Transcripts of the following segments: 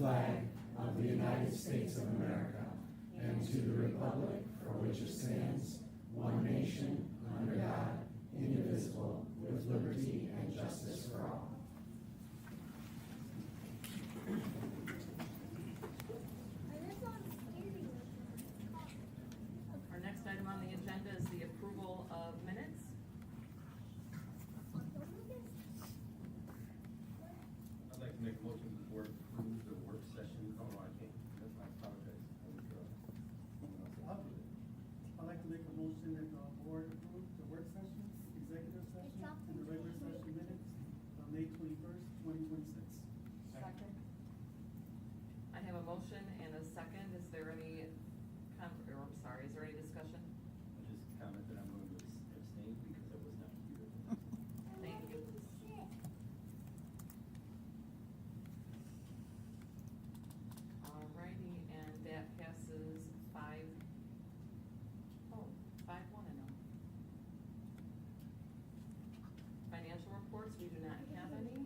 flag of the United States of America and to the republic for which it stands, one nation, under God, indivisible, with liberty and justice for all. Our next item on the agenda is the approval of minutes. I'd like to make a motion that the board approve the work session. Oh, no, I can't. That's my apologize. I'd like to make a motion that the board approve the work session, executive session, and the regular session minutes of May 21st, 2026. Second. I have a motion and a second. Is there any, is there any discussion? I just comment that I'm going to abstain because I was not here. Thank you. Alrighty, and that passes 5-1, I know. Financial reports, we do not have any.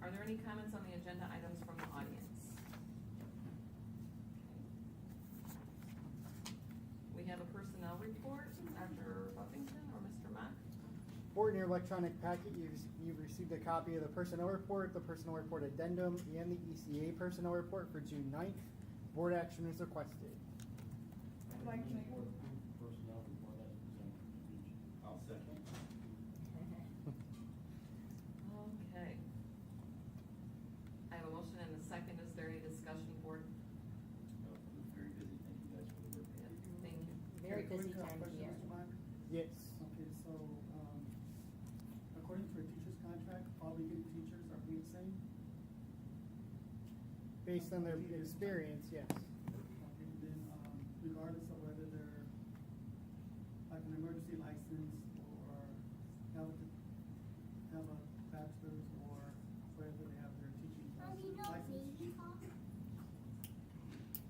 Are there any comments on the agenda items from the audience? We have a personnel report, Dr. Buffington or Mr. Mock? Board, in your electronic packet, you've received a copy of the personnel report addendum, and the ECA personnel report for June 9th. Board action is requested. I'd like to make Personnel report as presented. I'll second. Okay. I have a motion and a second. Is there any discussion, board? No, I'm very busy. Thank you guys for the work. Thank you. Very busy Quick time of question, year. Mr. Mark? Yes. Okay, so, according to a teacher's contract, all beginning teachers are paid the same? Based on their experience, yes. Okay, then, regardless of whether they're like an emergency license or have a bachelor's or whether they have their teaching license?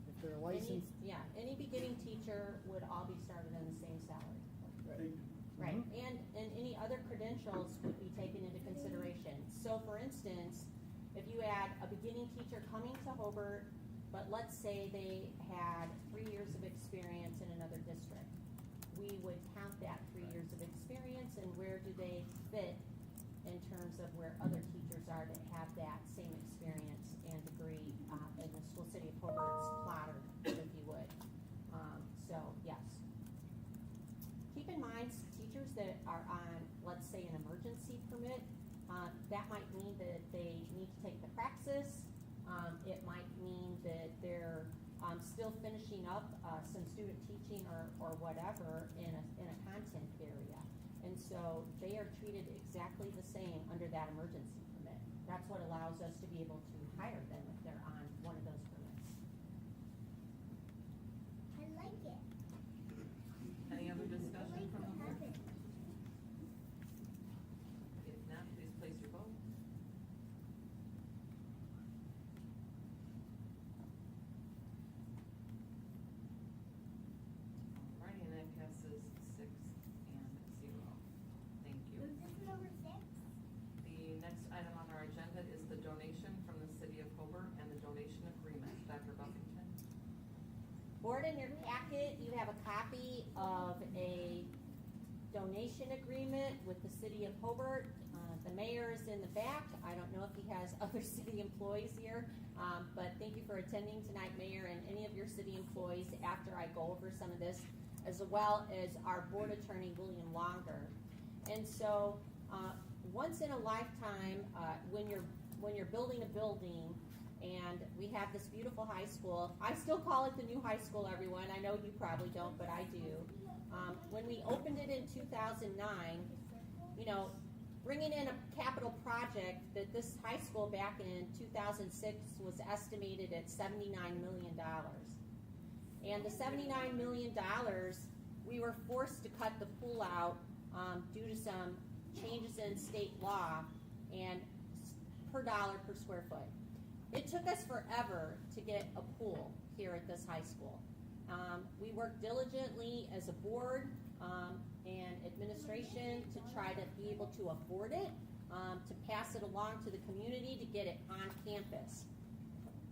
If they're licensed, Any beginning teacher would all be started on the same salary. Thank you. Right, and any other credentials would be taken into consideration. So for instance, if you had a beginning teacher coming to Hobart, but let's say they had 3 years of experience in another district, we would count that 3 years of experience and where do they fit in terms of where other teachers are that have that same experience and degree in the school city of Hobart's platter, if you would. So, yes. Keep in mind, teachers that are on, let's say, an emergency permit, that might mean that they need to take the praxis. It might mean that they're still finishing up some student teaching or whatever in a content area. And so they are treated exactly the same under that emergency permit. That's what allows us to be able to hire them if they're on one of those permits. I like it. Any other discussion from the board? If not, please place your vote. Alrighty, and that passes 6-0. Thank you. Was this number 6? The next item on our agenda is the donation from the city of Hobart and the donation agreement. Dr. Buffington? Board, in your packet, you have a copy of a donation agreement with the city of Hobart. The mayor is in the back. I don't know if he has other city employees here, but thank you for attending tonight, Mayor, and any of your city employees after I go over some of this, as well as our board attorney, William Longer. And so, once in a lifetime, when you're building a building, and we have this beautiful high school. I still call it the new high school, everyone. I know you probably don't, but I do. When we opened it in 2009, bringing in a capital project that this high school back in 2006 was estimated at $79 million. And the $79 million, we were forced to cut the pool out due to some changes in state law and per dollar per square foot. It took us forever to get a pool here at this high school. We worked diligently as a board and administration to try to be able to afford it. to pass it along to the community to get it on campus.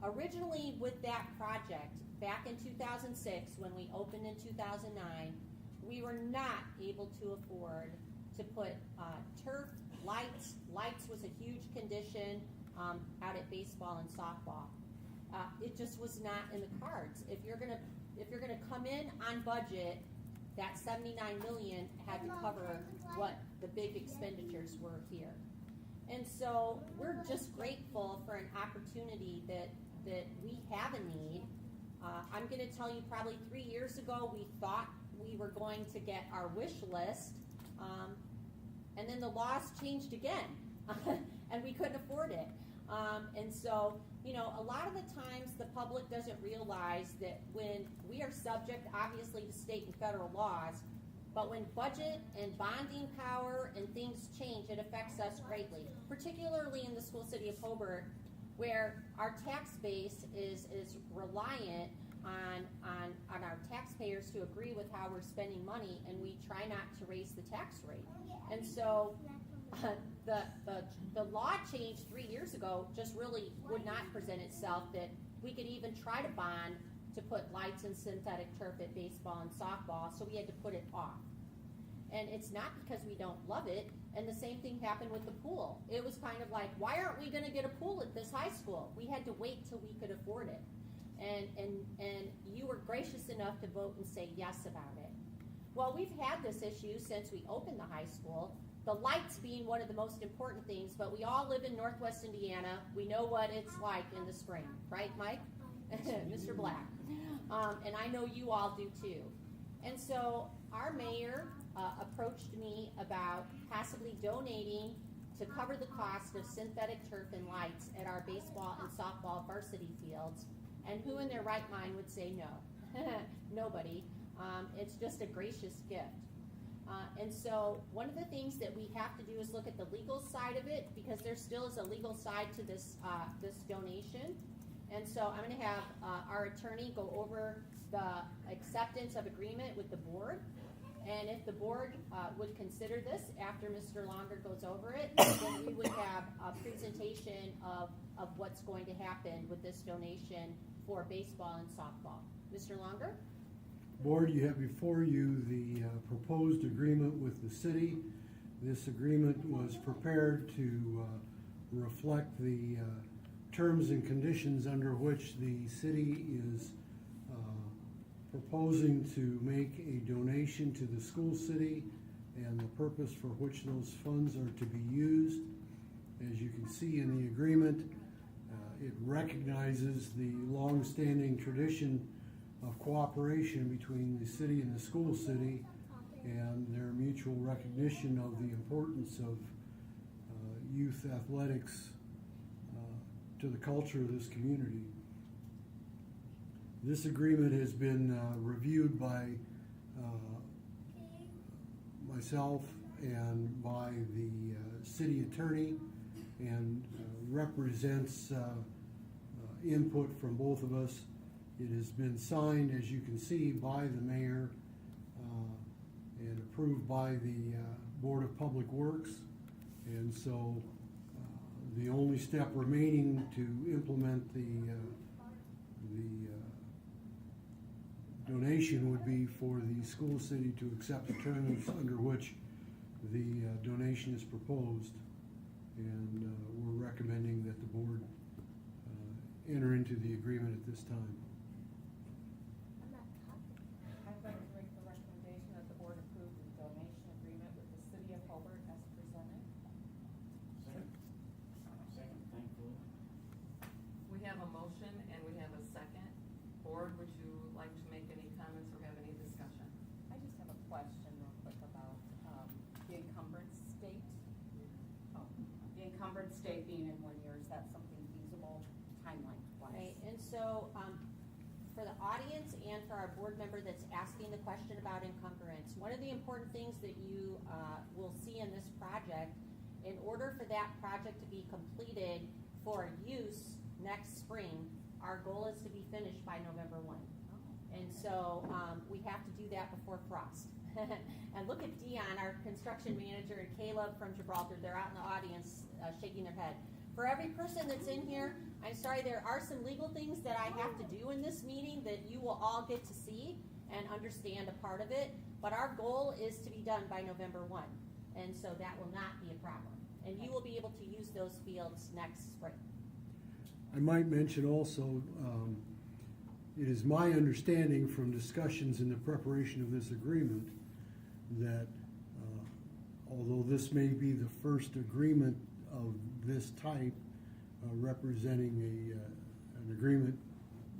Originally with that project, back in 2006, when we opened in 2009, we were not able to afford to put turf, lights. Lights was a huge condition out at baseball and softball. It just was not in the cards. If you're gonna come in on budget, that 79 million had to cover what the big expenditures were here. And so we're just grateful for an opportunity that we have a need. I'm going to tell you, probably 3 years ago, we thought we were going to get our wish list, and then the laws changed again, and we couldn't afford it. And so, you know, a lot of the times the public doesn't realize that when we are subject, obviously, to state and federal laws, but when budget and bonding power and things change, it affects us greatly, particularly in the school city of Hobart, where our tax base is reliant on our taxpayers to agree with how we're spending money, and we try not to raise the tax rate. And so the law change 3 years ago just really would not present itself that we could even try to bond to put lights and synthetic turf at baseball and softball, so we had to put it off. And it's not because we don't love it, and the same thing happened with the pool. It was kind of like, why aren't we gonna get a pool at this high school? We had to wait till we could afford it. And you were gracious enough to vote and say yes about it. Well, we've had this issue since we opened the high school, the lights being one of the most important things, but we all live in Northwest Indiana. We know what it's like in the spring, right, Mike? Mr. Black. And I know you all do too. And so our mayor approached me about possibly donating to cover the cost of synthetic turf and lights at our baseball and softball varsity fields. And who in their right mind would say no? Nobody. It's just a gracious gift. And so one of the things that we have to do is look at the legal side of it, because there still is a legal side to this donation. And so I'm going to have our attorney go over the acceptance of agreement with the board. And if the board would consider this after Mr. Longer goes over it, then we would have a presentation of what's going to happen with this donation for baseball and softball. Mr. Longer? Board, you have before you the proposed agreement with the city. This agreement was prepared to reflect the terms and conditions under which the city is proposing to make a donation to the school city and the purpose for which those funds are to be used. As you can see in the agreement, it recognizes the long-standing tradition of cooperation between the city and the school city and their mutual recognition of the importance of youth athletics to the culture of this community. This agreement has been reviewed by myself and by the city attorney, and represents input from both of us. It has been signed, as you can see, by the mayor and approved by the Board of Public Works. And so the only step remaining to implement the donation would be for the school city to accept the terms under which the donation is proposed. And we're recommending that the board enter into the agreement at this time. I'd like to make the recommendation that the board approve the donation agreement with the city of Hobart as presented. Second, thankfully. We have a motion and we have a second. Board, would you like to make any comments or have any discussion? I just have a question real quick about the encumbered state. Oh, the encumbered state being in 1 year, is that something feasible timeline-wise? Right, and so for the audience and for our board member that's asking the question about encumbrance, one of the important things that you will see in this project, in order for that project to be completed for use next spring, our goal is to be finished by November 1. And so we have to do that before frost. And look at Dion, our construction manager, and Caleb from Gibraltar, they're out in the audience, shaking their head. For every person that's in here, I'm sorry, there are some legal things that I have to do in this meeting that you will all get to see and understand a part of it, but our goal is to be done by November 1, and so that will not be a problem. And you will be able to use those fields next spring. I might mention also, it is my understanding from discussions in the preparation of this agreement that although this may be the first agreement of this type representing an agreement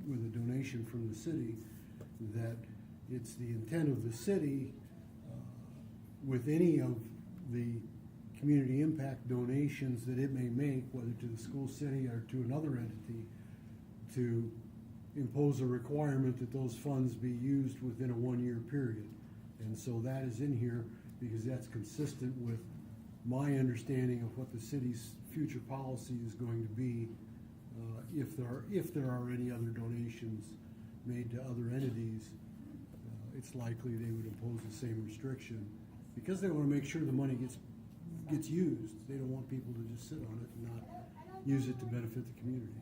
with a donation from the city, that it's the intent of the city with any of the community impact donations that it may make, whether to the school, city, or to another entity, to impose a requirement that those funds be used within a 1-year period. And so that is in here because that's consistent with my understanding of what the city's future policy is going to be if there are any other donations made to other entities. It's likely they would impose the same restriction because they want to make sure the money gets used. They don't want people to just sit on it and not use it to benefit the community.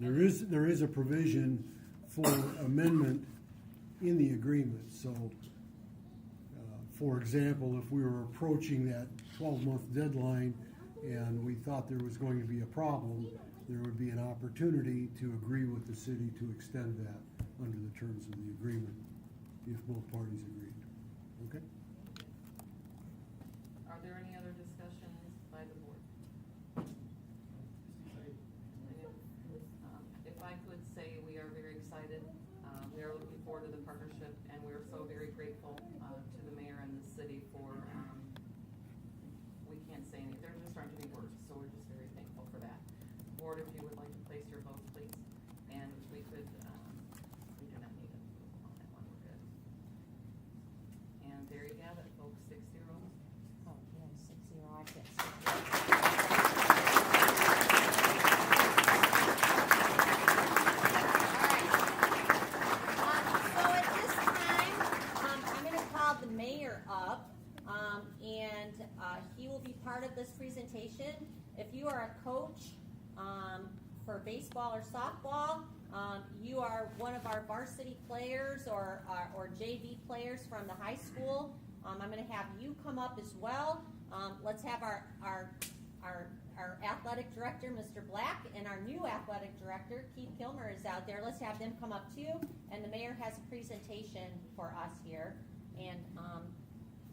So there is a provision for amendment in the agreement. So, for example, if we were approaching that 12-month deadline and we thought there was going to be a problem, there would be an opportunity to agree with the city to extend that under the terms of the agreement if both parties agreed. Okay? Are there any other discussions by the board? If I could say, we are very excited. We are looking forward to the partnership, and we are so very grateful to the mayor and the city for, we can't say anything, there just aren't any words, so we're just very thankful for that. Board, if you would like to place your votes, please, and we could, we do not need it on that one, we're good. And there you have it, folks, 6-0. Oh, yeah, 6-0, I can't see. So at this time, I'm gonna call the mayor up, and he will be part of this presentation. If you are a coach for baseball or softball, you are one of our varsity players or JV players from the high school, I'm gonna have you come up as well. Let's have our athletic director, Mr. Black, and our new athletic director, Keith Kilmer, is out there. Let's have them come up too. And the mayor has a presentation for us here. And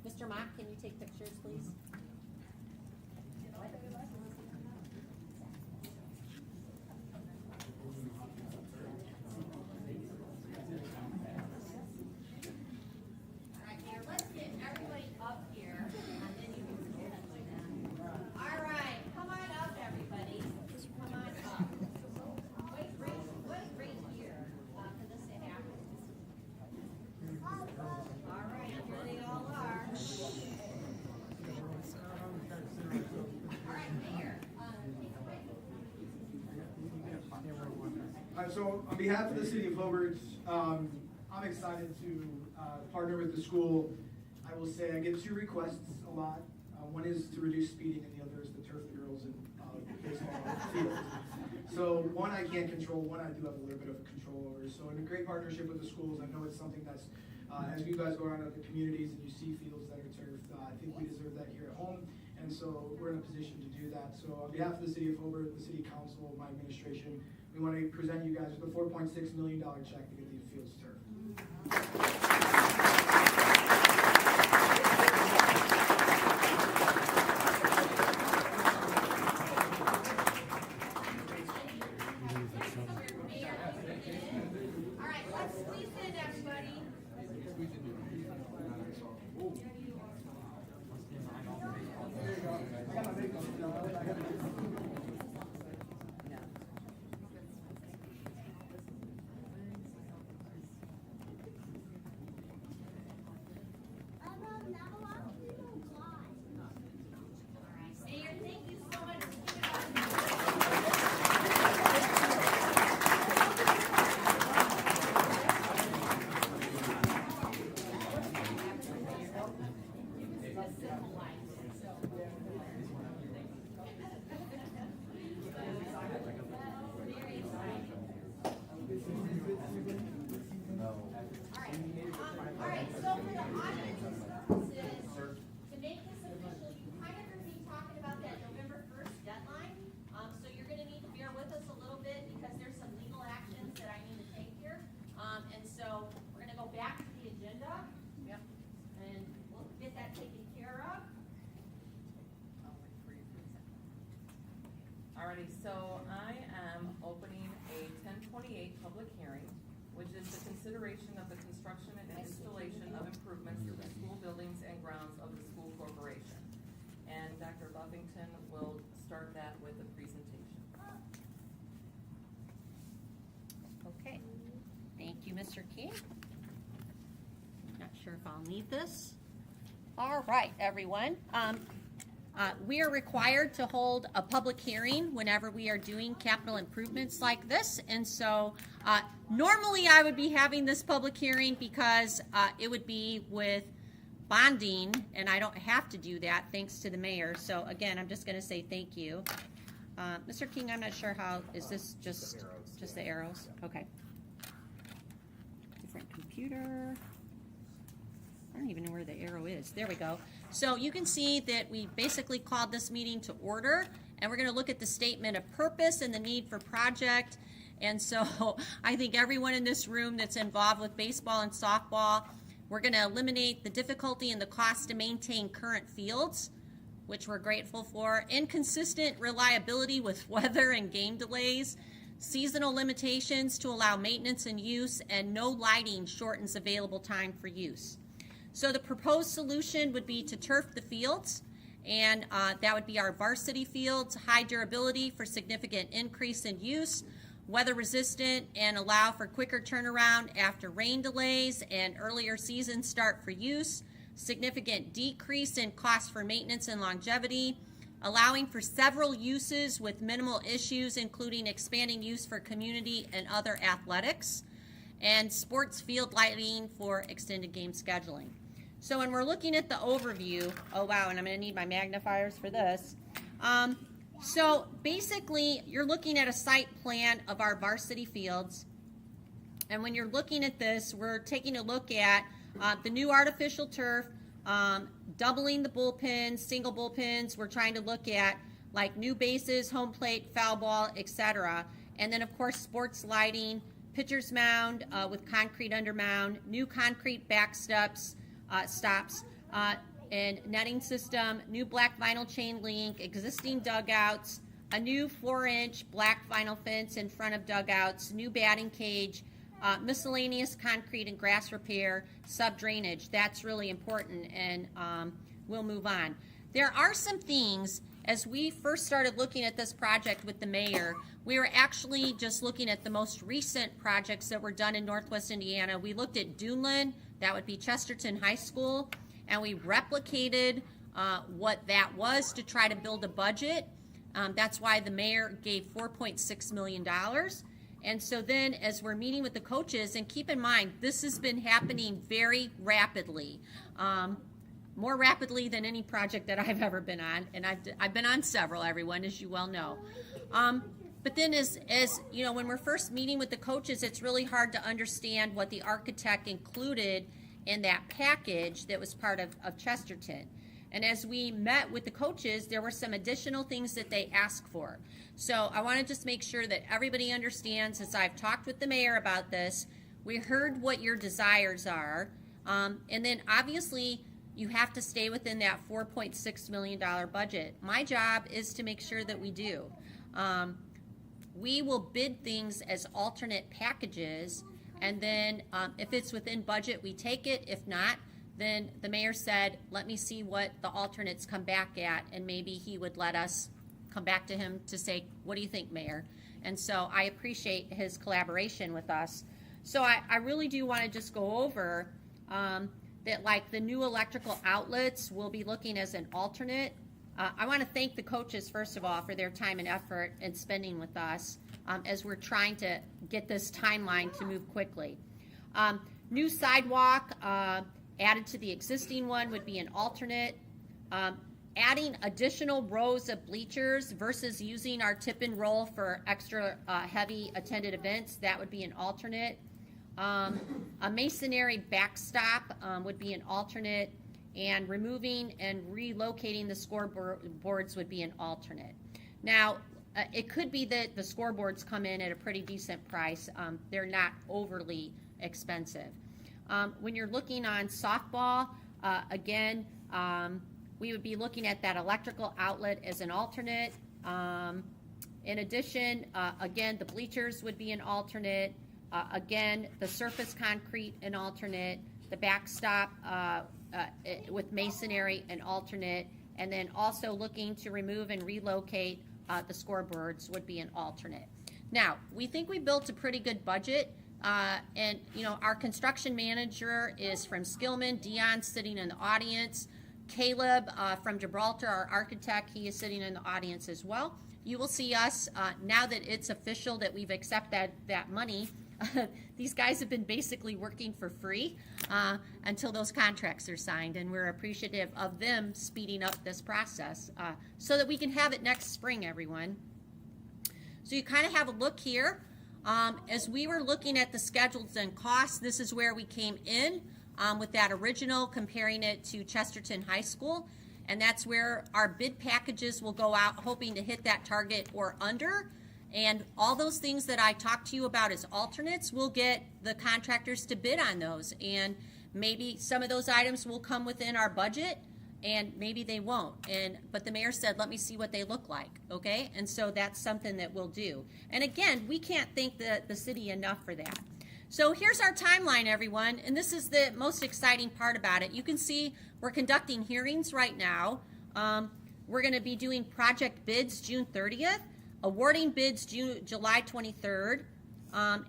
Mr. Mock, can you take pictures, please? So on behalf of the city of Hobart, I'm excited to partner with the school. I will say I get 2 requests a lot. One is to reduce speeding and the other is to turf the girls in baseball fields. So one I can't control, one I do have a little bit of control over. So in a great partnership with the schools, I know it's something that's, as you guys go around to the communities and you see fields that are turfed, I think we deserve that here at home. And so we're in a position to do that. So on behalf of the city of Hobart, the city council, my administration, we want to present you guys with a $4.6 million check to get these fields turfed. All right, let's squeeze in, everybody. So I am opening a 1028 public hearing, which is the consideration of the construction and installation of improvements to the school buildings and grounds of the school corporation. And Dr. Buffington will start that with a presentation. Okay, thank you, Mr. King. Not sure if I'll need this. All right, everyone. We are required to hold a public hearing whenever we are doing capital improvements like this. And so normally I would be having this public hearing because it would be with bonding, and I don't have to do that thanks to the mayor. So again, I'm just going to say thank you. Mr. King, I'm not sure how, is this just the arrows? Okay. Different computer. I don't even know where the arrow is. There we go. So you can see that we basically called this meeting to order, and we're going to look at the statement of purpose and the need for project. And so I think everyone in this room that's involved with baseball and softball, we're going to eliminate the difficulty and the cost to maintain current fields, which we're grateful for, inconsistent reliability with weather and game delays, seasonal limitations to allow maintenance and use, and no lighting shortens available time for use. So the proposed solution would be to turf the fields, and that would be our varsity fields, high durability for significant increase in use, weather resistant, and allow for quicker turnaround after rain delays and earlier season start for use, significant decrease in cost for maintenance and longevity, allowing for several uses with minimal issues, including expanding use for community and other athletics, and sports field lighting for extended game scheduling. So when we're looking at the overview, oh wow, and I'm going to need my magnifiers for this. So basically, you're looking at a site plan of our varsity fields. And when you're looking at this, we're taking a look at the new artificial turf, doubling the bullpens, single bullpens. We're trying to look at like new bases, home plate, foul ball, etc. And then of course, sports lighting, pitcher's mound with concrete under mound, new concrete backstops, and netting system, new black vinyl chain link, existing dugouts, a new 4-inch black vinyl fence in front of dugouts, new batting cage, miscellaneous concrete and grass repair, sub-drainage. That's really important, and we'll move on. There are some things, as we first started looking at this project with the mayor, we were actually just looking at the most recent projects that were done in Northwest Indiana. We looked at Duneland, that would be Chesterton High School, and we replicated what that was to try to build a budget. That's why the mayor gave $4.6 million. And so then as we're meeting with the coaches, and keep in mind, this has been happening very rapidly, more rapidly than any project that I've ever been on. And I've been on several, everyone, as you well know. But then as you know, when we're first meeting with the coaches, it's really hard to understand what the architect included in that package that was part of Chesterton. And as we met with the coaches, there were some additional things that they asked for. So I want to just make sure that everybody understands, as I've talked with the mayor about this, we heard what your desires are. And then obviously you have to stay within that $4.6 million budget. My job is to make sure that we do. We will bid things as alternate packages, and then if it's within budget, we take it. If not, then the mayor said, let me see what the alternates come back at, and maybe he would let us come back to him to say, what do you think, Mayor? And so I appreciate his collaboration with us. So I really do want to just go over that, like the new electrical outlets will be looking as an alternate. I want to thank the coaches, first of all, for their time and effort and spending with us as we're trying to get this timeline to move quickly. New sidewalk added to the existing one would be an alternate. Adding additional rows of bleachers versus using our tip and roll for extra heavy attended events, that would be an alternate. A masonry backstop would be an alternate, and removing and relocating the scoreboards would be an alternate. Now, it could be that the scoreboards come in at a pretty decent price. They're not overly expensive. When you're looking on softball, again, we would be looking at that electrical outlet as an alternate. In addition, again, the bleachers would be an alternate. Again, the surface concrete, an alternate. The backstop with masonry, an alternate. And then also looking to remove and relocate the scoreboards would be an alternate. Now, we think we built a pretty good budget. And, you know, our construction manager is from Skillman. Dion's sitting in the audience. Caleb from Gibraltar, our architect, he is sitting in the audience as well. You will see us, now that it's official that we've accepted that money, these guys have been basically working for free until those contracts are signed, and we're appreciative of them speeding up this process so that we can have it next spring, everyone. So you kind of have a look here. As we were looking at the schedules and costs, this is where we came in with that original, comparing it to Chesterton High School. And that's where our bid packages will go out, hoping to hit that target or under. And all those things that I talked to you about as alternates, we'll get the contractors to bid on those. And maybe some of those items will come within our budget, and maybe they won't. But the mayor said, let me see what they look like, okay? And so that's something that we'll do. And again, we can't thank the city enough for that. So here's our timeline, everyone, and this is the most exciting part about it. You can see we're conducting hearings right now. We're going to be doing project bids June 30th, awarding bids July 23rd,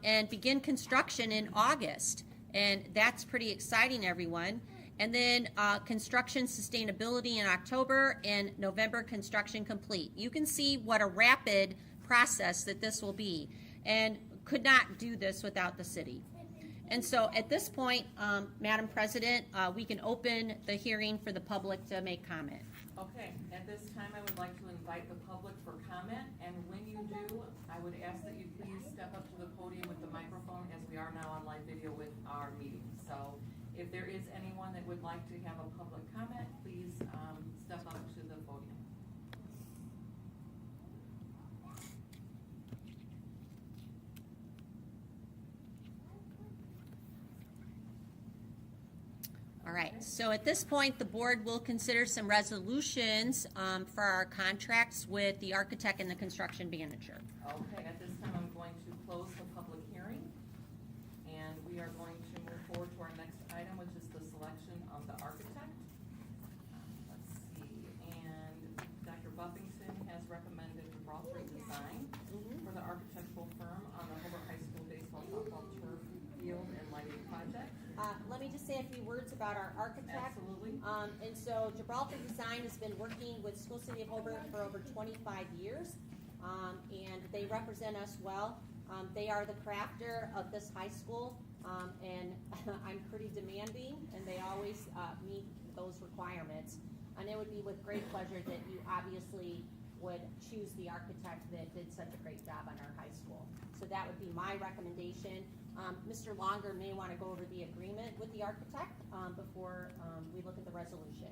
and begin construction in August. And that's pretty exciting, everyone. And then construction sustainability in October, and November construction complete. You can see what a rapid process that this will be, and could not do this without the city. And so at this point, Madam President, we can open the hearing for the public to make comment. Okay, at this time, I would like to invite the public for comment, and when you do, I would ask that you please step up to the podium with the microphone, as we are now on live video with our meeting. So if there is anyone that would like to have a public comment, please step up to the podium. All right, so at this point, the board will consider some resolutions for our contracts with the architect and the construction manager. Okay, at this time, I'm going to close the public hearing, and we are going to move forward to our next item, which is the selection of the architect. Let's see, and Dr. Buffington has recommended Gibraltar Design for the architectural firm on the Hobart High School baseball, softball, turf, field, and lighting project. Let me just say a few words about our architect. Absolutely. And so Gibraltar Design has been working with School City of Hobart for over 25 years, and they represent us well. They are the crafter of this high school, and I'm pretty demanding, and they always meet those requirements. And it would be with great pleasure that you obviously would choose the architect that did such a great job on our high school. So that would be my recommendation. Mr. Longer may want to go over the agreement with the architect before we look at the resolution.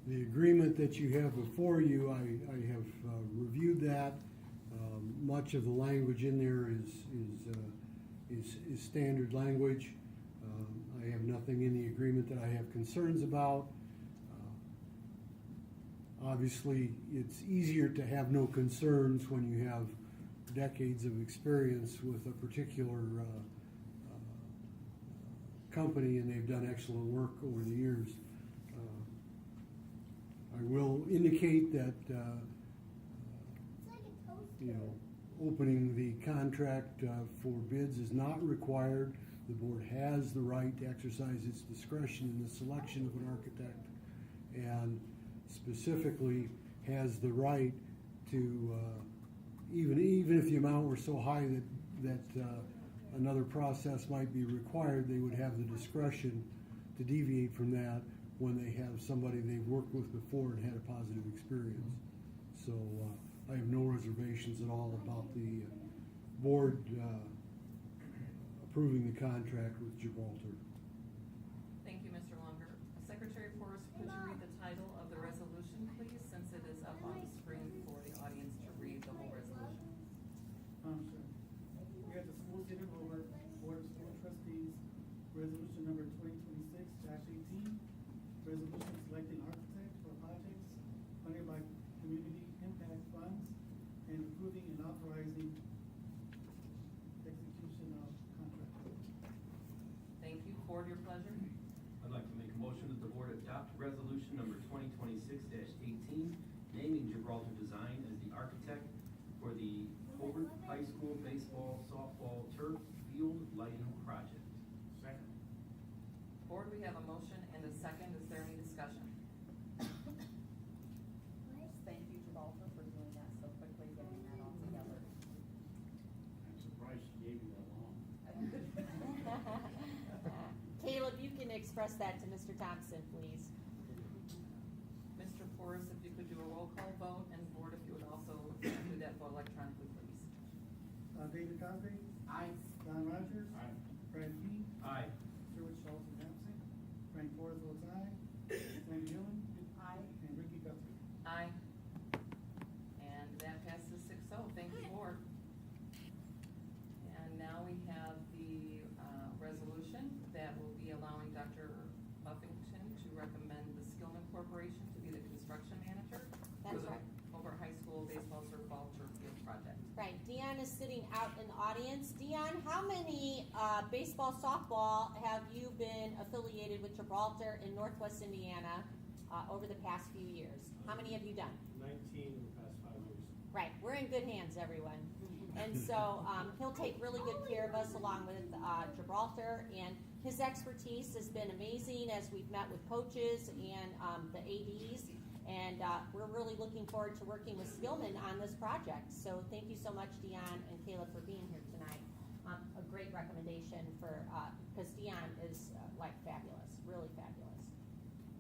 The agreement that you have before you, I have reviewed that. Much of the language in there is standard language. I have nothing in the agreement that I have concerns about. Obviously, it's easier to have no concerns when you have decades of experience with a particular company, and they've done excellent work over the years. I will indicate that opening the contract for bids is not required. The board has the right to exercise its discretion in the selection of an architect, and specifically has the right to even if the amount were so high that another process might be required, they would have the discretion to deviate from that when they have somebody they've worked with before and had a positive experience. So I have no reservations at all about the board approving the contract with Gibraltar. Thank you, Mr. Longer. Secretary Forrest, could you read the title of the resolution, please, since it is up on the screen for the audience to read the whole resolution? Sure. We have the School City of Hobart Board of School Trustees, resolution number 2026-18, resolution selecting architect for projects funded by community impact funds and Board, your pleasure. I'd like to make a motion that the board adopt resolution number 2026-18, naming Gibraltar Design as the architect for the Hobart High School baseball, softball, turf field lighting project. Second. Board, we have a motion and a second. Is there any discussion? Thank you, Gibraltar, for doing that so quickly, getting that all together. I'm surprised she gave you that long. Caleb, you can express that to Mr. Thompson, please. Mr. Porras, if you could do a roll call vote, and Board, if you would also do that vote electronically, please. David Cosby, Aye. Don Rogers, Aye. Brad King, Aye. Stuart Schultz is absent, Frank Forrest votes aye, Sandy Dillon, Aye. and Ricky Guthrie. Aye. And that passes 6-0. Thank you, Board. And now we have the resolution that will be allowing Dr. Buffington to recommend the Skillman Corporation to be the construction manager for That's the right. Hobart High School baseball softball turf field project. Right, Dion is sitting out in the audience. Dion, how many baseball, softball have you been affiliated with Gibraltar in Northwest Indiana over the past few years? How many have you done? 19 in the past 5 years. Right, we're in good hands, everyone. And so he'll take really good care of us along with Gibraltar, and his expertise has been amazing as we've met with coaches and the ADs, and we're really looking forward to working with Skillman on this project. So thank you so much, Dion and Caleb, for being here tonight. A great recommendation for, because Dion is like fabulous, really fabulous.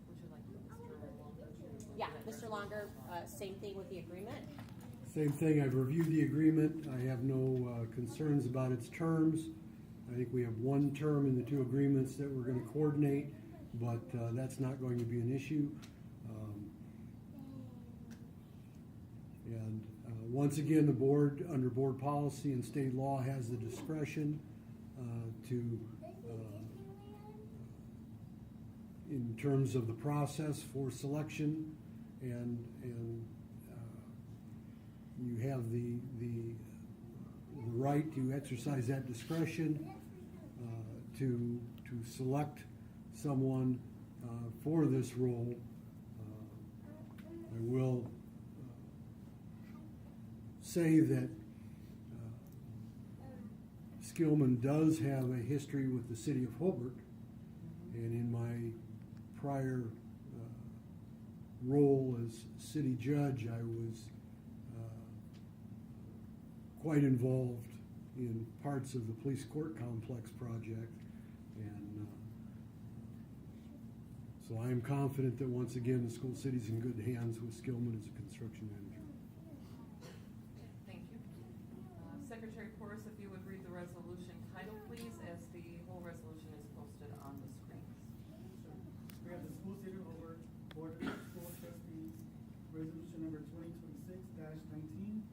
Would you like Mr. Longer to? Yeah, Mr. Longer, same thing with the agreement. Same thing, I've reviewed the agreement, I have no concerns about its terms. I think we have one term in the two agreements that we're gonna coordinate, but that's not going to be an issue. And once again, the board, under board policy and state law, has the discretion to, in terms of the process for selection, and you have the right to exercise that discretion to select someone for this role. I will say that Skillman does have a history with the city of Hobart, and in my prior role as city judge, I was quite involved in parts of the police court complex project, and so I am confident that once again the school city's in good hands with Skillman as a construction manager. Thank you. Secretary Porras, if you would read the resolution title, please, as the whole resolution is posted on the screens. We have the School City of Hobart Board of School Trustees, resolution number 2026-19,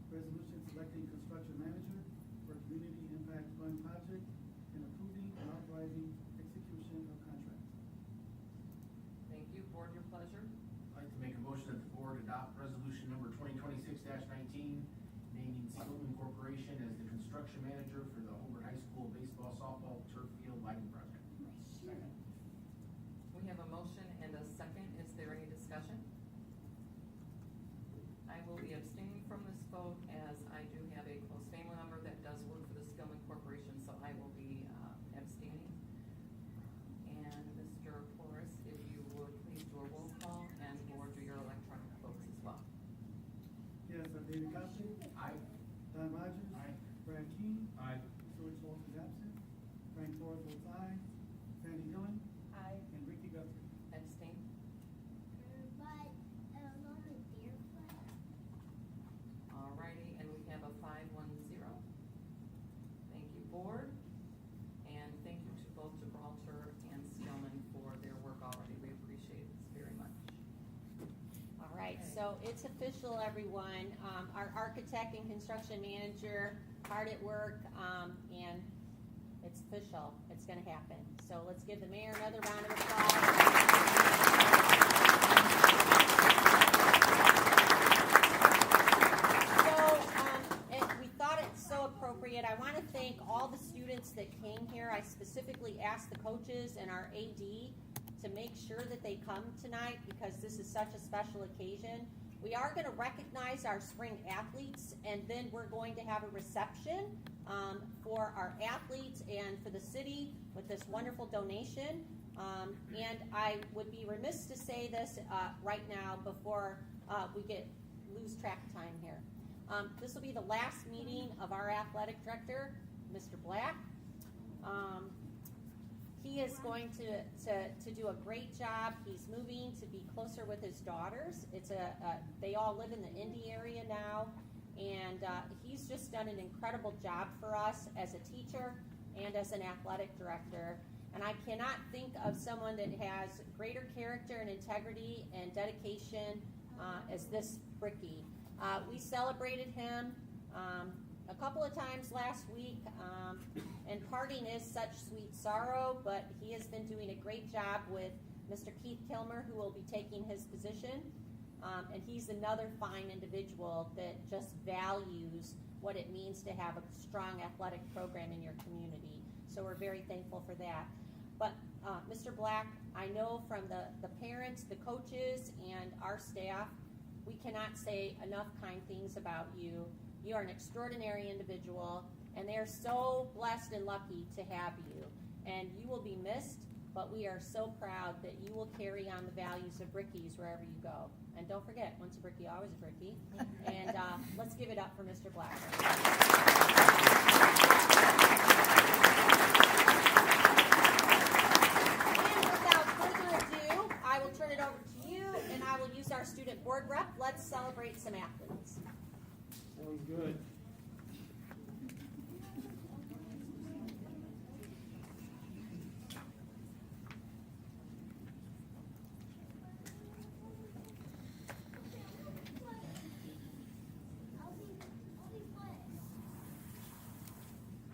resolution selecting construction manager for Community Impact Fund project and approving and authorizing execution of contract. Thank you. Board, your pleasure. I'd like to make a motion that the board adopt resolution number 2026-19, naming Skillman Corporation as the construction manager for the Hobart High School baseball, softball, turf field lighting project. Second. We have a motion and a second. Is there any discussion? I will be abstaining from this vote as I do have a close family member that does work for the Skillman Corporation, so I will be abstaining. And Mr. Porras, if you would please do a roll call, and Board, do your electronic votes as well. Yes, David Cosby, Aye. Don Rogers, Aye. Brad King, Aye. Stuart Schultz is absent, Frank Forrest votes aye, Sandy Dillon, Aye. and Ricky Guthrie. Abstain. Alrighty, and we have a 5-1-0. Thank you, Board, and thank you to both Gibraltar and Skillman for their work already. We appreciate this very much. All right, so it's official, everyone. Our architect and construction manager, hard at work, and it's official. It's gonna happen. So let's give the mayor another round of applause. So, and we thought it's so appropriate, I I want to thank all the students that came here. I specifically asked the coaches and our AD to make sure that they come tonight because this is such a special occasion. We are going to recognize our spring athletes, and then we're going to have a reception for our athletes and for the city with this wonderful donation. And I would be remiss to say this right now before we lose track of time here. This will be the last meeting of our athletic director, Mr. Black. He is going to do a great job. He's moving to be closer with his daughters. They all live in the Indy area now, and he's just done an incredible job for us as a teacher and as an athletic director. And I cannot think of someone that has greater character and integrity and dedication as this Bricky. We celebrated him a couple of times last week, and parting is such sweet sorrow, but he has been doing a great job with Mr. Keith Kilmer, who will be taking his position, and he's another fine individual that just values what it means to have a strong athletic program in your community. So we're very thankful for that. But Mr. Black, I know from the parents, the coaches, and our staff, we cannot say enough kind things about you. You are an extraordinary individual, and they are so blessed and lucky to have you. And you will be missed, but we are so proud that you will carry on the values of Brickies wherever you go. And don't forget, once a Brickie, always a Brickie. And let's give it up for Mr. Black. And without further ado, I will turn it over to you, and I will use our student board rep. Let's celebrate some athletes. Sounds good.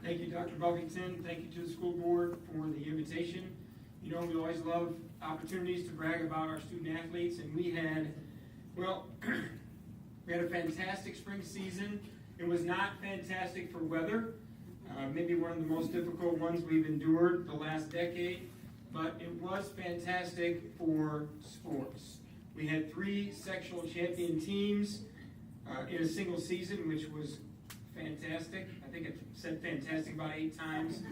Thank you, Dr. Buffington. Thank you to the school board for the invitation. You know, we always love opportunities to brag about our student athletes, and we had a fantastic spring season. It was not fantastic for weather, maybe one of the most difficult ones we've endured the last decade, but it was fantastic for sports. We had 3 sectional champion teams in a single season, which was fantastic. I think I said fantastic about 8 times.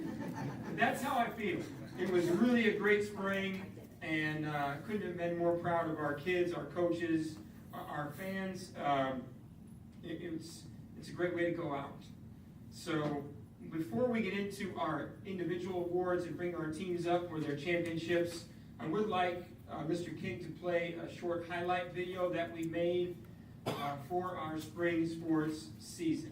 But that's how I feel. It was really a great spring, and couldn't have been more proud of our kids, our coaches, our fans. It's a great way to go out. So before we get into our individual awards and bring our teams up for their championships, I would like Mr. King to play a short highlight video that we made for our spring sports season.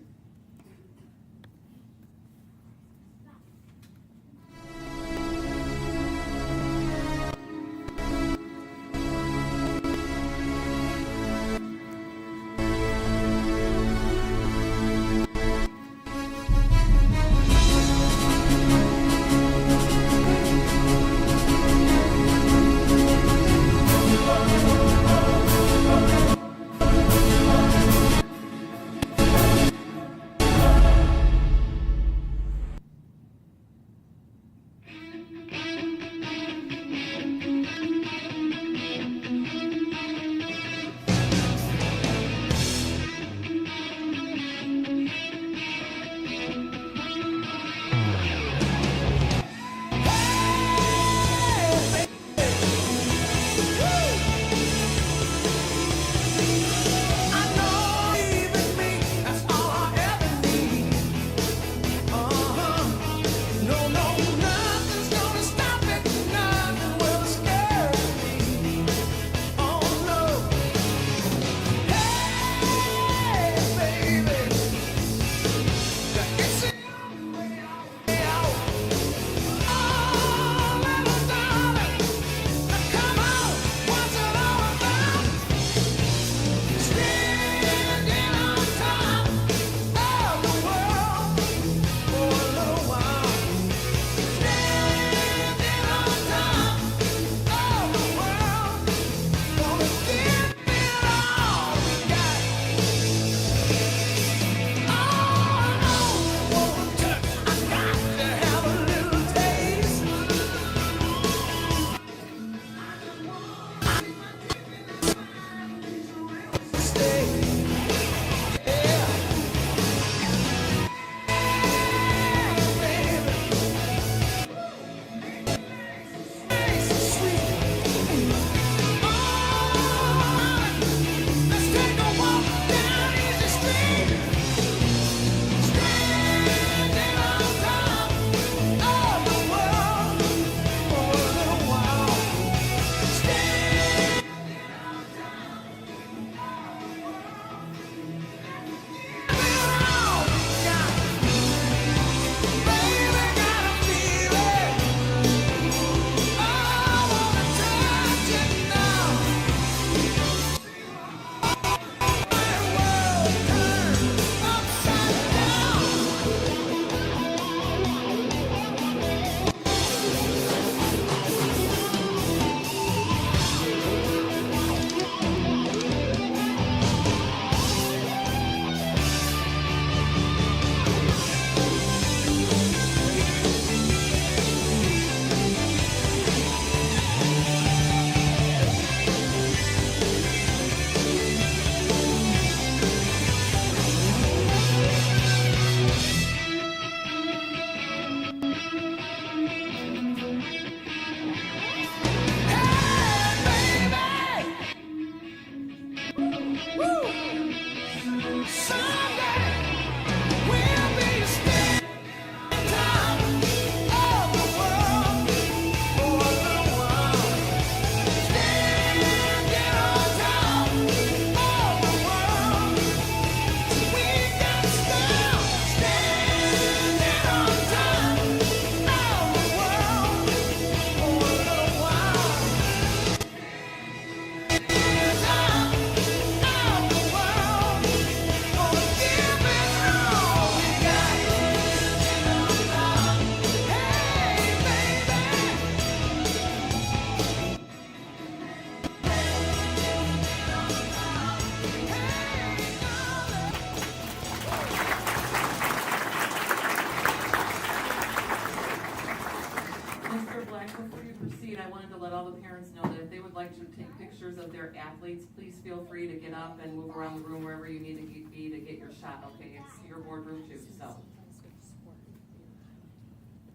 like to take pictures of their athletes, please feel free to get up and move around the room wherever you need to be to get your shot, okay? It's your boardroom too, so.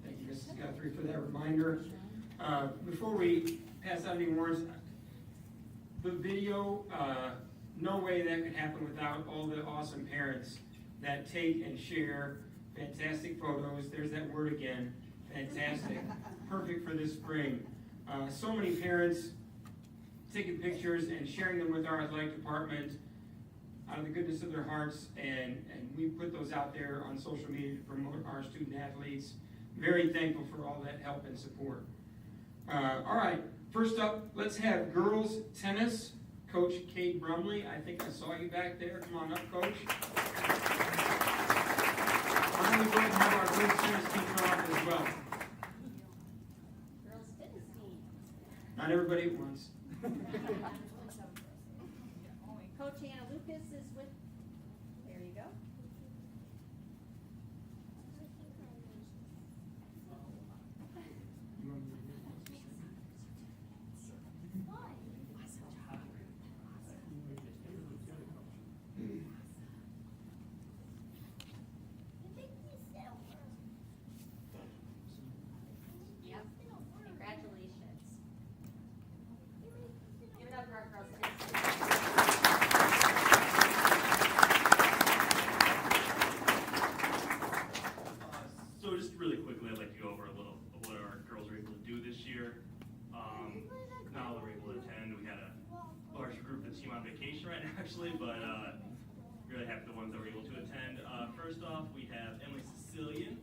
Thank you, Mrs. Guthrie, for that reminder. Before we pass out any awards, the video, no way that could happen without all the awesome parents that take and share fantastic photos. There's that word again, fantastic. Perfect for this spring. So many parents taking pictures and sharing them with our athletic department out of the goodness of their hearts, and we put those out there on social media to promote our student athletes. Very thankful for all that help and support. All right, first up, let's have girls tennis. Coach Kate Brumley, I think I saw you back there. Come on up, Coach. Why don't we go ahead and have our girls tennis team come up as well? Girls tennis team. Not everybody at once. Coach Anna Lucas is with, there you go. Yep, congratulations. Give it up for our girls tennis team. So just really quickly, I'd like to go over a little of what our girls were able to do this year. Not all were able to attend. We had a large group of the team on vacation right now, actually, but really happy the ones that were able to attend. First off, we have Emily Sicilian.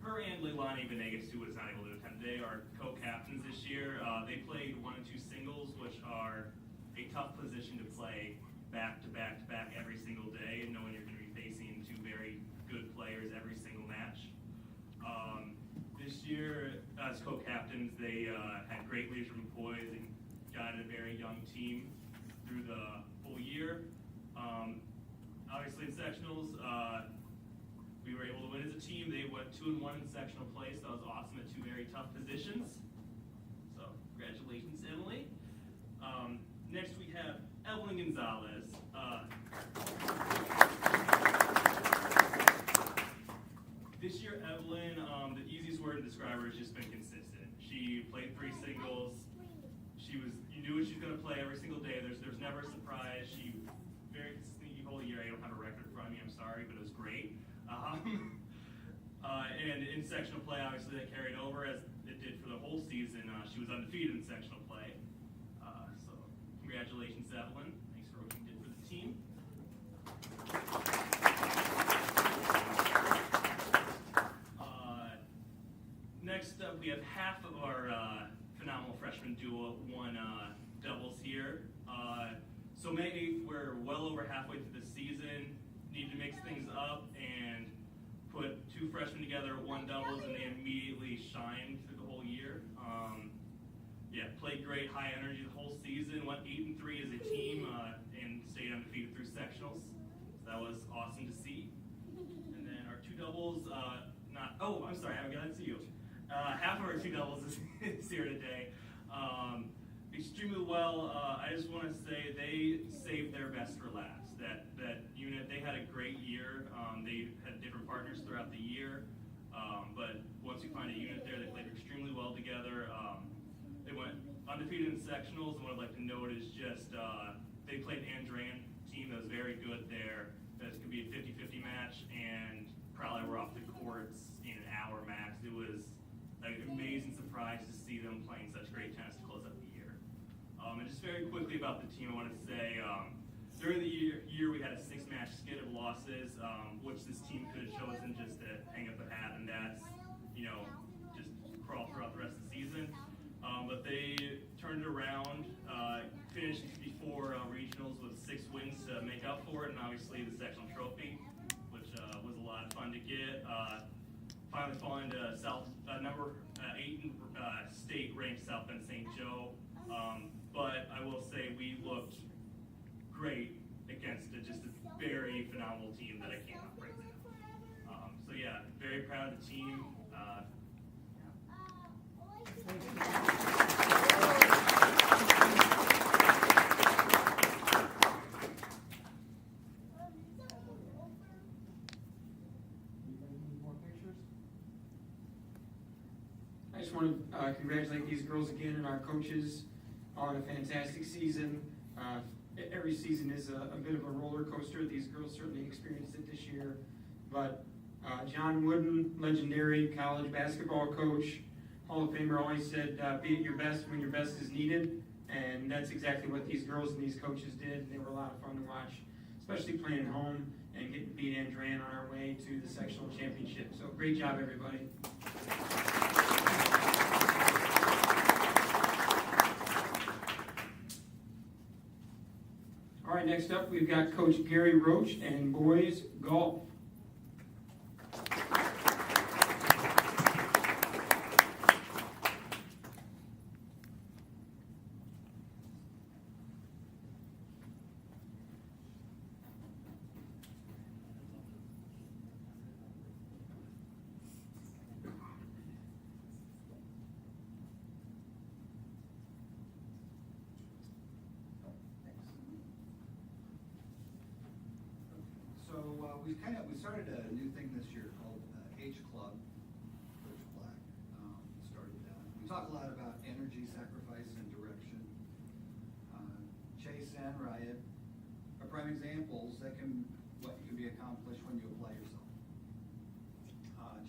Her and Leilani Venegas, who was not able to attend today, are co-captains this year. They played 1 and 2 singles, which are a tough position to play back to back to back every single day, and knowing you're going to be facing 2 very good players every single match. This year, as co-captains, they had great leadership and poise and guided a very young team through the full year. Obviously, in sectionals, we were able to win as a team. They went 2-1 in sectional play, so that was awesome at 2 very tough positions. So, congratulations, Emily. Next, we have Evelyn Gonzalez. This year, Evelyn, the easiest word to describe her has just been consistent. She played 3 singles. You knew what she was going to play every single day. There's never a surprise. She very consistently the whole year. I don't have a record in front of me. I'm sorry, but it was great. And in sectional play, obviously, that carried over as it did for the whole season. She was undefeated in sectional play. So congratulations, Evelyn. Thanks for what you did for the team. Next up, we have half of our phenomenal freshman duo won doubles here. So maybe we're well over halfway through the season, need to mix things up and put 2 freshmen together, 1 doubles, and they immediately shined through the whole year. Yeah, played great, high energy the whole season, went 8-3 as a team, and stayed undefeated through sectionals. So that was awesome to see. And then our 2 doubles, I'm sorry, I haven't gotten to you. Half of our 2 doubles is here today. Extremely well. I just want to say they saved their best for last. That unit, they had a great year. They had different partners throughout the year, but once you find a unit there, they played extremely well together. They went undefeated in sectionals, and what I'd like to note is just they played an Andran team that was very good there. This could be a 50-50 match, and probably were off the courts in an hour max. It was an amazing surprise to see them playing such great tennis to close up the year. And just very quickly about the team, I want to say during the year we had a 6-match skid of losses, which this team could have chosen just to hang up a hat and that's, just crawl throughout the rest of the season. But they turned it around, finished before regionals with 6 wins to make up for it, and obviously the sectional trophy, which was a lot of fun to get. Finally falling to number 8 state ranked South Bend St. Joe. But I will say we looked great against just a very phenomenal team that I cannot praise enough. So yeah, very proud of the team. want to congratulate these girls again and our coaches on a fantastic season. Every season is a bit of a roller coaster. These girls certainly experienced it this year. But John Wooden, legendary college basketball coach, Hall of Famer, always said, be at your best when your best is needed. And that's exactly what these girls and these coaches did. They were a lot of fun to watch, especially playing at home and getting beat Andran on our way to the sectional championship. So great job, everybody. All right, next up, we've got Coach Gary Roach and boys golf. We started a new thing this year called H Club. Coach Black started that. We talk a lot about energy, sacrifice, and direction. Chase and Riot are prime examples that what can be accomplished when you apply yourself.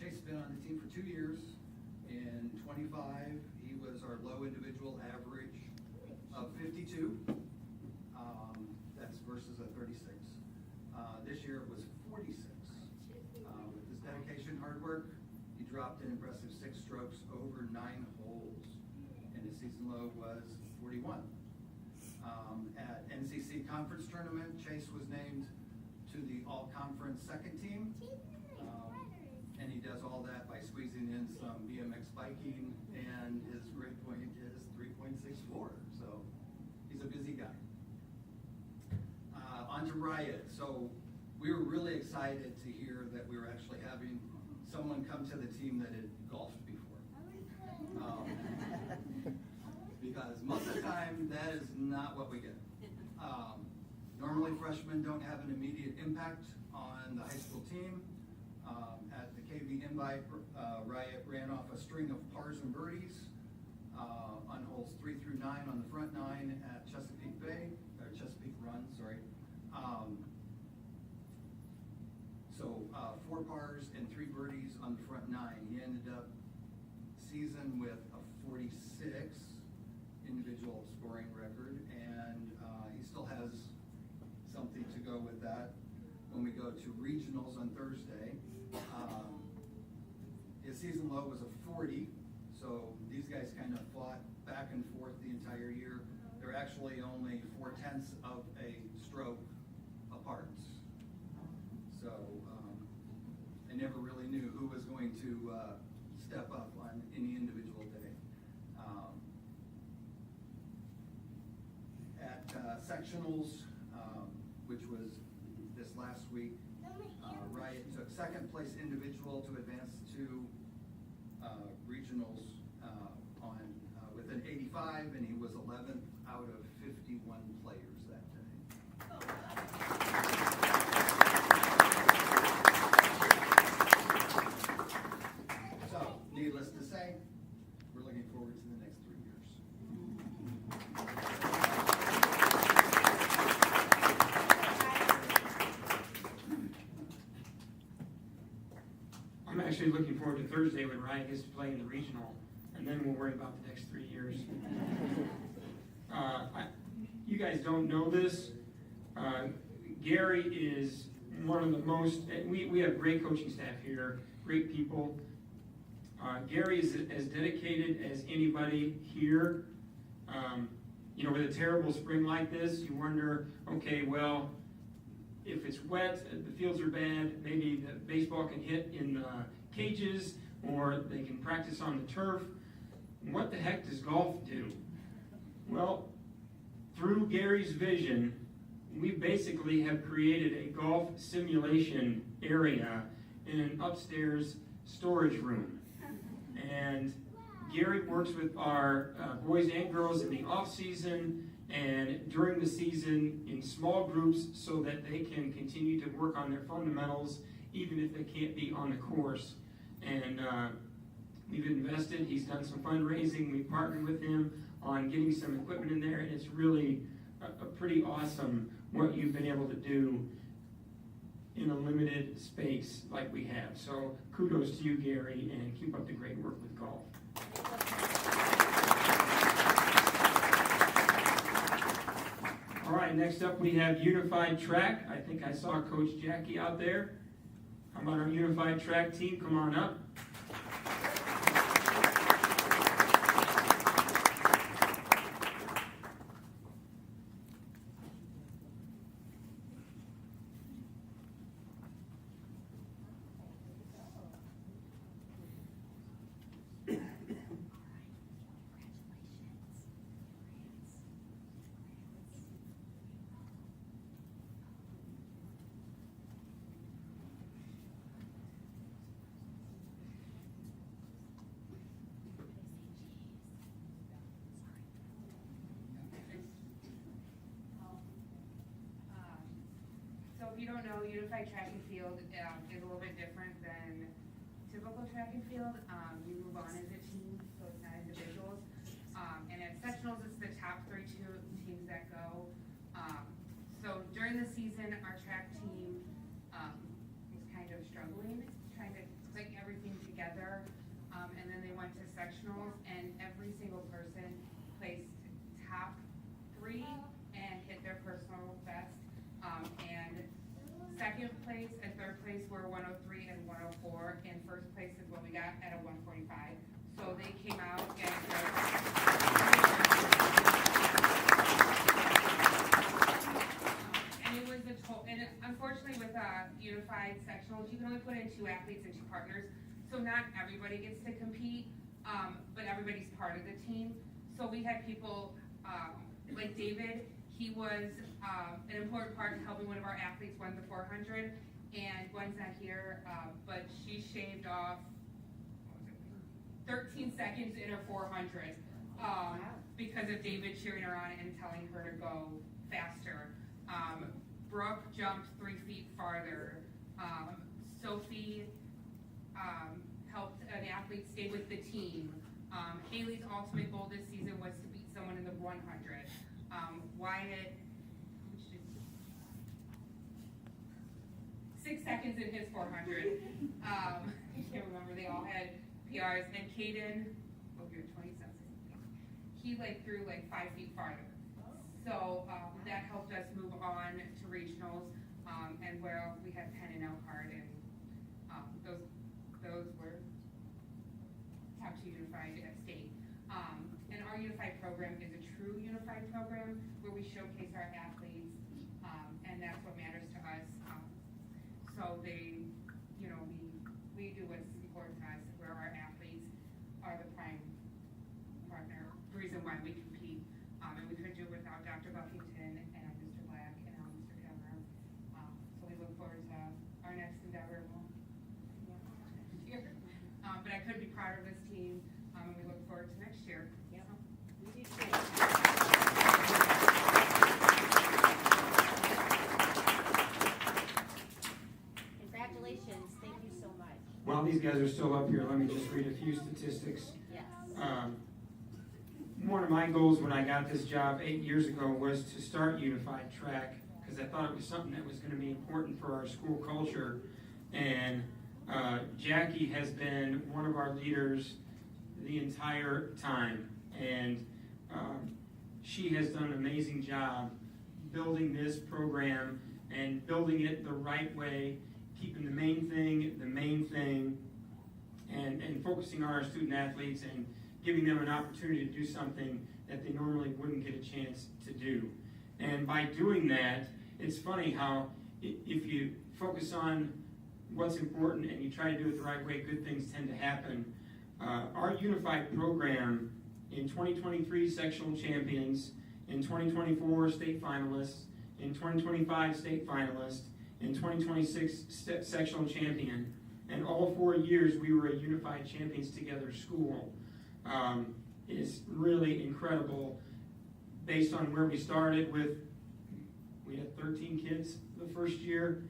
Chase has been on the team for 2 years. In 25, he was our low individual average of 52. That's versus a 36. This year it was 46. With his dedication, hard work, he dropped an impressive 6 strokes over 9 holes, and his season low was 41. At NCC conference tournament, Chase was named to the all-conference second team, and he does all that by squeezing in some BMX biking, and his grade point is 3.64, so he's a busy guy. On to Riot. So we were really excited to hear that we were actually having someone come to the team that had golfed before. Because most of the time, that is not what we get. Normally, freshmen don't have an immediate impact on the high school team. At the KV Invite, Riot ran off a string of pars and birdies on holes 3 through 9 on the front 9 at Chesapeake Run, sorry. So 4 pars and 3 birdies on the front 9. He ended up season with a 46 individual scoring record, and he still has something to go with that. When we go to regionals on Thursday, his season low was a 40, so these guys kind of fought back and forth the entire year. They're actually only 4/10 of a stroke apart. So I never really knew who was going to step up on any individual day. At sectionals, which was this last week, Riot took second place individual to advance to regionals with an 85, and he was 11th out of 51 players that day. So, needless to say, we're looking forward to the next 3 years. I'm actually looking forward to Thursday when Ryan gets to play in the regional, and then we'll worry about the next 3 years. You guys don't know this. Gary is one of the most, we have great coaching staff here, great people. Gary is as dedicated as anybody here. You know, with a terrible spring like this, you wonder, okay, well, if it's wet, the fields are bad, maybe the baseball can hit in the cages, or they can practice on the turf. What the heck does golf do? Well, through Gary's vision, we basically have created a golf simulation area in an upstairs storage room. And Gary works with our boys and girls in the off season and during the season in small groups so that they can continue to work on their fundamentals even if they can't be on the course. And We've invested, he's done some fundraising, we partnered with him on getting some equipment in there, and it's really a pretty awesome what you've been able to do in a limited space like we have. So kudos to you, Gary, and keep up the great work with golf. All right, next up we have Unified Track. I think I saw Coach Jackie out there. How about our Unified Track team? Come on up. So if you don't know, Unified Track and Field is a little bit different than typical track and field. We move on as a team, so it's not individuals. And at sectionals, it's the top 32 teams that go. So during the season, our track team was kind of struggling, trying to click everything together. And then they went to sectionals, and every single person placed top 3 and hit their personal best. And second place and third place were 103 and 104, and first place is what we got at a 145. So they came out and it was the total. And unfortunately, with unified sectionals, you can only put in 2 athletes and 2 partners, so not everybody gets to compete, but everybody's part of the team. So we had people like David. He was an important part in helping one of our athletes win the 400, and Gwen's not here, but she shaved off 13 seconds in her 400 because of David cheering her on and telling her to go faster. Brooke jumped 3 feet farther. Sophie helped an athlete stay with the team. Haley's ultimate goal this season was to beat someone in the 100. Wyatt, 6 seconds in his 400. I can't remember, they all had PRs. And Caden, you're 20 seconds. He threw 5 feet farther. So that helped us move on to regionals, and where we had Penn and Elkhart, and those were top 2 unified at state. And our unified program is a true unified program where we showcase our athletes, and that's what matters to us. So they, we do what's important to us, where our athletes are the prime partner, reason why we compete. And we couldn't do it without Dr. Buffington and Mr. Black and Mr. Cameron. So we look forward to our next endeavor. Next year. But I couldn't be prouder of this team, and we look forward to next year. Yep. We do too. Congratulations, thank you so much. While these guys are still up here, let me just read a few statistics. Yes. One of my goals when I got this job 8 years ago was to start Unified Track, because I thought it was something that was going to be important for our school culture. And Jackie has been one of our leaders the entire time, and she has done an amazing job building this program and building it the right way, keeping the main thing, and focusing on our student athletes and giving them an opportunity to do something that they normally wouldn't get a chance to do. And by doing that, it's funny how if you focus on what's important and you try to do it the right way, good things tend to happen. Our unified program in 2023 sectional champions, in 2024 state finalists, in 2025 state finalist, in 2026 sectional champion, and all 4 years we were a unified champions together school. Is really incredible based on where we started with. We had 13 kids the first year.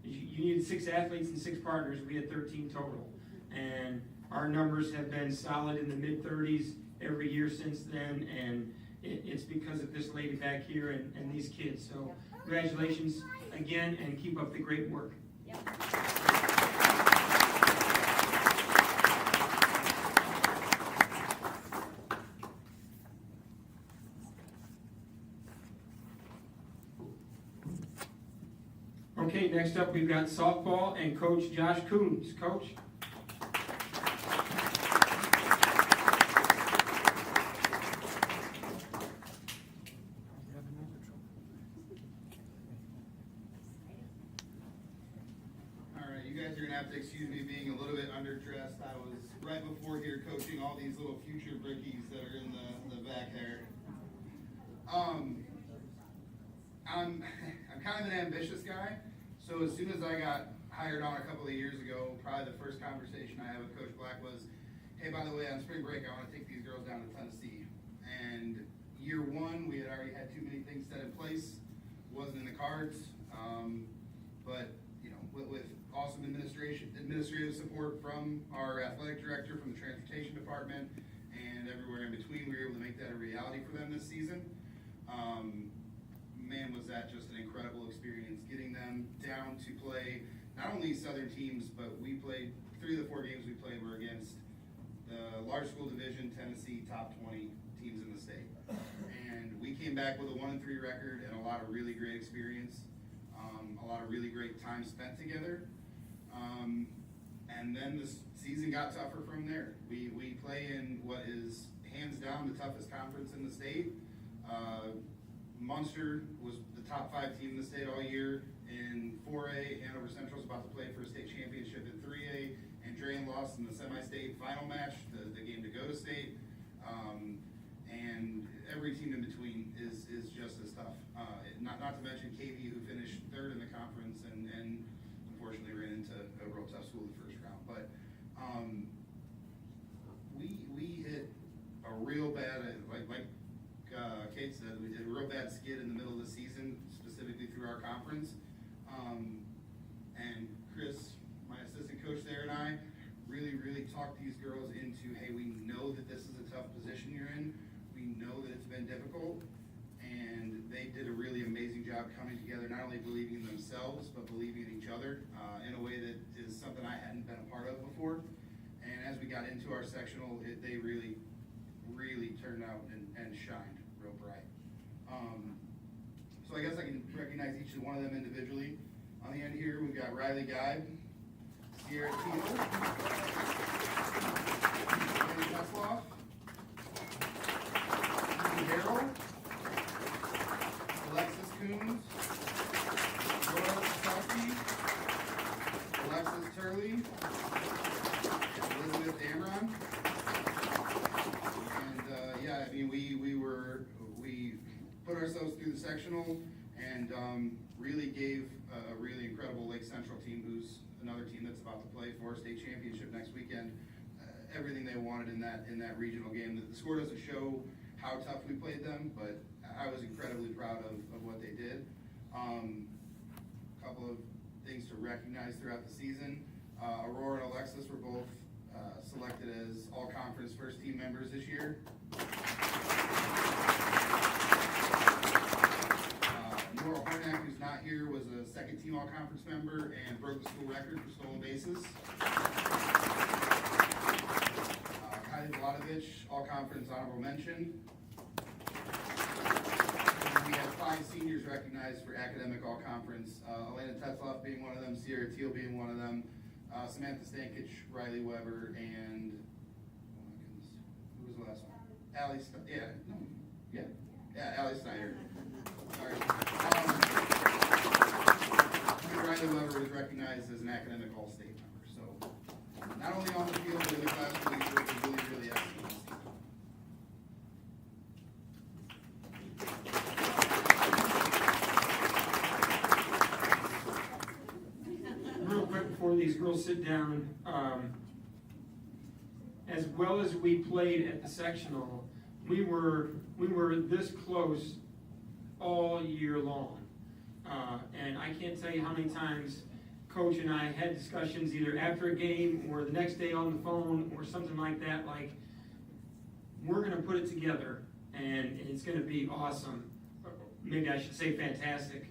You needed 6 athletes and 6 partners. We had 13 total. And our numbers have been solid in the mid-30s every year since then, and it's because of this lady back here and these kids. So congratulations again, and keep up the great work. Okay, next up we've got softball and Coach Josh Coons. Coach? Alright, you guys are gonna have to excuse me being a little bit underdressed. I was right before here coaching all these little future brickies that are in the back there. I'm kind of an ambitious guy, so as soon as I got hired on a couple of years ago, probably the first conversation I had with Coach Black was, hey, by the way, on spring break, I want to take these girls down to Tennessee. And year one, we had already had too many things set in place, wasn't in the cards, but you know, with awesome administrative support from our athletic director, from the transportation department, and everywhere in between, we were able to make that a reality for them this season. Man, was that just an incredible experience, getting them down to play not only Southern teams, but we played 3 of the 4 games we played were against the large school division, Tennessee, top 20 teams in the state. And we came back with a 1-3 record and a lot of really great experience, a lot of really great time spent together. And then the season got tougher from there. We play in what is hands down the toughest conference in the state. Munster was the top 5 team in the state all year. In 4A, Hanover Central is about to play for a state championship in 3A, and Drain lost in the semi-state final match, the game to go to state. And every team in between is just as tough. Not to mention KV, who finished 3rd in the conference and unfortunately ran into a real tough school in the first round. But we hit a real bad, like Kate said, we did a real bad skid in the middle of the season, specifically through our conference. And Chris, my assistant coach there, and I really talked these girls into, hey, we know that this is a tough position you're in. We know that it's been difficult. And they did a really amazing job coming together, not only believing in themselves, but believing in each other in a way that is something I hadn't been a part of before. And as we got into our sectional, they really turned out and shined real bright. So I guess I can recognize each one of them individually. On the end here, we've got Riley Guide, Sierra Teal, Andy Tesloff, Ethan Harrell, Alexis Coons, Laura Sasaki, Alexis Turley, Elizabeth Amron. And I mean, we put ourselves through the sectional and really gave a really incredible Lake Central team, who's another team that's about to play for a state championship next weekend, everything they wanted in that regional game. The score doesn't show how tough we played them, but I was incredibly proud of what they did. A couple of things to recognize throughout the season. Aurora and Alexis were both selected as all-conference first team members this year. Nora Hornak, who's not here, was a second team all-conference member and broke the school record for stolen bases. Kylie Vladovic, all-conference honorable mention. And we had 5 seniors recognized for academic all-conference. Elena Tetzloff being one of them, Sierra Teal being one of them, Samantha Stankich, Riley Weber, and who was the last one? Allie Snyder. Sorry. Riley Weber was recognized as an academic all-state member. So not only on the field, but in the classroom, he was really excellent. Real quick before these girls sit down, as well as we played at the sectional, we were this close all year long. And I can't tell you how many times Coach and I had discussions either after a game or the next day on the phone or something like that, like, we're gonna put it together and it's gonna be awesome. Maybe I should say fantastic.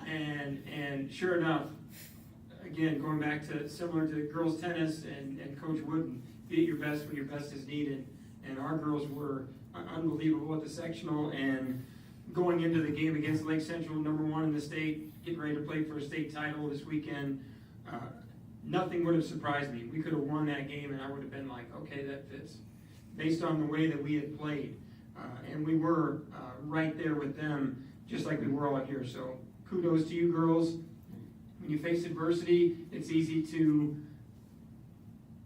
And sure enough, again, going back to similar to girls tennis and Coach Wooden, be at your best when your best is needed. And our girls were unbelievable at the sectional, and going into the game against Lake Central, #1 in the state, getting ready to play for a state title this weekend, nothing would have surprised me. We could have won that game and I would have been like, okay, that fits, based on the way that we had played. And we were right there with them, just like we were all here. So kudos to you girls. When you face adversity, it's easy to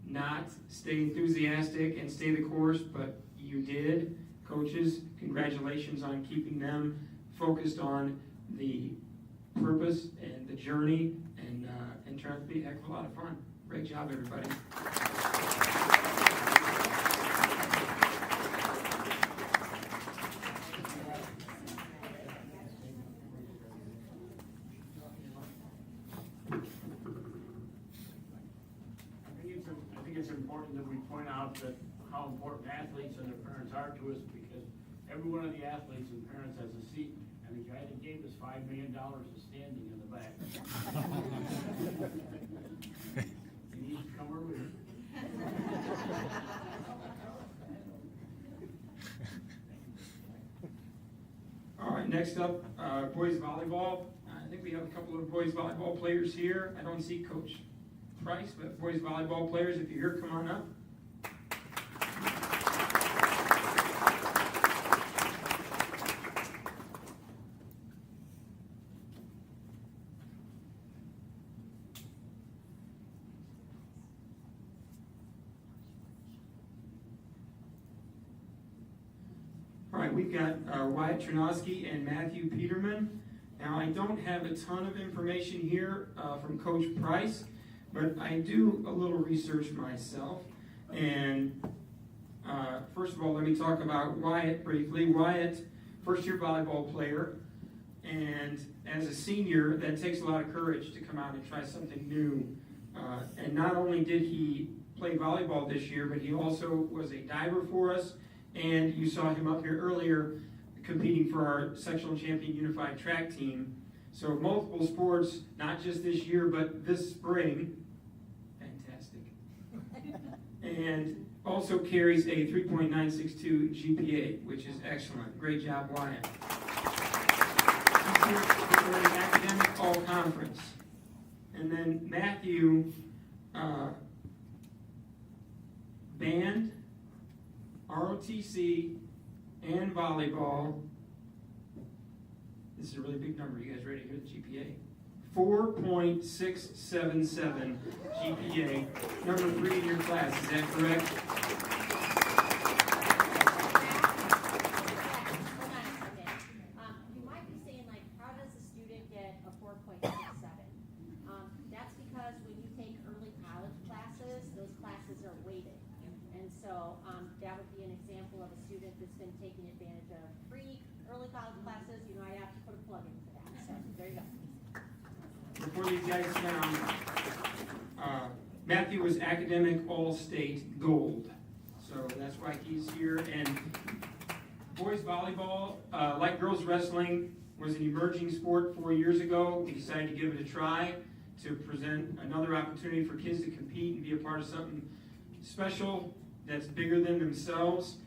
not stay enthusiastic and stay the course, but you did. Coaches, congratulations on keeping them focused on the purpose and the journey, and trying to be a heck of a lot of fun. Great job, everybody. I think it's important that we point out that how important athletes and their parents are to us, because every one of the athletes and parents has a seat, and the guy that gave us $5 million is standing in the back. He needs to come earlier. All right, next up, boys volleyball. I think we have a couple of boys volleyball players here. I don't see Coach Price, but boys volleyball players, if you're here, come on up. All right, we've got Wyatt Trinosky and Matthew Peterman. Now, I don't have a ton of information here from Coach Price, but I do a little research myself. And first of all, let me talk about Wyatt briefly. Wyatt, first-year volleyball player, and as a senior, that takes a lot of courage to come out and try something new. And not only did he play volleyball this year, but he also was a diver for us. And you saw him up here earlier competing for our sectional champion unified track team. So multiple sports, not just this year, but this spring. Fantastic. And also carries a 3.962 GPA, which is excellent. Great job, Wyatt. He's here for an academic all-conference. And then Matthew, band, ROTC, and volleyball. This is a really big number. You guys ready to hear the GPA? 4.677 GPA. Number 3 in your class. Is that correct? Hold on a second. You might be saying, like, how does a student get a 4.67? That's because when you take early college classes, those classes are weighted. And so that would be an example of a student that's been taking advantage of free early college classes. You know, I have to put a plug in for that. So there you go. Before these guys sit down, Matthew was academic all-state gold. So that's why he's here. And boys volleyball, like girls wrestling, was an emerging sport 4 years ago. We decided to give it a try to present another opportunity for kids to compete and be a part of something special that's bigger than themselves.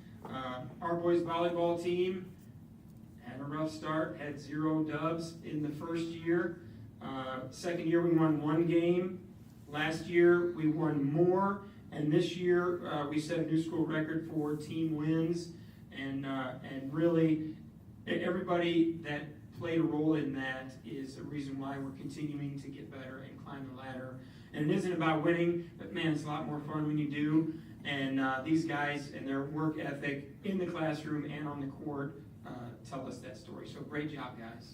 Our boys volleyball team had a rough start, had 0 dubs in the first year. Second year we won 1 game. Last year we won more, and this year we set a new school record for team wins, and really everybody that played a role in that is a reason why we're continuing to get better and climb the ladder. And it isn't about winning, but man, it's a lot more fun when you do. And these guys and their work ethic in the classroom and on the court tell us that story. So great job, guys.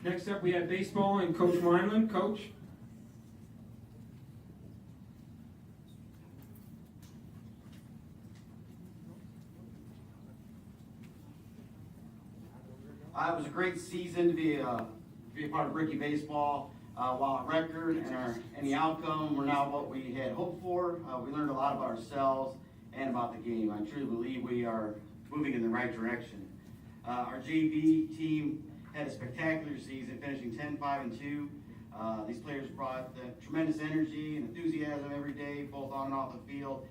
Next up, we have baseball and Coach Wineland. Coach. It was a great season to be a part of Bricky baseball. While our record and the outcome were not what we had hoped for, we learned a lot about ourselves and about the game. I truly believe we are moving in the right direction. Our JV team had a spectacular season, finishing 10-5-2. These players brought tremendous energy and enthusiasm every day, both on and off the field.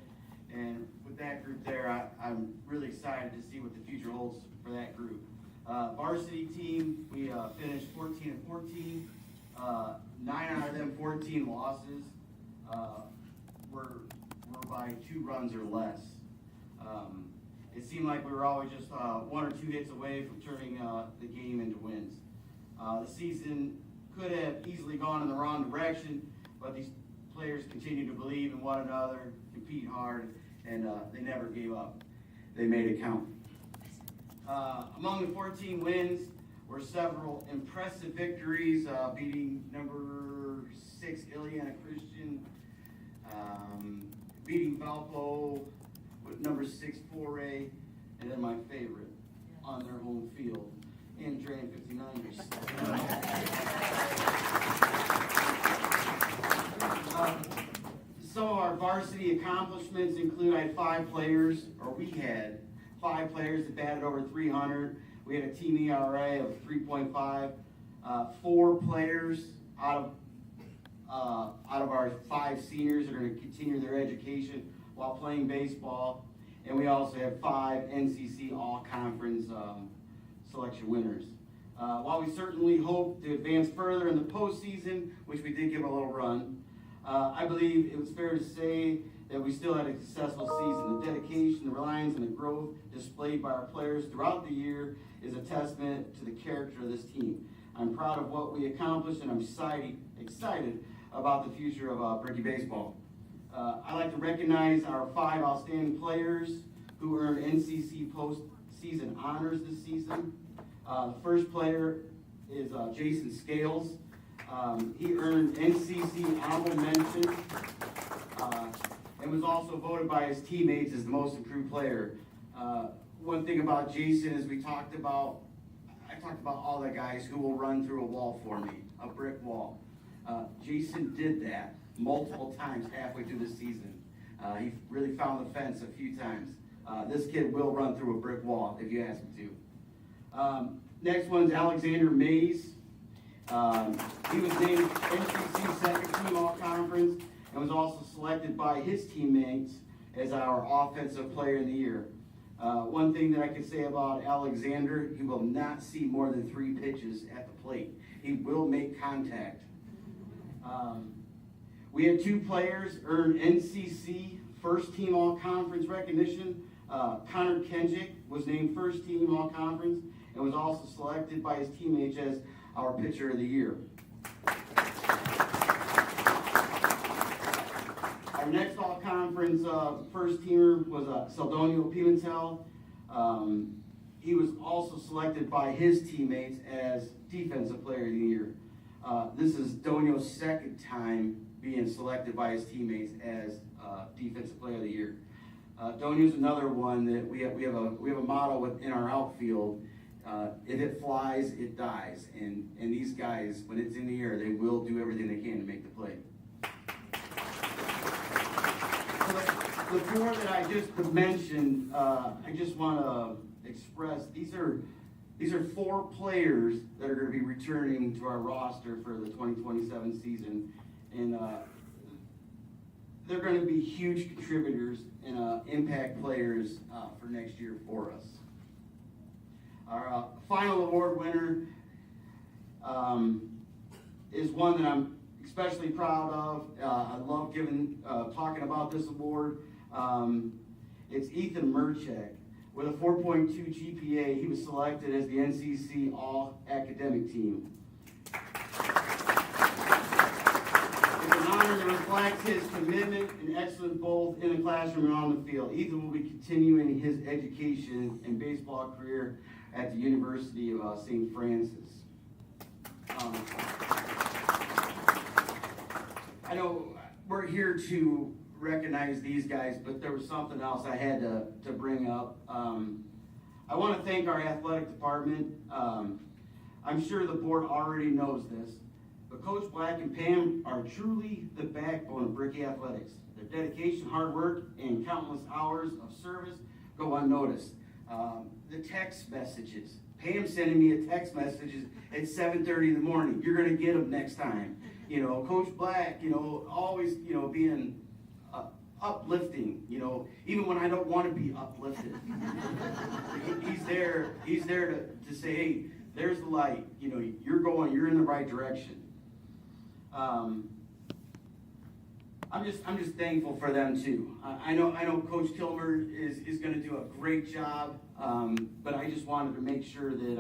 And with that group there, I'm really excited to see what the future holds for that group. Varsity team, we finished 14-14. 9 out of them 14 losses were by 2 runs or less. It seemed like we were always just 1 or 2 hits away from turning the game into wins. The season could have easily gone in the wrong direction, but these players continue to believe in one another, compete hard, and they never gave up. They made it count. Among the 14 wins were several impressive victories, beating number 6 Ileana Christian, beating Valpo with number 6 Foray, and then my favorite, on their home field, Andrea 59ers. Some of our varsity accomplishments include we had 5 players that batted over 300. We had a team ERA of 3.5. 4 players out of our 5 seniors are going to continue their education while playing baseball. And we also have 5 NCC All-Conference selection winners. While we certainly hope to advance further in the postseason, which we did give a little run, I believe it was fair to say that we still had a successful season. The dedication, the reliance, and the growth displayed by our players throughout the year is a testament to the character of this team. I'm proud of what we accomplished, and I'm excited about the future of Bricky baseball. I'd like to recognize our 5 outstanding players who earned NCC postseason honors this season. The first player is Jason Scales. He earned NCC honorable mention and was also voted by his teammates as the most improved player. One thing about Jason is I talked about all the guys who will run through a wall for me, a brick wall. Jason did that multiple times halfway through the season. He really found the fence a few times. This kid will run through a brick wall if you ask him to. Next one's Alexander Mays. He was named NCC second team all-conference and was also selected by his teammates as our offensive player of the year. One thing that I can say about Alexander, he will not see more than 3 pitches at the plate. He will make contact. We had 2 players earn NCC first team all-conference recognition. Connor Kenjic was named first team all-conference and was also selected by his teammates as our pitcher of the year. Our next all-conference first teamer was Saldonio Pimentel. He was also selected by his teammates as defensive player of the year. This is Donio's second time being selected by his teammates as defensive player of the year. Donio's another one that we have a motto in our outfield. If it flies, it dies. And these guys, when it's in the air, they will do everything they can to make the play. So the 4 that I just mentioned, I just want to express, these are 4 players that are going to be returning to our roster for the 2027 season. And they're going to be huge contributors and impact players for next year for us. Our final award winner is one that I'm especially proud of. I love talking about this award. It's Ethan Merchek. With a 4.2 GPA, he was selected as the NCC All-Academic Team. It's an honor that reflects his commitment and excellence both in the classroom and on the field. Ethan will be continuing his education and baseball career at the University of St. Francis. I know we're here to recognize these guys, but there was something else I had to bring up. I want to thank our athletic department. I'm sure the board already knows this, but Coach Black and Pam are truly the backbone of Bricky Athletics. Their dedication, hard work, and countless hours of service go unnoticed. The text messages. Pam sending me a text message at 7:30 in the morning. You're going to get them next time. You know, Coach Black, you know, always, you know, being uplifting, you know, even when I don't want to be uplifted. He's there to say, hey, there's the light, you know, you're in the right direction. I'm just thankful for them too. I know Coach Kilmer is going to do a great job, but I just wanted to make sure that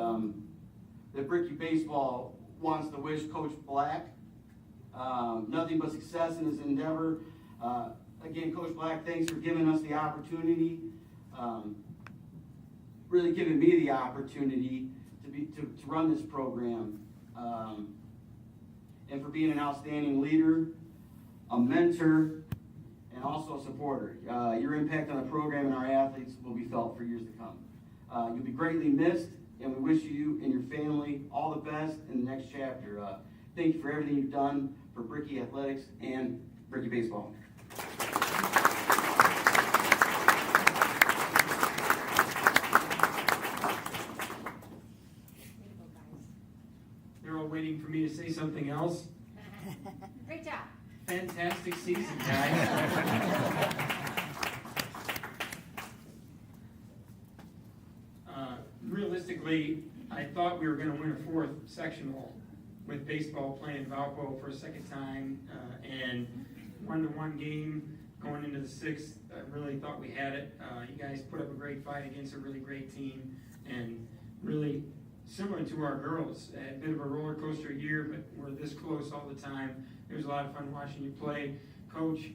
that Bricky Baseball wants to wish Coach Black nothing but success in his endeavor. Again, Coach Black, thanks for giving us the opportunity, really giving me the opportunity to run this program, and for being an outstanding leader, a mentor, and also a supporter. Your impact on the program and our athletes will be felt for years to come. You'll be greatly missed, and we wish you and your family all the best in the next chapter. Thank you for everything you've done for Bricky Athletics and Bricky Baseball. They're all waiting for me to say something else. Great job. Fantastic season, guys. Realistically, I thought we were going to win a fourth sectional with baseball playing Valpo for a second time, and 1-1 game going into the sixth. I really thought we had it. You guys put up a great fight against a really great team, and really similar to our girls. A bit of a roller coaster year, but we're this close all the time. It was a lot of fun watching you play. Coach,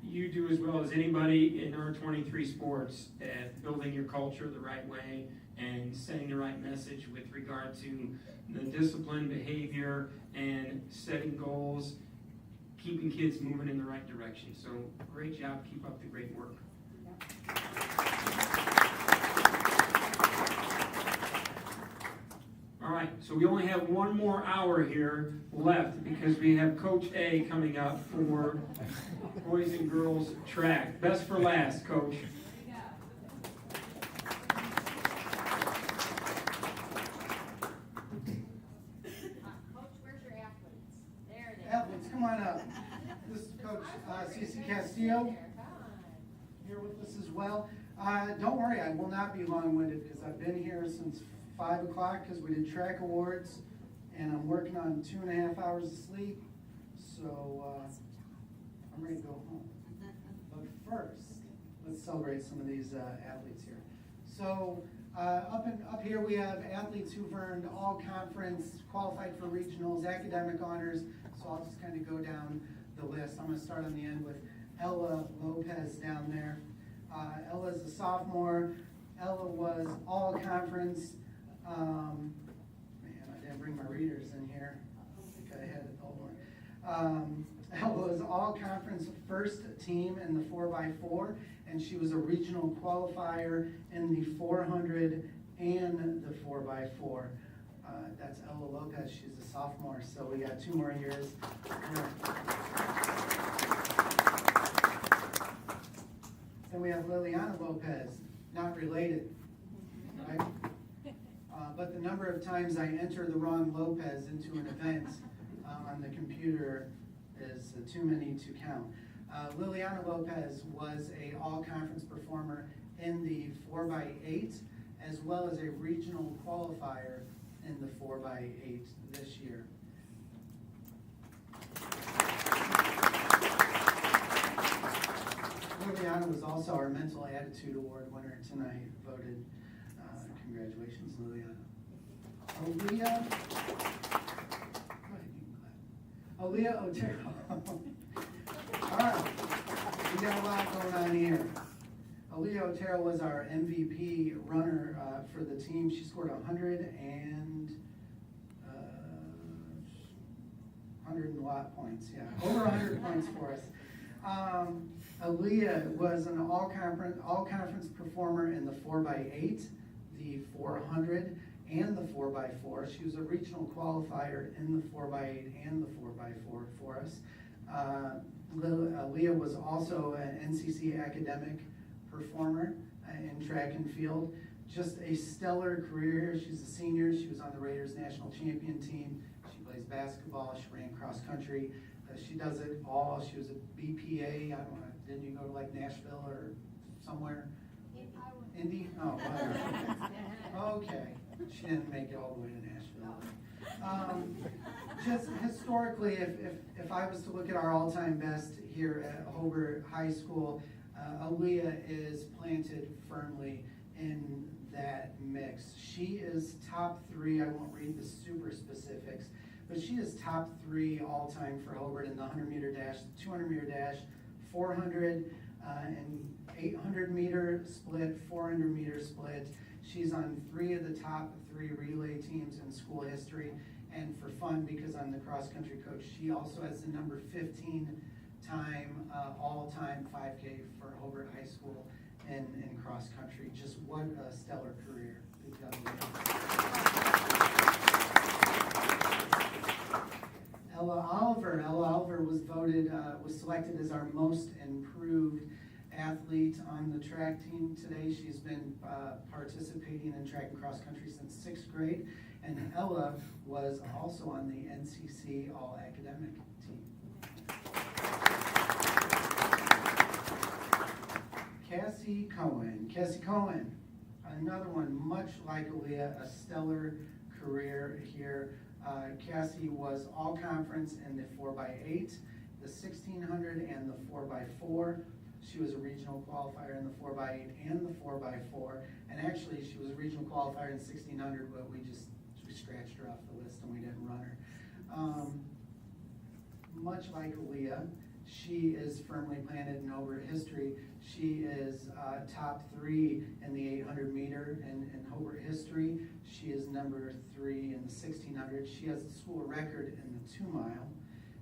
you do as well as anybody in our 23 sports at building your culture the right way and sending the right message with regard to the discipline, behavior, and setting goals, keeping kids moving in the right direction. So great job. Keep up the great work. All right, so we only have one more hour here left because we have Coach A coming up for boys and girls track. Best for last, Coach. Coach, where's your athletes? There they Athletes, come on up. This is Coach CC Castillo here with us as well. Don't worry, I will not be long-winded because I've been here since 5 o'clock because we did track awards, and I'm working on 2.5 hours of sleep, so I'm ready to go home. But first, let's celebrate some of these athletes here. So up here we have athletes who've earned all conference, qualified for regionals, academic honors. So I'll just kind of go down the list. I'm going to start on the end with Ella Lopez down there. Ella's a sophomore. Ella was all conference. Man, I didn't bring my readers in here. I think I had it all one. Ella was all conference first team in the 4x4, and she was a regional qualifier in the 400 and the 4x4. That's Ella Lopez. She's a sophomore, so we got 2 more years. Then we have Liliana Lopez, not related, right? But the number of times I enter the wrong Lopez into an event on the computer is too many to count. Liliana Lopez was a all-conference performer in the 4x8, as well as a regional qualifier in the 4x8 this year. Liliana was also our Mental Attitude Award winner tonight, voted. Congratulations, Liliana. Aaliyah, Aaliyah Otero. All right, we got a lot going on here. Aaliyah Otero was our MVP runner for the team. She scored 100 and a lot points, yeah, over 100 points for us. Aaliyah was an all-conference performer in the 4x8 the 400 and the 4x4. She was a regional qualifier in the 4x8 and the 4x4 for us. Leah was also an NCC academic performer in track and field. Just a stellar career. She's a senior. She was on the Raiders national champion team. She plays basketball. She ran cross country. She does it all. She was a BPA. I don't know. Didn't you go to like Nashville or somewhere? Indy? Oh, whatever. Okay. She didn't make it all the way to Nashville. Just historically, if I was to look at our all-time best here at Hobart High School, Aaliyah is planted firmly in that mix. She is top 3. I won't read the super specifics, but she is top 3 all-time for Hobart in the 100-meter dash, 200-meter dash, 400 and 800-meter split, 400-meter split. She's on 3 of the top 3 relay teams in school history. And for fun, because I'm the cross-country coach, she also has the number 15 time all-time 5K for Hobart High School in cross-country. Just what a stellar career. Ella Oliver was voted, was selected as our most improved athlete on the track team today. She's been participating in track and cross-country since 6th grade. And Ella was also on the NCC All-Academic team. Cassie Cohen, another one, much like Aaliyah, a stellar career here. Cassie was all-conference in the 4x8, the 1600, and the 4x4. She was a regional qualifier in the 4x8 and the 4x4. And actually, she was a regional qualifier in 1600, but we scratched her off the list and we didn't run her. Much like Aaliyah, she is firmly planted in Hobart history. She is top 3 in the 800 meter in Hobart history. She is number 3 in the 1600. She has the school record in the 2 mile.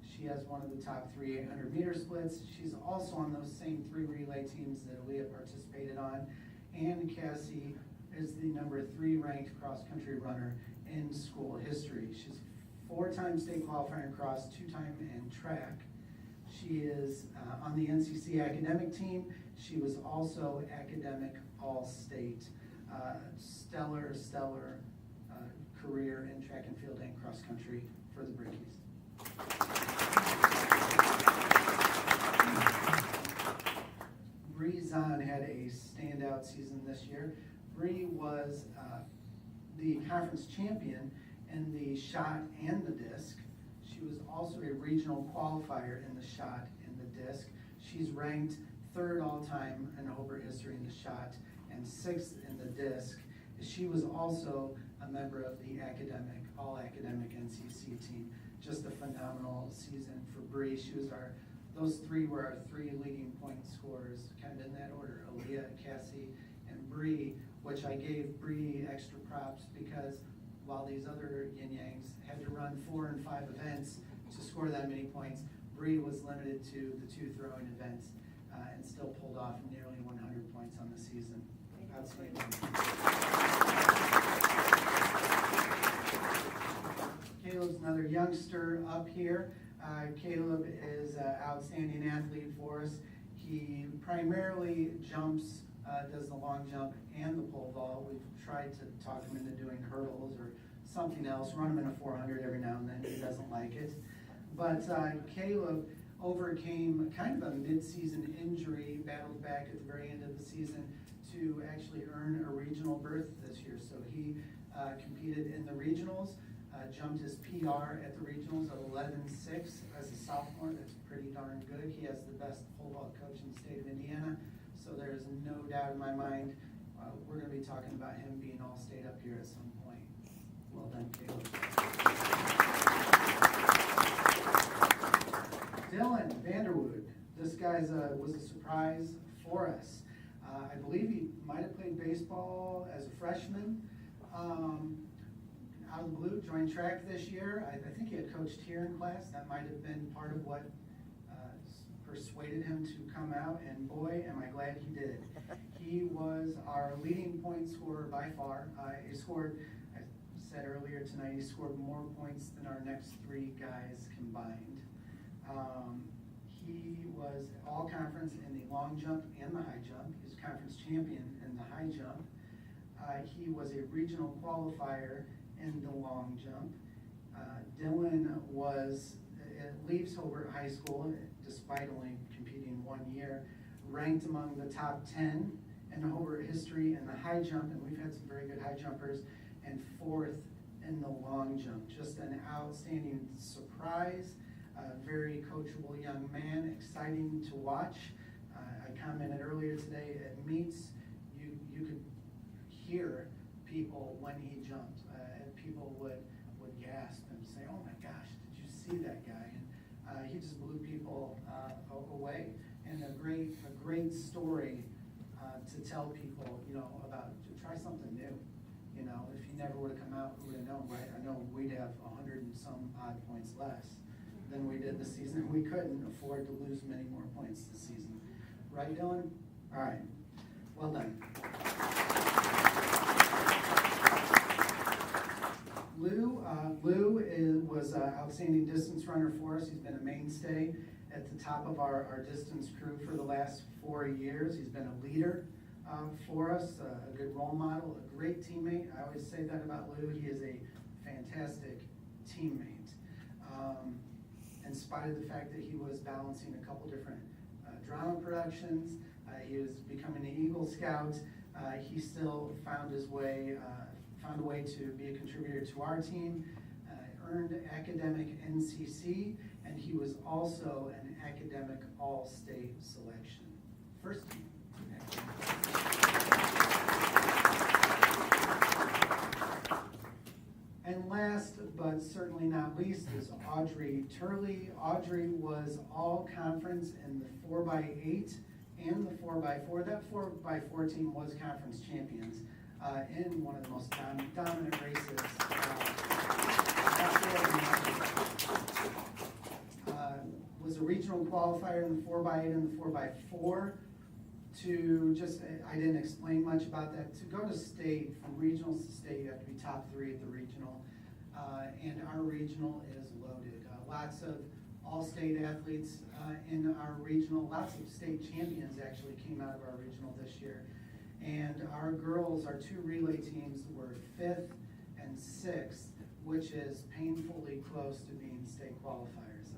She has one of the top 3 800 meter splits. She's also on those same 3 relay teams that Aaliyah participated on. And Cassie is the number 3 ranked cross-country runner in school history. She's 4-time state qualifier in cross, 2-time in track. She is on the NCC academic team. She was also academic all-state. Stellar career in track and field and cross-country for the Brickies. Bree Zahn had a standout season this year. Bree was the conference champion in the shot and the disc. She was also a regional qualifier in the shot and the disc. She's ranked 3rd all-time in Hobart history in the shot and 6th in the disc. She was also a member of the all-academic NCC team. Just a phenomenal season for Bree. Those 3 were our 3 leading point scorers, kind of in that order, Aaliyah, Cassie, and Bree, which I gave Bree extra props because while these other yin-yangs had to run 4 and 5 events to score that many points, Bree was limited to the 2 throwing events and still pulled off nearly 100 points on the season. Outstanding. Caleb's another youngster up here. Caleb is an outstanding athlete for us. He primarily jumps, does the long jump and the pole vault. We've tried to talk him into doing hurdles or something else, run him in a 400 every now and then. He doesn't like it. But Caleb overcame kind of a mid-season injury, battled back at the very end of the season to actually earn a regional berth this year. So he competed in the regionals, jumped his PR at the regionals of 11.6 as a sophomore. That's pretty darn good. He has the best pole vault coach in the state of Indiana. So there's no doubt in my mind we're going to be talking about him being all-state up here at some point. Well done, Caleb. Dylan Vanderwood. This guy was a surprise for us. I believe he might have played baseball as a freshman. Out of the blue, joined track this year. I think he had coached here in class. That might have been part of what persuaded him to come out, and boy, am I glad he did. He was our leading point scorer by far. He scored, I said earlier tonight, he scored more points than our next three guys combined. He was all conference in the long jump and the high jump. He was conference champion in the high jump. He was a regional qualifier in the long jump. Dylan leaves Hobart High School, despite only competing 1 year, ranked among the top 10 in Hobart history in the high jump, and we've had some very good high jumpers, and 4th in the long jump. Just an outstanding surprise, a very coachable young man, exciting to watch. I commented earlier today at meets, you could hear people when he jumped. People would gasp and say, "Oh my gosh, did you see that guy?" And he just blew people away. And a great story to tell people, about to try something new. If he never would have come out, who would have known, right? I know we'd have 100 and some odd points less than we did this season. We couldn't afford to lose many more points this season. Right, Dylan? All right. Well done. Lou was an outstanding distance runner for us. He's been a mainstay at the top of our distance crew for the last 4 years. He's been a leader for us, a good role model, a great teammate. I always say that about Lou. He is a fantastic teammate. In spite of the fact that he was balancing a couple different drama productions, he was becoming an Eagle Scout, he still found a way to be a contributor to our team, earned academic NCC, and he was also an academic all-state selection. First team. And last, but certainly not least, is Audrey Turley. Audrey was all conference in the 4x8 and the 4x4. That 4x4 team was conference champions in one of the most dominant races. Was a regional qualifier in the 4x8 and the 4x4. I didn't explain much about that. To go to state, from regionals to state, you have to be top 3 at the regional. And our regional is loaded. Lots of all-state athletes in our regional. Lots of state champions actually came out of our regional this year. And our girls, our 2 relay teams, were 5th and 6th, which is painfully close to being state qualifiers.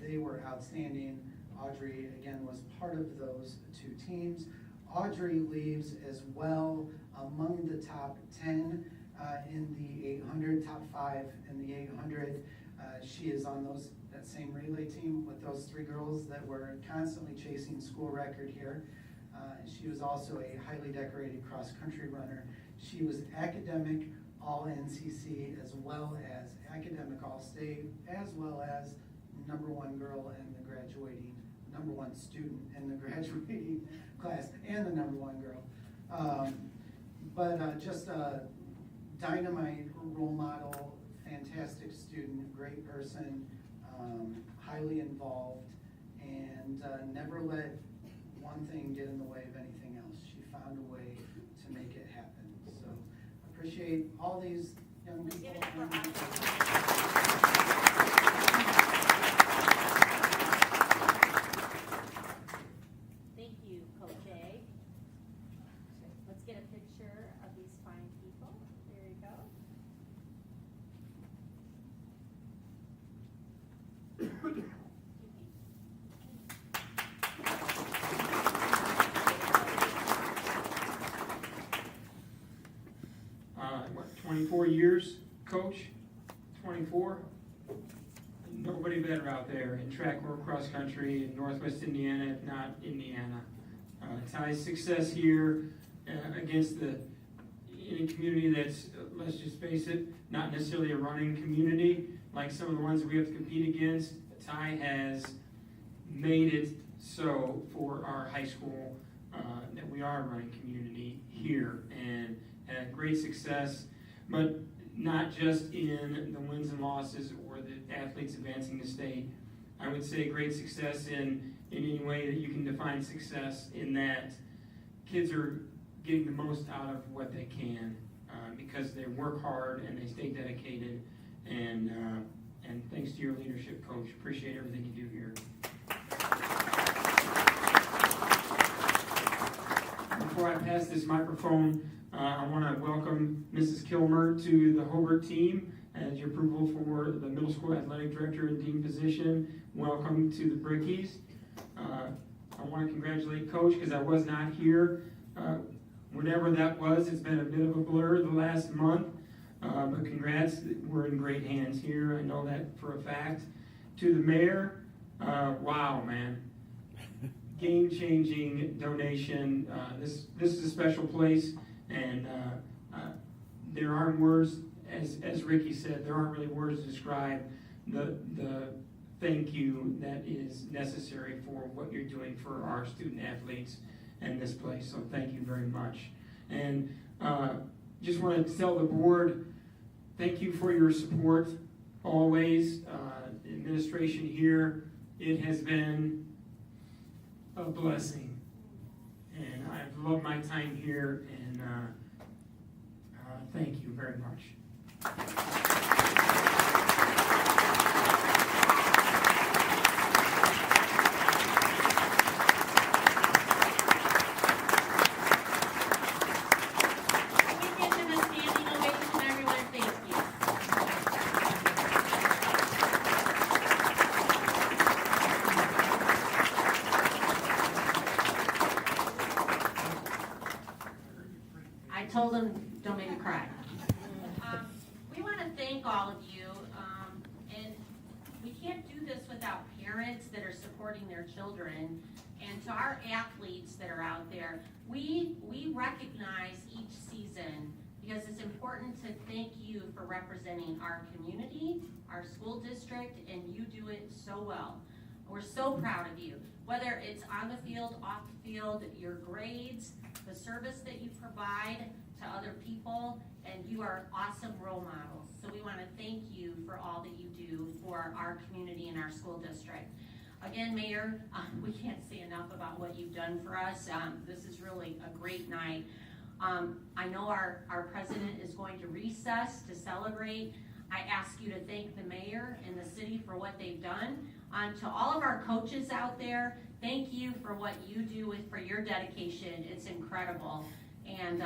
They were outstanding. Audrey, again, was part of those 2 teams. Audrey leaves as well among the top 10 in the 800, top 5 in the 800. She is on that same relay team with those 3 girls that were constantly chasing school record here. She was also a highly decorated cross-country runner. She was academic all-NCC as well as academic all-state, as well as #1 girl in the graduating, #1 student in the graduating class, and the #1 girl. Just a dynamite role model, fantastic student, great person, highly involved, and never let one thing get in the way of anything else. She found a way to make it happen. So appreciate all these young people. Thank you, Coach A. Let's get a picture of these fine people. There you go. What, 24 years, Coach? 24? Nobody better out there in track or cross country in Northwest Indiana, if not Indiana. Ty's success here against in a community that's, let's just face it, not necessarily a running community like some of the ones we have to compete against. Ty has made it so for our high school that we are a running community here, and had great success, but not just in the wins and losses or the athletes advancing to state, I would say great success in any way that you can define success, in that kids are getting the most out of what they can, because they work hard and they stay dedicated, and thanks to your leadership, Coach. Appreciate everything you do here. Before I pass this microphone, I want to welcome Mrs. Kilmer to the Hobart team as your approval for the middle school athletic director and dean position. Welcome to the Brickies. I want to congratulate Coach, because I was not here. Whenever that was, it's been a bit of a blur the last month. But congrats, we're in great hands here. I know that for a fact. To the mayor, wow, man. Game-changing donation. This is a special place, and there aren't words, as Ricky said, there aren't really words to describe the thank you that is necessary for what you're doing for our student athletes and this place. So thank you very much. And just wanted to tell the board, thank you for your support always. Administration here, it has been a blessing, and I've loved my time here, and thank you very much. I told him, don't make me cry. We want to thank all of you, and we can't do this without parents that are supporting their children, and to our athletes that are out there. We recognize each season, because it's important to thank you for representing our community, our school district, and you do it so well. We're so proud of you, whether it's on the field, off the field, your grades, the service that you provide to other people, and you are awesome role models. So we want to thank you for all that you do for our community and our school district. Again, Mayor, we can't say enough about what you've done for us. This is really a great night. I know our president is going to recess to celebrate. I ask you to thank the mayor and the city for what they've done. To all of our coaches out there, thank you for what you do for your dedication. It's incredible. And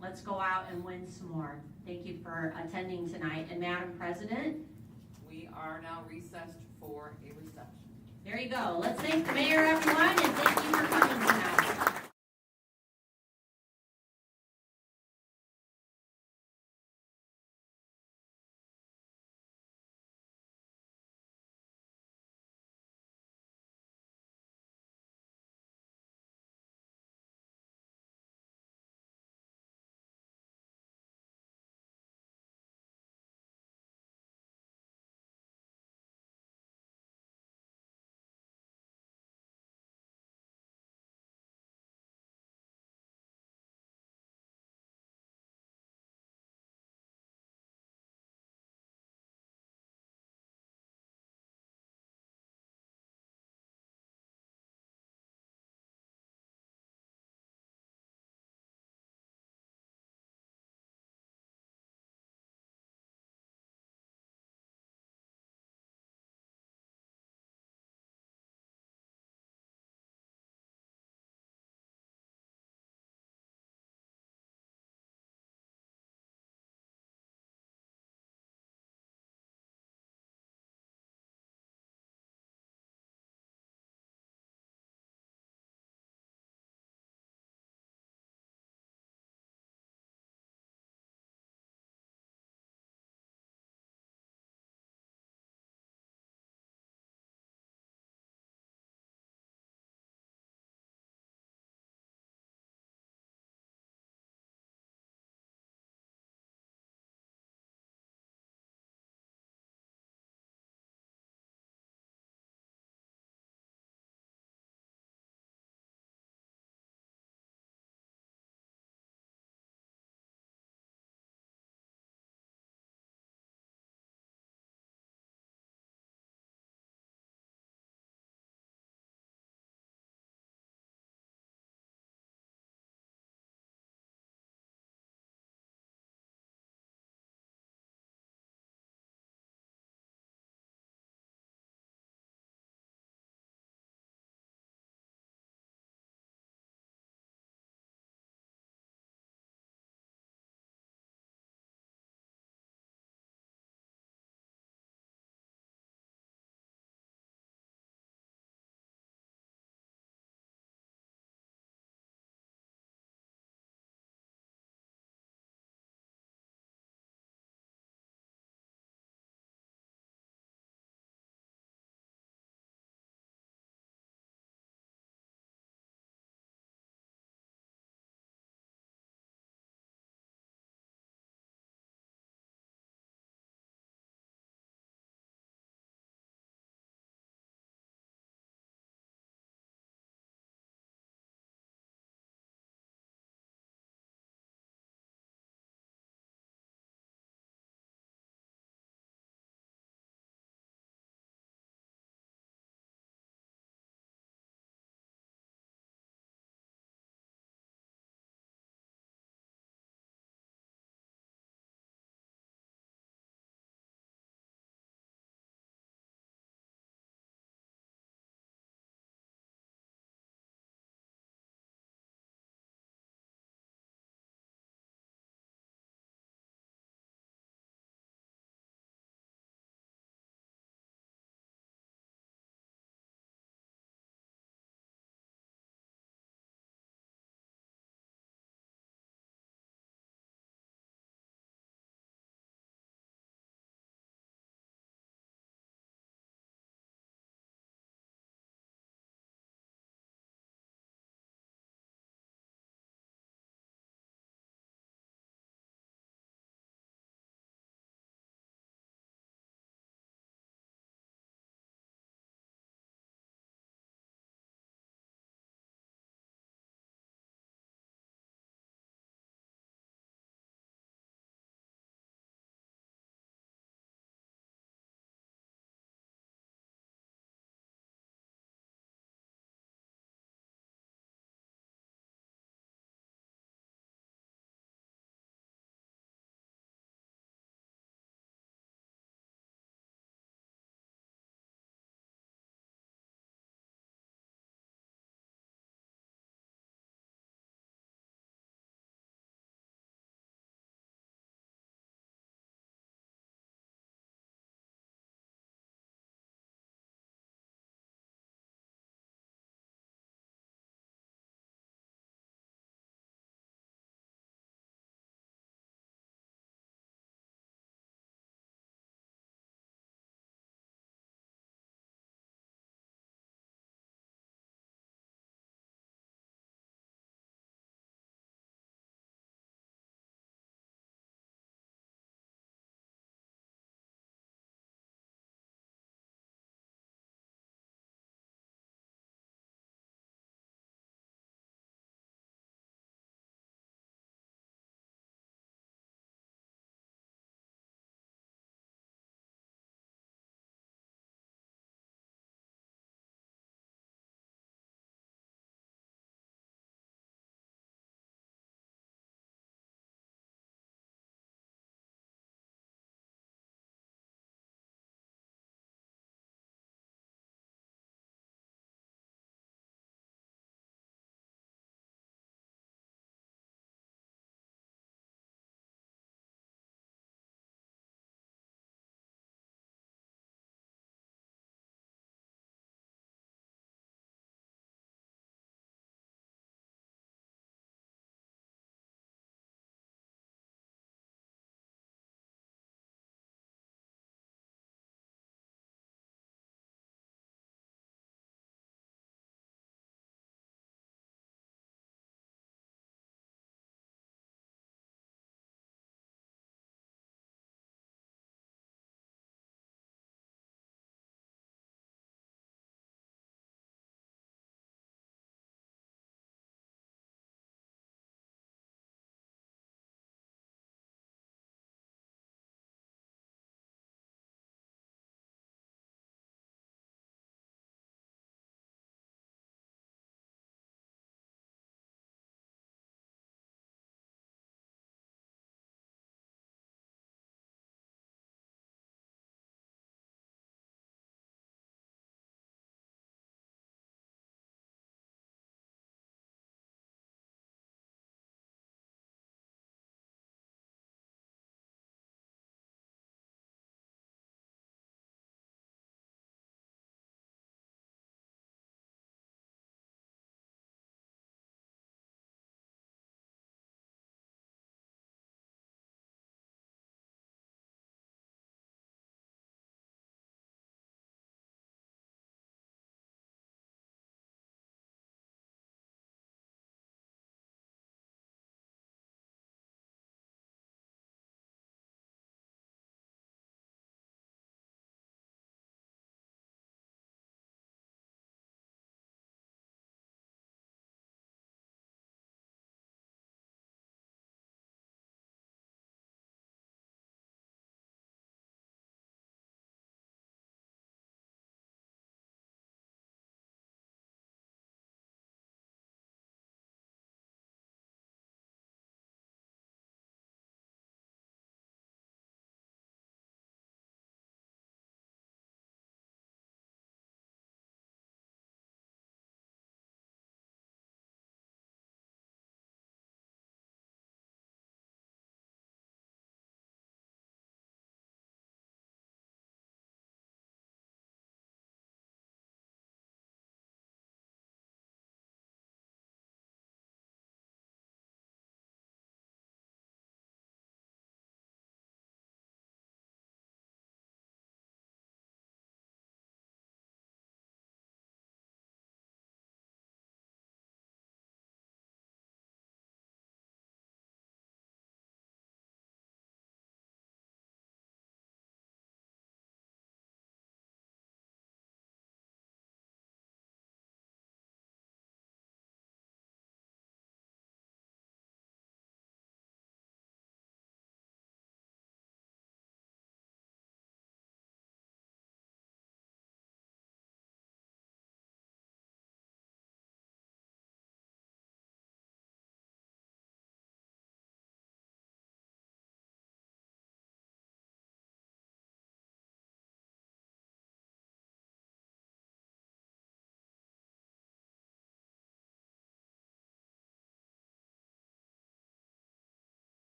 let's go out and win some more. Thank you for attending tonight. And Madam President? We are now recessed for a reception. There you go. Let's thank the mayor, everyone, and thank you for coming tonight.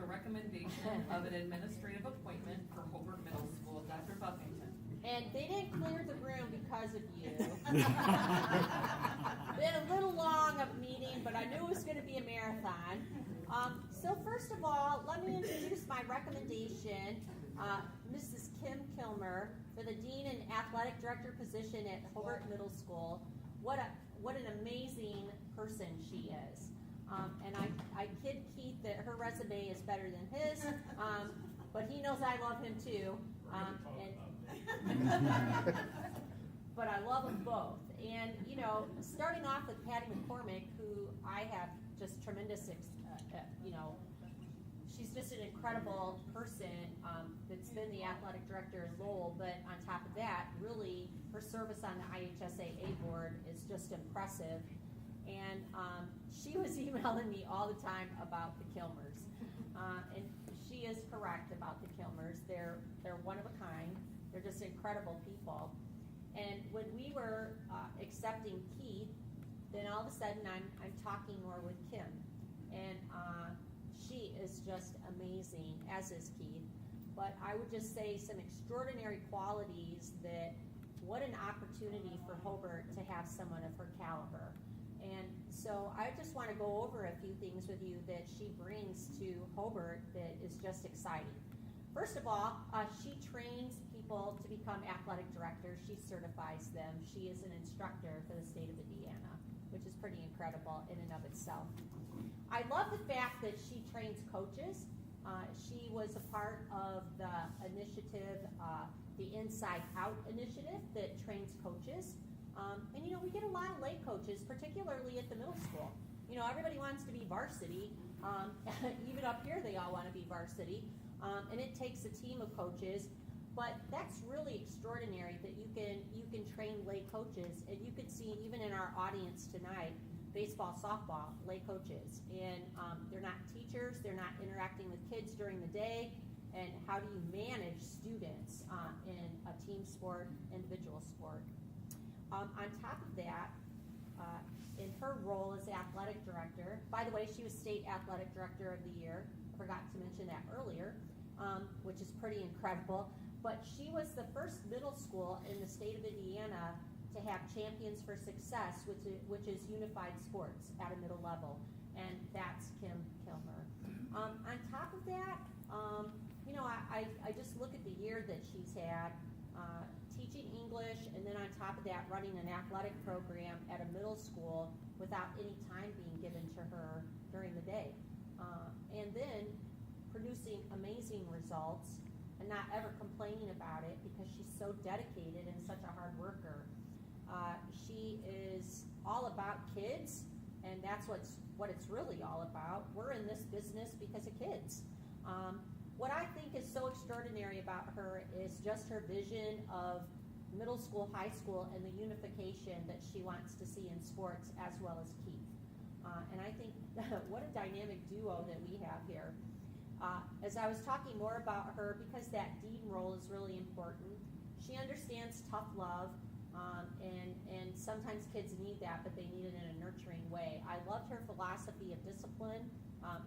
recommendation of an administrative appointment for Hobart Middle School. Dr. Buffington. And they didn't clear the room because of you. Been a little long of a meeting, but I knew it was gonna be a marathon. So first of all, let me introduce my recommendation, Mrs. Kim Kilmer for the Dean and Athletic Director position at Hobart Middle School. What an amazing person she is. And I kid Keith that her resume is better than his, but he knows I love him too. But I love them both. And, you know, starting off with Patty McCormick, who I have just tremendous, she's just an incredible person that's been the athletic director in Lowell, but on top of that, really, her service on the IHSAA board is just impressive. And she was emailing me all the time about the Kilmers. And she is correct about the Kilmers. They're one of a kind. They're just incredible people. And when we were accepting Keith, then all of a sudden I'm talking more with Kim. And she is just amazing, as is Keith. But I would just say some extraordinary qualities that what an opportunity for Hobart to have someone of her caliber. And so I just want to go over a few things with you that she brings to Hobart that is just exciting. First of all, she trains people to become athletic directors. She certifies them. She is an instructor for the state of Indiana, which is pretty incredible in and of itself. I love the fact that she trains coaches. She was a part of the initiative, the Inside Out initiative that trains coaches. And you know, we get a lot of lay coaches, particularly at the middle school. You know, everybody wants to be varsity. Even up here, they all want to be varsity. And it takes a team of coaches. But that's really extraordinary that you can train lay coaches. And you can see even in our audience tonight, baseball, softball, lay coaches. And they're not teachers. They're not interacting with kids during the day. And how do you manage students in a team sport, individual sport? On top of that, in her role as athletic director, by the way, she was state athletic director of the year. I forgot to mention that earlier, which is pretty incredible. But she was the first middle school in the state of Indiana to have Champions for Success, which is unified sports at a middle level, and that's Kim Kilmer. On top of that, you know, I just look at the year that she's had. Teaching English, and then on top of that, running an athletic program at a middle school without any time being given to her during the day. And then producing amazing results and not ever complaining about it because she's so dedicated and such a hard worker. She is all about kids, and that's what it's really all about. We're in this business because of kids. What I think is so extraordinary about her is just her vision of middle school, high school, and the unification that she wants to see in sports as well as Keith. And I think what a dynamic duo that we have here. As I was talking more about her, because that dean role is really important, she understands tough love, and sometimes kids need that, but they need it in a nurturing way. I loved her philosophy of discipline.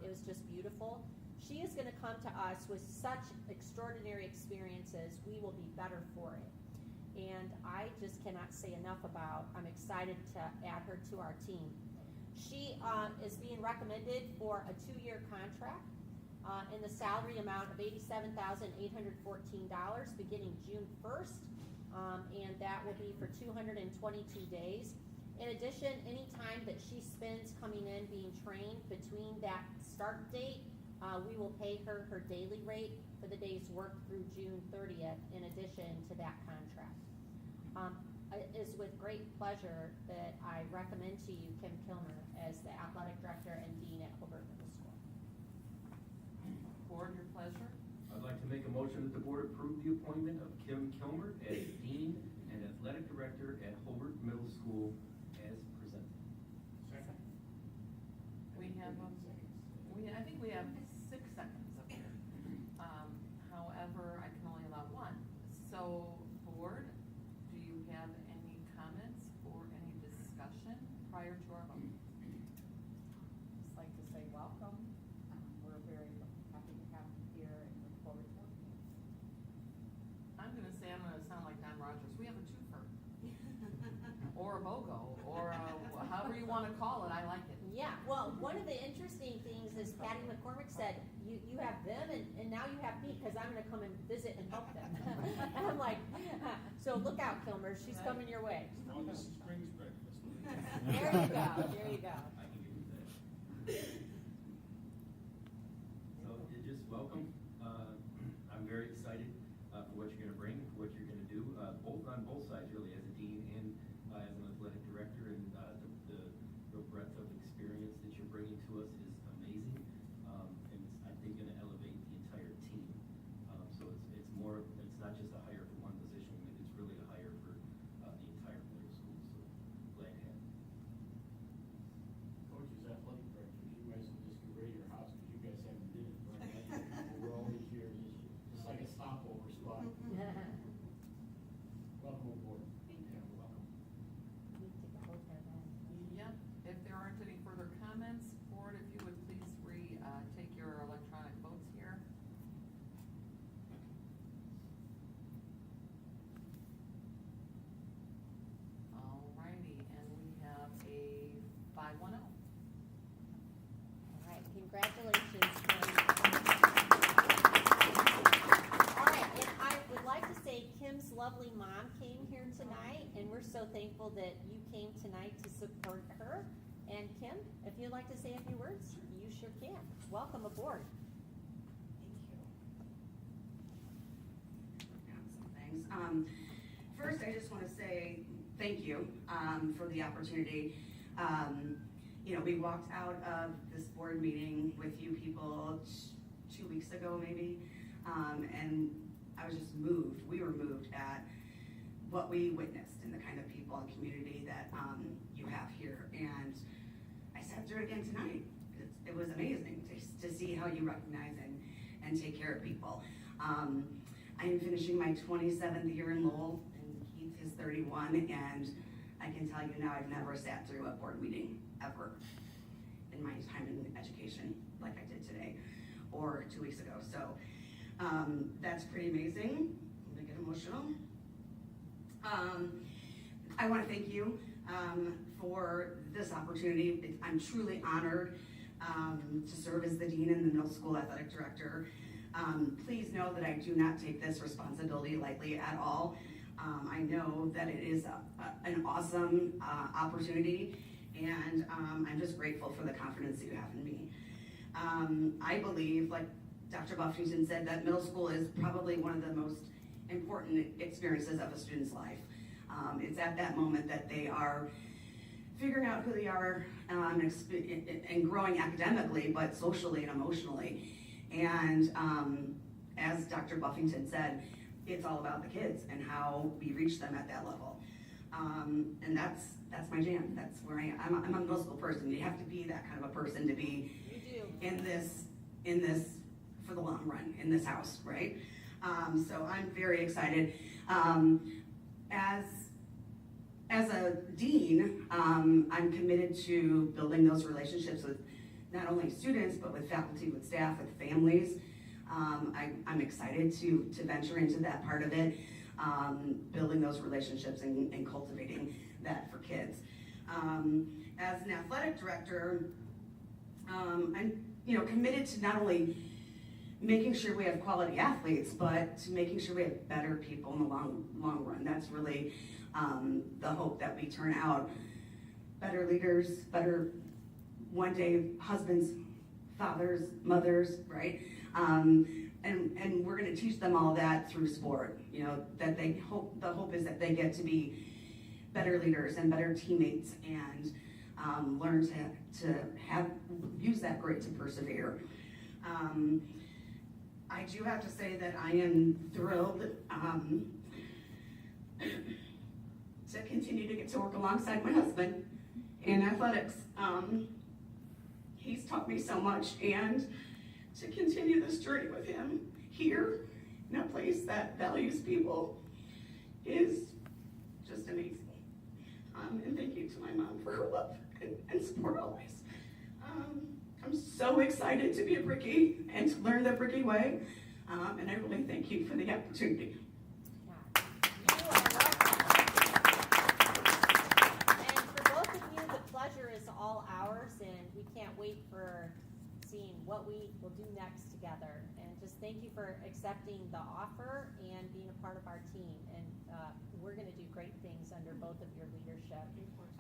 It was just beautiful. She is going to come to us with such extraordinary experiences. We will be better for it. And I just cannot say enough about, I'm excited to add her to our team. She is being recommended for a 2-year contract in the salary amount of $87,814 beginning June 1st. And that will be for 222 days. In addition, any time that she spends coming in being trained between that start date, we will pay her her daily rate for the days worked through June 30th in addition to that contract. It is with great pleasure that I recommend to you Kim Kilmer as the athletic director and dean at Hobart Middle School. Board, your pleasure. I'd like to make a motion that the board approve the appointment of Kim Kilmer as dean and athletic director at Hobart Middle School as presented. Second. We have, I think we have 6 seconds up here. However, I can only allow 1. So, board, do you have any comments or any discussion prior to our vote? Just like to say welcome. We're very happy to or BOGO, or however you wanna call it, I like it. Yeah, well, one of the interesting things is Patty McCormick said, you have them and now you have me, cause I'm gonna come and visit and help them. And I'm like, so look out, Kilmer, she's coming your way. No, this is Springs breakfast. There you go, there you go. I can give you that. So, just welcome. I'm very excited for what you're gonna bring, for what you're gonna do, on both sides really, as a dean and as an athletic director, and the breadth of experience that you're bringing to us is amazing, and it's, I think, gonna elevate the entire team. So it's not just a hire for one position, it's really a hire for the entire middle school, so glad to have you. Coaches, athletic directors, you guys can just get rid of your house, because you guys haven't did it for all these years. It's like a stopover spot. Welcome aboard. Thank you. Welcome. Yep, if there aren't any further comments, board, if you would please take your electronic votes here. Alrighty, and we have a 5-1-0. All right, congratulations, Kim. All right, and I would like to say Kim's lovely mom came here tonight, and we're so thankful that you came tonight to support her. And Kim, if you'd like to say a few words, you sure can. Welcome aboard. Thanks. First, I just want to say thank you for the opportunity. We walked out of this board meeting with you people 2 weeks ago, maybe, and I was just moved. We were moved at what we witnessed and the kind of people and community that you have here. And I sat through it again tonight. It was amazing to see how you recognize and take care of people. I am finishing my 27th year in Lowell, and Keith is 31, and I can tell you now I've never sat through a board meeting ever in my time in education like I did today or 2 weeks ago. So that's pretty amazing. I'm gonna get emotional. I want to thank you for this opportunity. I'm truly honored to serve as the dean and the middle school athletic director. Please know that I do not take this responsibility lightly at all. I know that it is an awesome opportunity, and I'm just grateful for the confidence that you have in me. I believe, like Dr. Buffington said, that middle school is probably one of the most important experiences of a student's life. It's at that moment that they are figuring out who they are and growing academically, but socially and emotionally. And as Dr. Buffington said, it's all about the kids and how we reach them at that level. And that's my jam. That's where I am. I'm a middle school person. You have to be that kind of a person to be in this for the long run in this house, right? So I'm very excited. As a dean, I'm committed to building those relationships with not only students, but with faculty, with staff, with families. I'm excited to venture into that part of it, building those relationships and cultivating that for kids. As an athletic director, I'm committed to not only making sure we have quality athletes, but to making sure we have better people in the long run. That's really the hope, that we turn out better leaders, better one day husbands, fathers, mothers, right? And we're going to teach them all that through sport. That the hope is that they get to be better leaders and better teammates, and learn to use that grit to persevere. I do have to say that I am thrilled to continue to get to work alongside my husband in athletics. He's taught me so much, and to continue this journey with him here in a place that values people is just amazing. And thank you to my mom for her love and support always. I'm so excited to be a Brickie and to learn the Brickie way, and I really thank you for the opportunity. what we will do next together. And just thank you for accepting the offer and being a part of our team. And we're going to do great things under both of your leadership.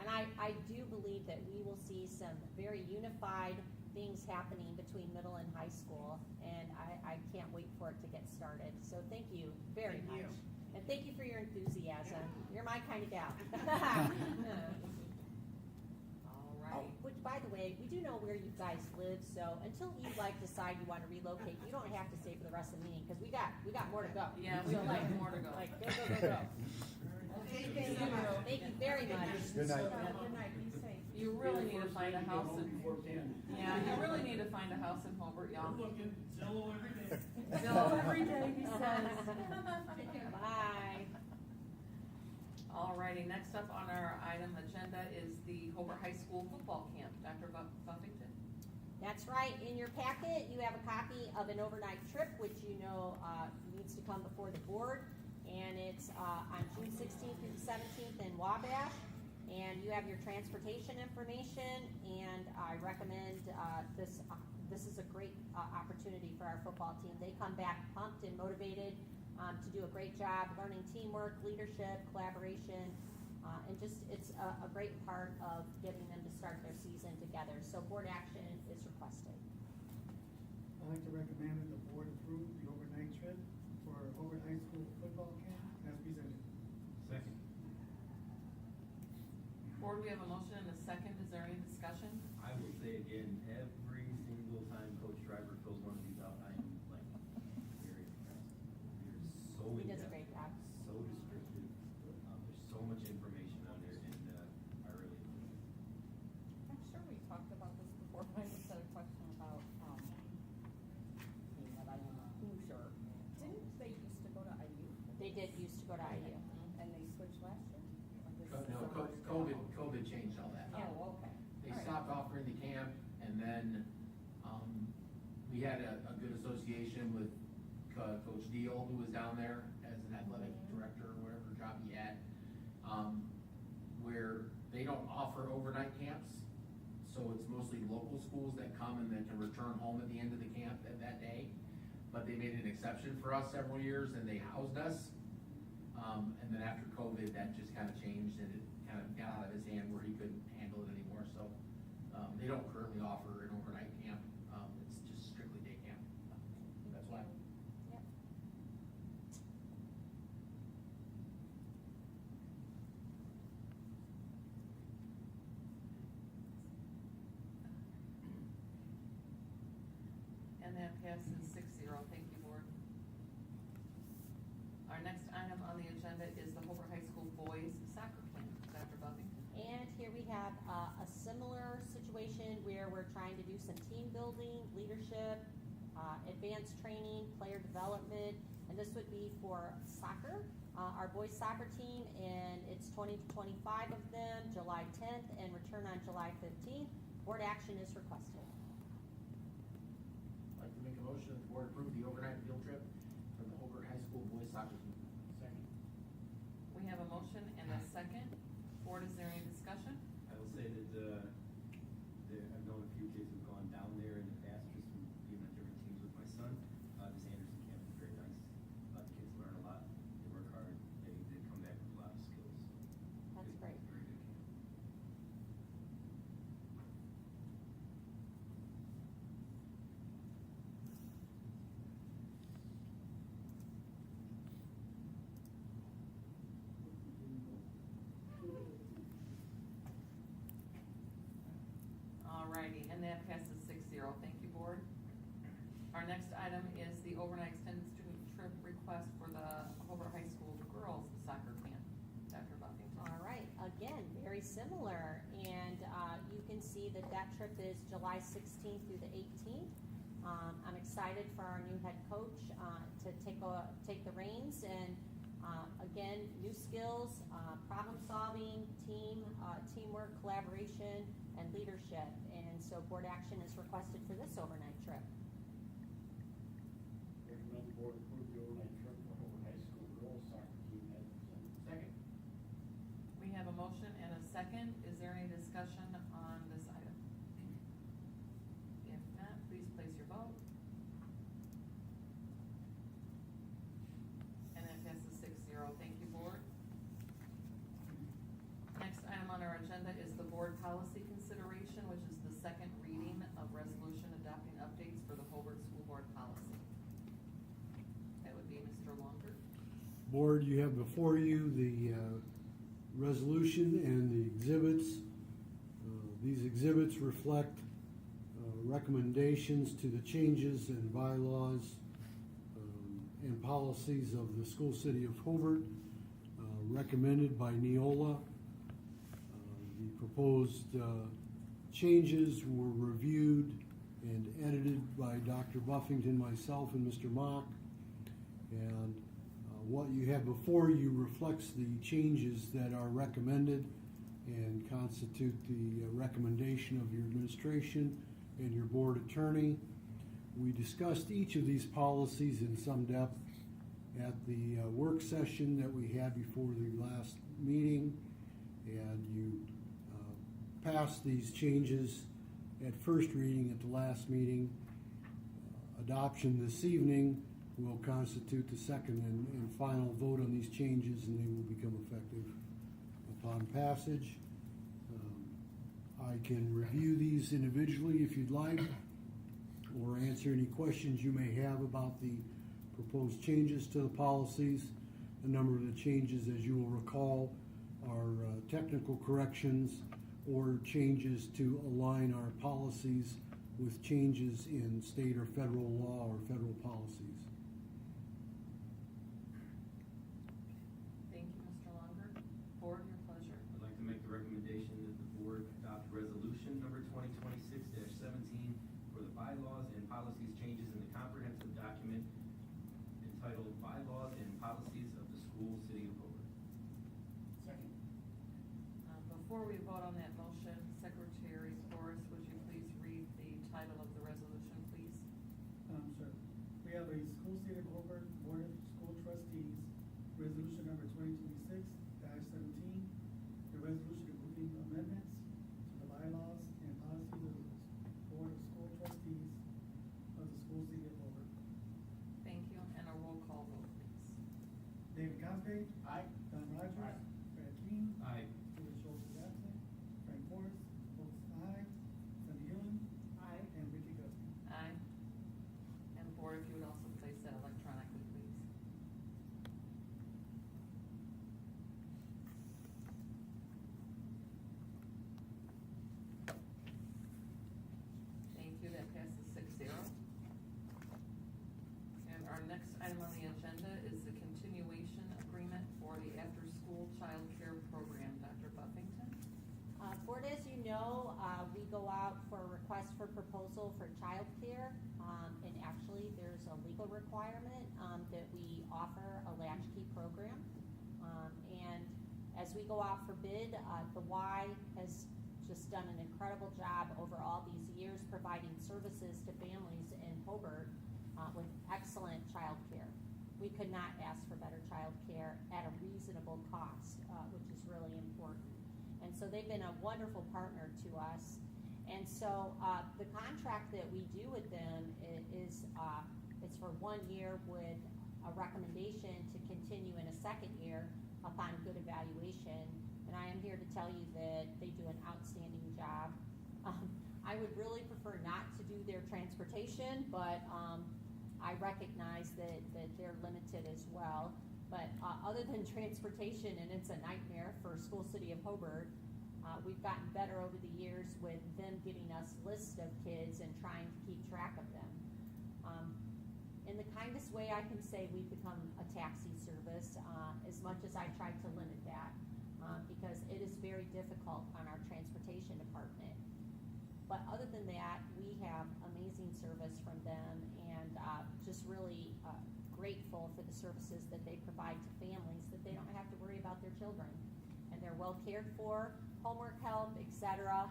And I do believe that we will see some very unified things happening between middle and high school. And I can't wait for it to get started. So thank you very much. And thank you for your enthusiasm. You're my kind of gal. All right. Which, by the way, we do know where you guys live, so until you decide you want to relocate, you don't have to stay for the rest of the meeting, because we got more to go. Yeah, we So, do have more to go. Like, go. Thank you very much. Good night. Good night, be safe. You really need to find a house in, Before 10. yeah, you really need to find a house in Hobart, y'all. We're looking, Zillow every day. Still every day, he says. Bye. Alrighty, next up on our item agenda is the Hobart High School football camp. Dr. Buffington? That's right. In your packet, you have a copy of an overnight trip, which you know needs to come before the board. And it's on June 16th through the 17th in Wabash. And you have your transportation information. And I recommend this. This is a great opportunity for our football team. They come back pumped and motivated to do a great job learning teamwork, leadership, collaboration, and just it's a great part of getting them to start their season together. So board action is requested. I'd like to recommend that the board approve the overnight trip for Hobart High School football camp as presented. Second. Board, we have a motion and a second. Is there any discussion? I will say again, every single time Coach Driver fills one of these out, I am like very impressed. You're so He does a in-depth, great job. so descriptive. There's so much information on there, and I really enjoy it. I'm sure we talked about this before, but I just had a question about, being that I am who sure. Didn't they used to go to IU? They did used to go to IU. And they switched last year? Or this No, summer? COVID changed all that. Oh, okay. They All right. stopped offering the camp, and then, we had a good association with Coach Deal, who was down there as an athletic director, or whatever job he had, where they don't offer overnight camps, so it's mostly local schools that come and then can return home at the end of the camp that day. But they made an exception for us several years, and they housed us. And then after COVID, that just kind of changed, and it kind of got out of his hand where he couldn't handle it anymore, so, they don't currently offer an overnight camp, it's just strictly day camp. That's why. Yep. And that passes 6-0. Thank you, board. Our next item on the agenda is the Hobart High School boys soccer camp. Dr. Buffington? And here we have a similar situation where we're trying to do some team building, leadership, advanced training, player development, and this would be for soccer, our boys soccer team, and it's 20 to 25 of them, July 10th, and return on July 15th. Board action is requested. I'd like to make a motion that the board approve the overnight field trip for the Hobart High School boys soccer team. Second. We have a motion and a second. Board, is there any discussion? I will say that, I've known a few kids who've gone down there in the past, just from being on different teams with my son. This Anderson camp is very nice. The kids learn a lot, they work hard, they come back with a lot of skills. That's great. Very good camp. Alrighty, and that passes 6-0. Thank you, board. Our next item is the overnight extended student trip request for the Hobart High School girls soccer camp. Dr. Buffington? All right, again, very similar, and you can see that that trip is July 16th through the 18th. I'm excited for our new head coach to take the reins, and again, new skills, problem solving, teamwork, collaboration, and leadership. And so board action is requested for this overnight trip. Recommend the board approve the overnight trip for Hobart High School girls soccer team as presented. Second. We have a motion and a second. Is there any discussion on this item? If not, please place your agenda is the board policy consideration, which is the second reading of resolution adopting updates for the Hobart School Board policy. That would be Mr. Longer. Board, you have before you the resolution and the exhibits. These exhibits reflect recommendations to the changes and bylaws and policies of the school city of Hobart, recommended by Neola. The proposed changes were reviewed and edited by Dr. Buffington, myself, and Mr. Mock. And what you have before you reflects the changes that are recommended and constitute the recommendation of your administration and your board attorney. We discussed each of these policies in some depth at the work session that we had before the last meeting, and you passed these changes at first reading at the last meeting. Adoption this evening will constitute the second and final vote on these changes, and they will become effective upon passage. I can review these individually if you'd like, or answer any questions you may have about the proposed changes to the policies. A number of the changes, as you will recall, are technical corrections or changes to align our policies with changes in state or federal law or federal policies. Thank you, Mr. Longer. Board, your pleasure. I'd like to make the recommendation that the board adopt resolution number 2026-17 for the bylaws and policies changes in the comprehensive document entitled Bylaws and Policies of the School City of Hobart. Second. Before we vote on that motion, Secretary Forrest, would you please read the title of the resolution, please? Sure. We have a School City of Hobart Board of School Trustees, resolution number 2026-17, the resolution approving amendments to the bylaws and policies of the Board of School Trustees of the School City of Hobart. Thank you, and a roll call vote, please. David Conspey. Aye. Don Rogers. Aye. Brad King. Aye. Stuart Schultz is absent. Frank Forrest votes aye. Cindy Hillen. Aye. And Ricky Gusby. Aye. And board, if you would also place that electronically, please. Thank you, that passes 6-0. And our next item on the agenda is the continuation agreement for the after-school child care program. Dr. Buffington? Board, as you know, we go out for a request for proposal for childcare, and actually there's a legal requirement that we offer a latchkey program. And as we go out for bid, the Y has just done an incredible job over all these years providing services to families in Hobart with excellent childcare. We could not ask for better childcare at a reasonable cost, which is really important. And so they've been a wonderful partner to us. And so the contract that we do with them is it's for 1 year with a recommendation to continue in a second year upon good evaluation. And I am here to tell you that they do an outstanding job. I would really prefer not to do their transportation, but I recognize that they're limited as well. But other than transportation, and it's a nightmare for School City of Hobart, we've gotten better over the years with them giving us lists of kids and trying to keep track of them. In the kindest way I can say, we've become a taxi service, as much as I tried to limit that, because it is very difficult on our transportation department. But other than that, we have amazing service from them, and just really grateful for the services that they provide to families, that they don't have to worry about their children. And they're well cared for, homework help, etc.,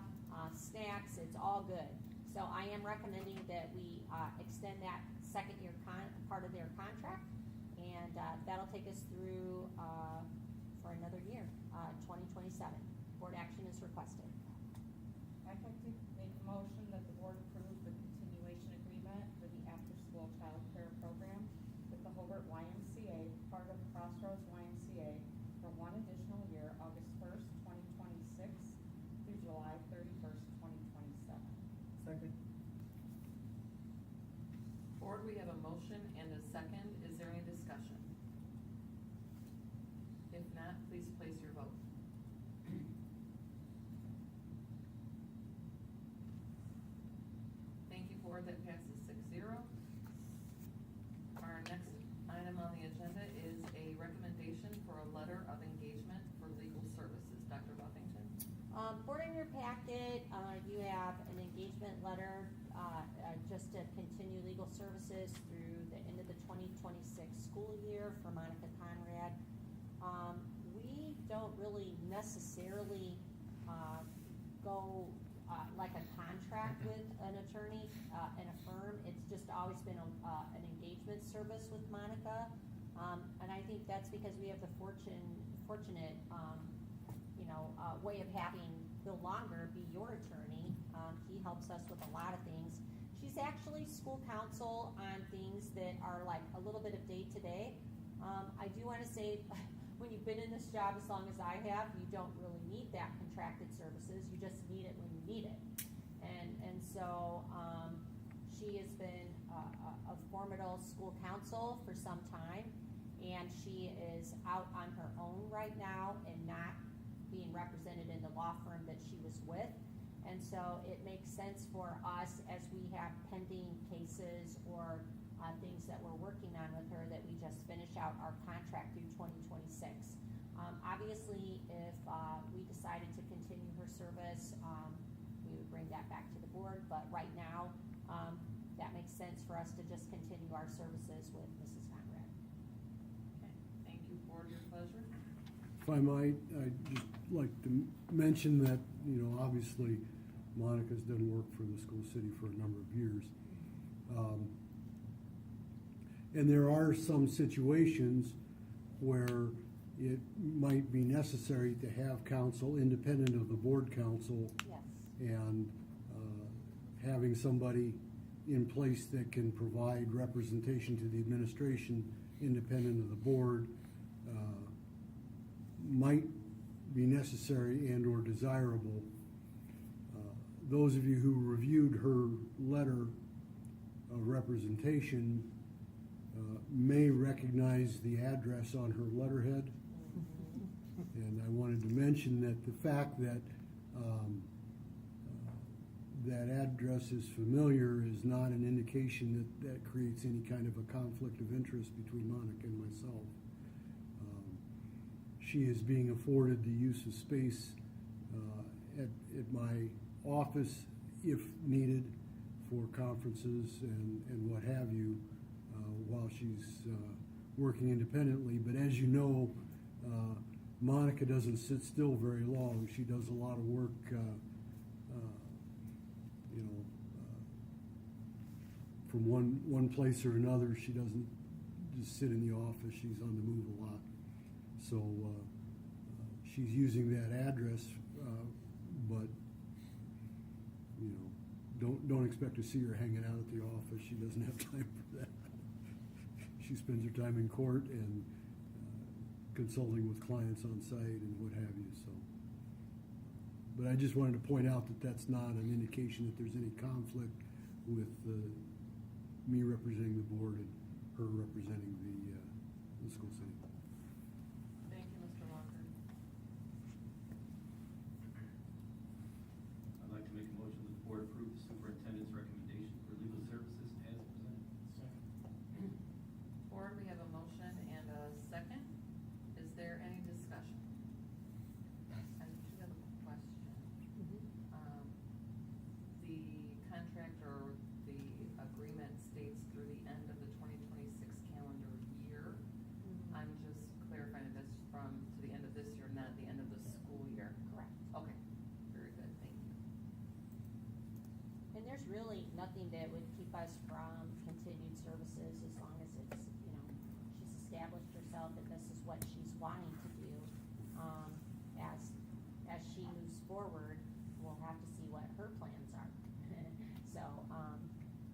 snacks, it's all good. So I am recommending that we extend that second year part of their contract, and that'll take us through for another year, 2027. Board action is requested. I'd like to make a motion that the board approve the continuation agreement for the after-school child care program with the Hobart YMCA, part of Crossroads YMCA, for 1 additional year, August 1st, 2026 motion and a second. Is there any discussion? If not, please place your vote. Thank you, board. That passes 6-0. Our next item on the agenda is a recommendation for a letter of engagement for legal services. Dr. Buffington? Board in your packet, you have an engagement letter, just to continue legal services through the end of the 2026 school year for Monica Conrad. We don't really necessarily, go, like a contract with an attorney, and a firm. It's just always been an engagement service with Monica. And I think that's because we have the fortunate, way of having Bill Longer be your attorney. He helps us with a lot of things. She's actually school counsel on things that are like a little bit of day-to-day. I do want to say, when you've been in this job as long as I have, you don't really need that contracted services. You just need it when you need it. And so she has been a formidable school counsel for some time, and she is out on her own right now and not being represented in the law firm that she was with. And so it makes sense for us, as we have pending cases or things that we're working on with her, that we just finish out our contract through 2026. Obviously, if we decided to continue her service, we would bring that back to the board, but right now, that makes sense for us to just continue our services with Mrs. Conrad. Okay, thank you, board. Your pleasure. If I might, I'd just like to mention that, obviously Monica's done work for the school city for a number of years. And there are some situations where it might be necessary to have counsel independent of the board counsel. Yes. And having somebody in place that can provide representation to the administration independent of the board might be necessary and or desirable. Those of you who reviewed her letter of representation may recognize the address on her letterhead. And I wanted to mention that the fact that that address is familiar is not an indication that creates any kind of a conflict of interest between Monica and myself. She is being afforded the use of space at my office if needed for conferences and what have you while she's working independently. But as you know, Monica doesn't sit still very long. She does a lot of work from one place or another. She doesn't just sit in the office. She's on the move a lot. So she's using that address, but don't expect to see her hanging out at the office. She doesn't have time for that. She spends her time in court and consulting with clients on site and what have you. So, but I just wanted to point out that that's not an indication that there's any conflict with me representing the board and her representing the school city. Thank you, Mr. Walker. I'd like to make a motion that the board approve the superintendent's recommendation for legal services as presented. Second. Board, we have a motion and a second. Is there any discussion? I do have a question. The contract or the agreement states through the end of the 2026 calendar year. I'm just clarifying if that's to the end of this year, not the end of the school year. Correct. Okay, very good, thank you. And there's really nothing that would keep us from continued services as long as it's, she's established herself and this is what she's wanting to do. As she moves forward, we'll have to see what her plans are. So,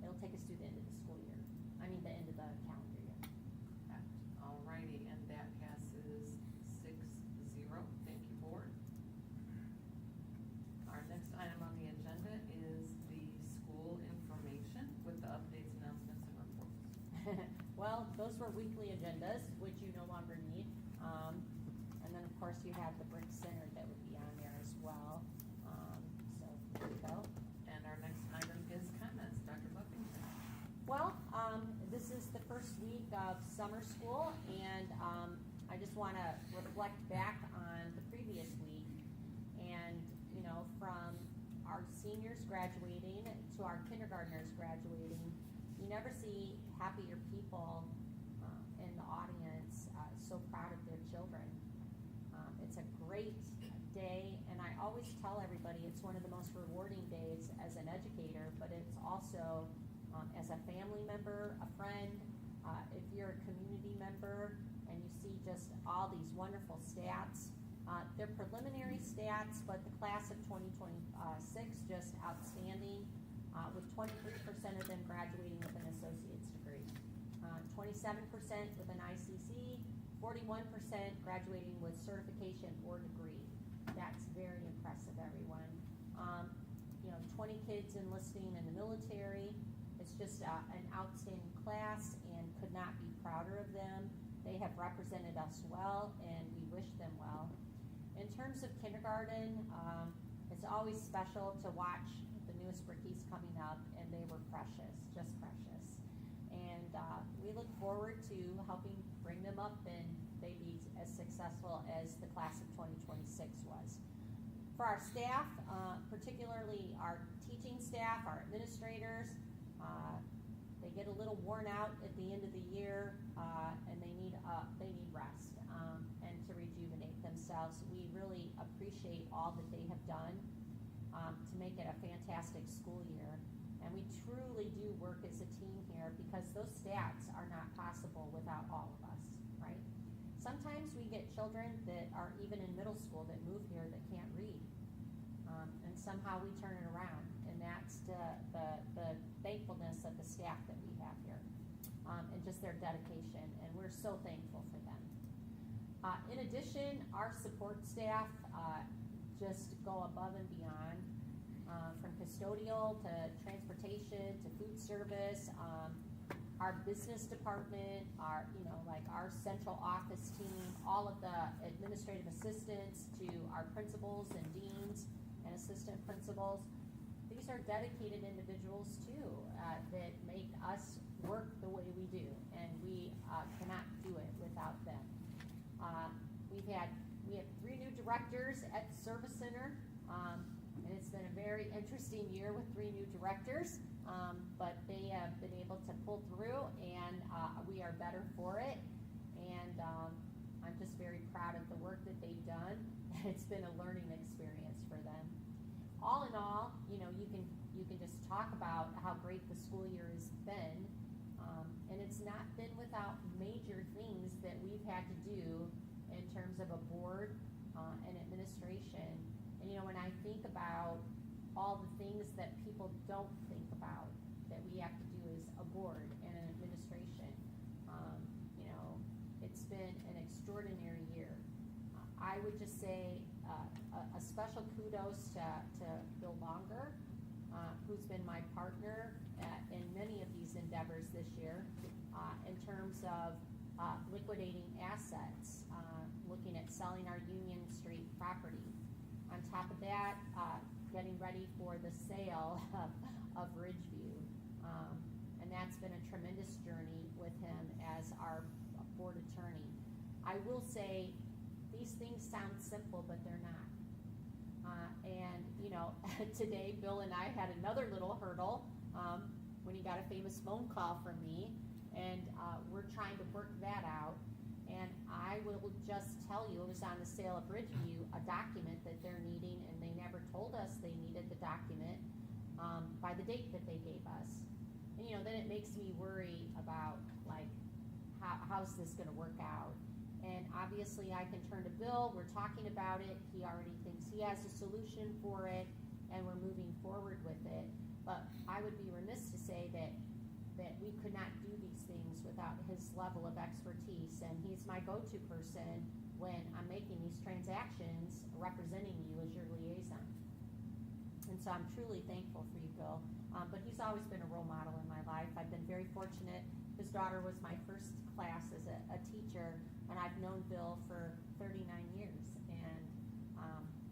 it'll take us through the end of the school year. I mean, the end of the calendar year. Alrighty, and that passes 6-0. Thank you, board. Our next item on the agenda is the school information with the updates, announcements, and reports. for weekly agendas, which you no longer need. And then, of course, you have the Brick Center that would be on there as well. So, there you go. And our next item is comments. Dr. Buffington. Well, this is the first week of summer school, and I just want to reflect back on the previous week. And, you know, from our seniors graduating to our kindergartners graduating, you never see happier people in the audience, so proud of their children. It's a great day, and I always tell everybody it's one of the most rewarding days as an educator, but it's also as a family member, a friend, if you're a community member and you see just all these wonderful stats. They're preliminary stats, but the class of 2026 just outstanding, with 23% of them graduating with an associate's degree, 27% with an ICC, 41% graduating with certification or degree. That's very impressive, everyone. 20 kids enlisting in the military. It's just an outstanding class, and could not be prouder of them. They have represented us well, and we wish them well. In terms of kindergarten, it's always special to watch the newest brickies coming up, and they were precious, just precious. And we look forward to helping bring them up and they be as successful as the class of 2026 was. For our staff, particularly our teaching staff, our administrators, they get a little worn out at the end of the year, and they need rest and to rejuvenate themselves. We really appreciate all that they have done to make it a fantastic school year, and we truly do work as a team here because those stats are not possible without all of us, right? Sometimes we get children that are even in middle school that move here that can't read, and somehow we turn it around, and that's the thankfulness of the staff that we have here, and just their dedication, and we're so thankful for them. In addition, our support staff just go above and beyond, from custodial to transportation to food service. Our business department, our central office team, all of the administrative assistants to our principals and deans and assistant principals. These are dedicated individuals too, that make us work the way we do, and we cannot do it without them. We have 3 new directors at the service center, and it's been a very interesting year with 3 new directors, but they have been able to pull through, and we are better for it, and I'm just very proud of the work that they've done. It's been a learning experience for them. All in all, you can just talk about how great the school year has been, and it's not been without major things that we've had to do in terms of a board and administration. And when I think about all the things that people don't think about that we have to do as a board and an administration, it's been an extraordinary year. I would just say a special kudos to Bill Longer, who's been my partner in many of these endeavors this year, in terms of liquidating assets, looking at selling our Union Street property. On top of that, getting ready for the sale of Ridgeview. And that's been a tremendous journey with him as our board attorney. I will say, these things sound simple, but they're not. Today Bill and I had another little hurdle when he got a famous phone call from me, and we're trying to work that out. And I will just tell you, it was on the sale of Ridgeview, a document that they're needing, and they never told us they needed the document by the date that they gave us. And then it makes me worry about how's this going to work out. And obviously I can turn to Bill, we're talking about it, he already thinks he has a solution for it, and we're moving forward with it. But I would be remiss to say that we could not do these things without his level of expertise, and he's my go-to person when I'm making these transactions, representing you as your liaison. And so I'm truly thankful for you, Bill. But he's always been a role model in my life. I've been very fortunate His daughter was my first class as a teacher, and I've known Bill for 39 years, and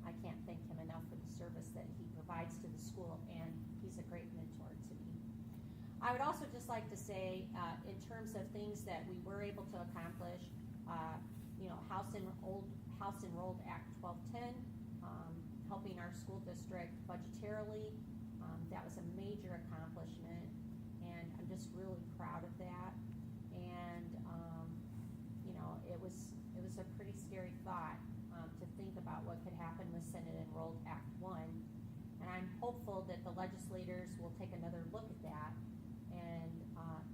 I can't thank him enough for the service that he provides to the school, and he's a great mentor to me. I would also just like to say, in terms of things that we were able to accomplish, House Enrolled Act 1210, helping our school district budgetarily, that was a major accomplishment, and I'm just really proud of that. And it was a pretty scary thought to think about what could happen with Senate Enrolled Act 1. And I'm hopeful that the legislators will take another look at that, and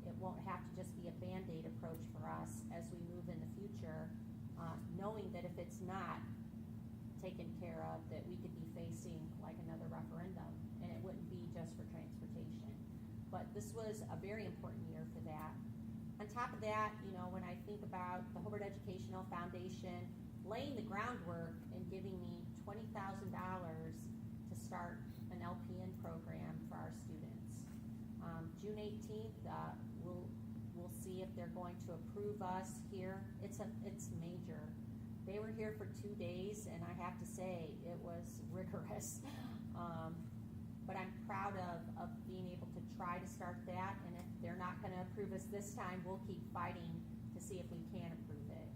it won't have to just be a Band-Aid approach for us as we move in the future, knowing that if it's not taken care of, that we could be facing like another referendum, and it wouldn't be just for transportation. But this was a very important year for that. On top of that, when I think about the Hobart Educational Foundation laying the groundwork and giving me $20,000 to start an LPN program for our students. June 18th, we'll see if they're going to approve us here. It's major. They were here for 2 days, and I have to say it was rigorous. But I'm proud of being able to try to start that, and if they're not going to approve us this time, we'll keep fighting to see if we can approve it.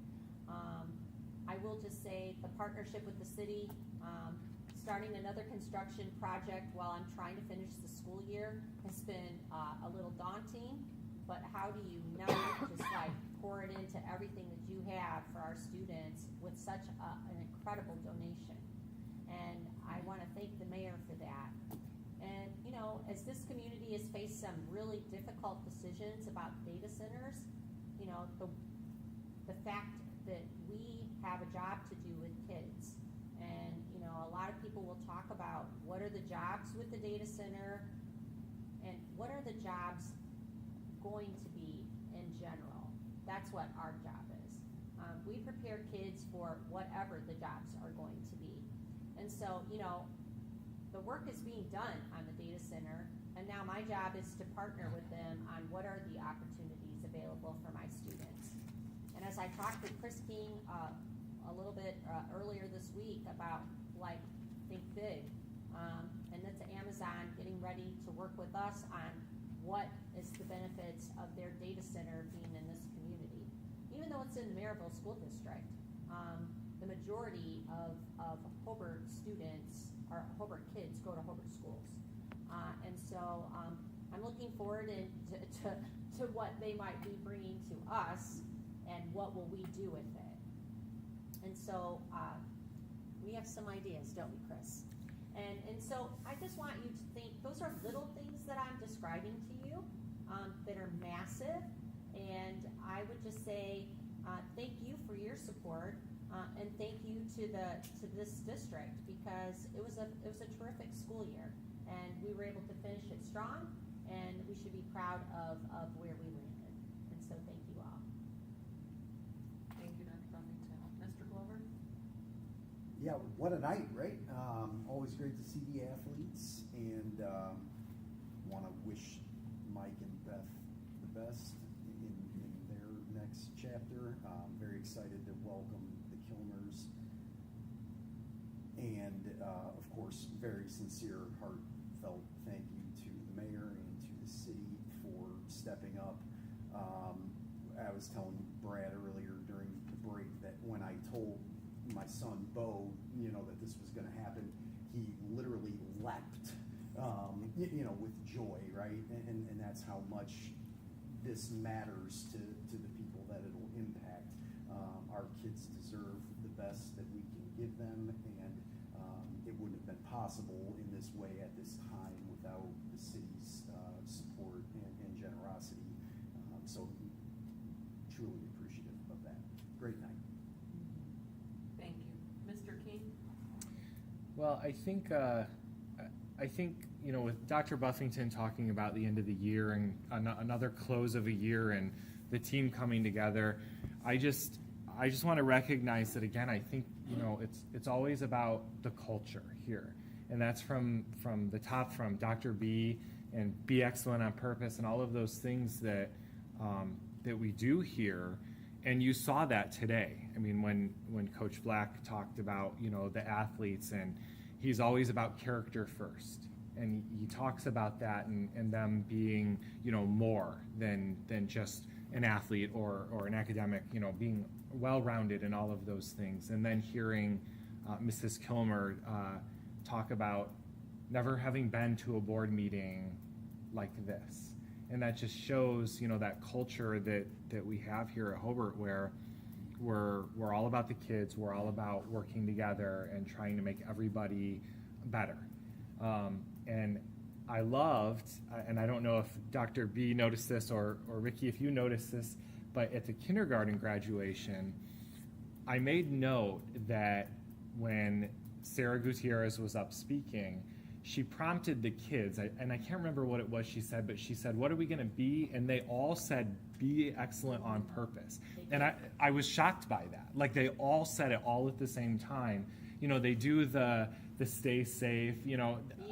I will just say the partnership with the city, starting another construction project while I'm trying to finish the school year has been a little daunting, but how do you not just like pour it into everything that you have for our students with such an incredible donation? And I want to thank the mayor for that. And as this community has faced some really difficult decisions about data centers, the fact that we have a job to do with kids, and a lot of people will talk about what are the jobs with the data center, and what are the jobs going to be in general. That's what our job is. We prepare kids for whatever the jobs are going to be. And so, the work is being done on the data center, and now my job is to partner with them on what are the opportunities available for my students. And as I talked with Chris King a little bit earlier this week about Think Big, and that's Amazon getting ready to work with us on what is the benefits of their data center being in this community. Even though it's in the Maryville School District, the majority of Hobart students or Hobart kids go to Hobart schools. And so I'm looking forward to what they might be bringing to us and what will we do with it. And so we have some ideas, don't we, Chris? And so I just want you to think, those are little things that I'm describing to you that are massive. And I would just say thank you for your support, and thank you to this district, because it was a terrific school year, and we were able to finish it strong, and we should be proud of where we landed. And so thank you all. Thank you, Dr. Buffington. Mr. Glover? Yeah, what a night, right? Always great to see the athletes, and want to wish Mike and Beth the best in their next chapter. Very excited to welcome the Kilmers, and of course, very sincere, heartfelt thank you to the mayor and to the city for stepping up. I was telling Brad earlier during the break that when I told my son Bo, that this was going to happen, he literally leapt, with joy, right? And that's how much this matters to the people that it'll impact. Our kids deserve the best that we can give them, and it wouldn't have been possible in this way at this time without the city's support and generosity. So truly appreciative of that. Great night. Thank you. Mr. King? Well, I think with Dr. Buffington talking about the end of the year and another close of a year and the team coming together, I just want to recognize that again. I think it's always about the culture here, and that's from the top, from Dr. B and Be Excellent on Purpose and all of those things that that we do here. And you saw that today. I mean, when Coach Black talked about, the athletes, and he's always about character first. And he talks about that and them being, more than just an athlete or an academic, being well-rounded in all of those things. And then hearing Mrs. Kilmer talk about never having been to a board meeting like this. And that just shows, that culture that we have here at Hobart, where we're all about the kids, we're all about working together and trying to make everybody better. And I loved, and I don't know if Dr. B noticed this or Ricky, if you noticed this, but at the kindergarten graduation, I made note that when Sarah Gutierrez was up speaking, she prompted the kids, and I can't remember what it was she said, but she said, "What are we going to be?" And they all said, "Be excellent on purpose." And I was shocked by that. Like, they all said it all at the same time. They do the stay safe,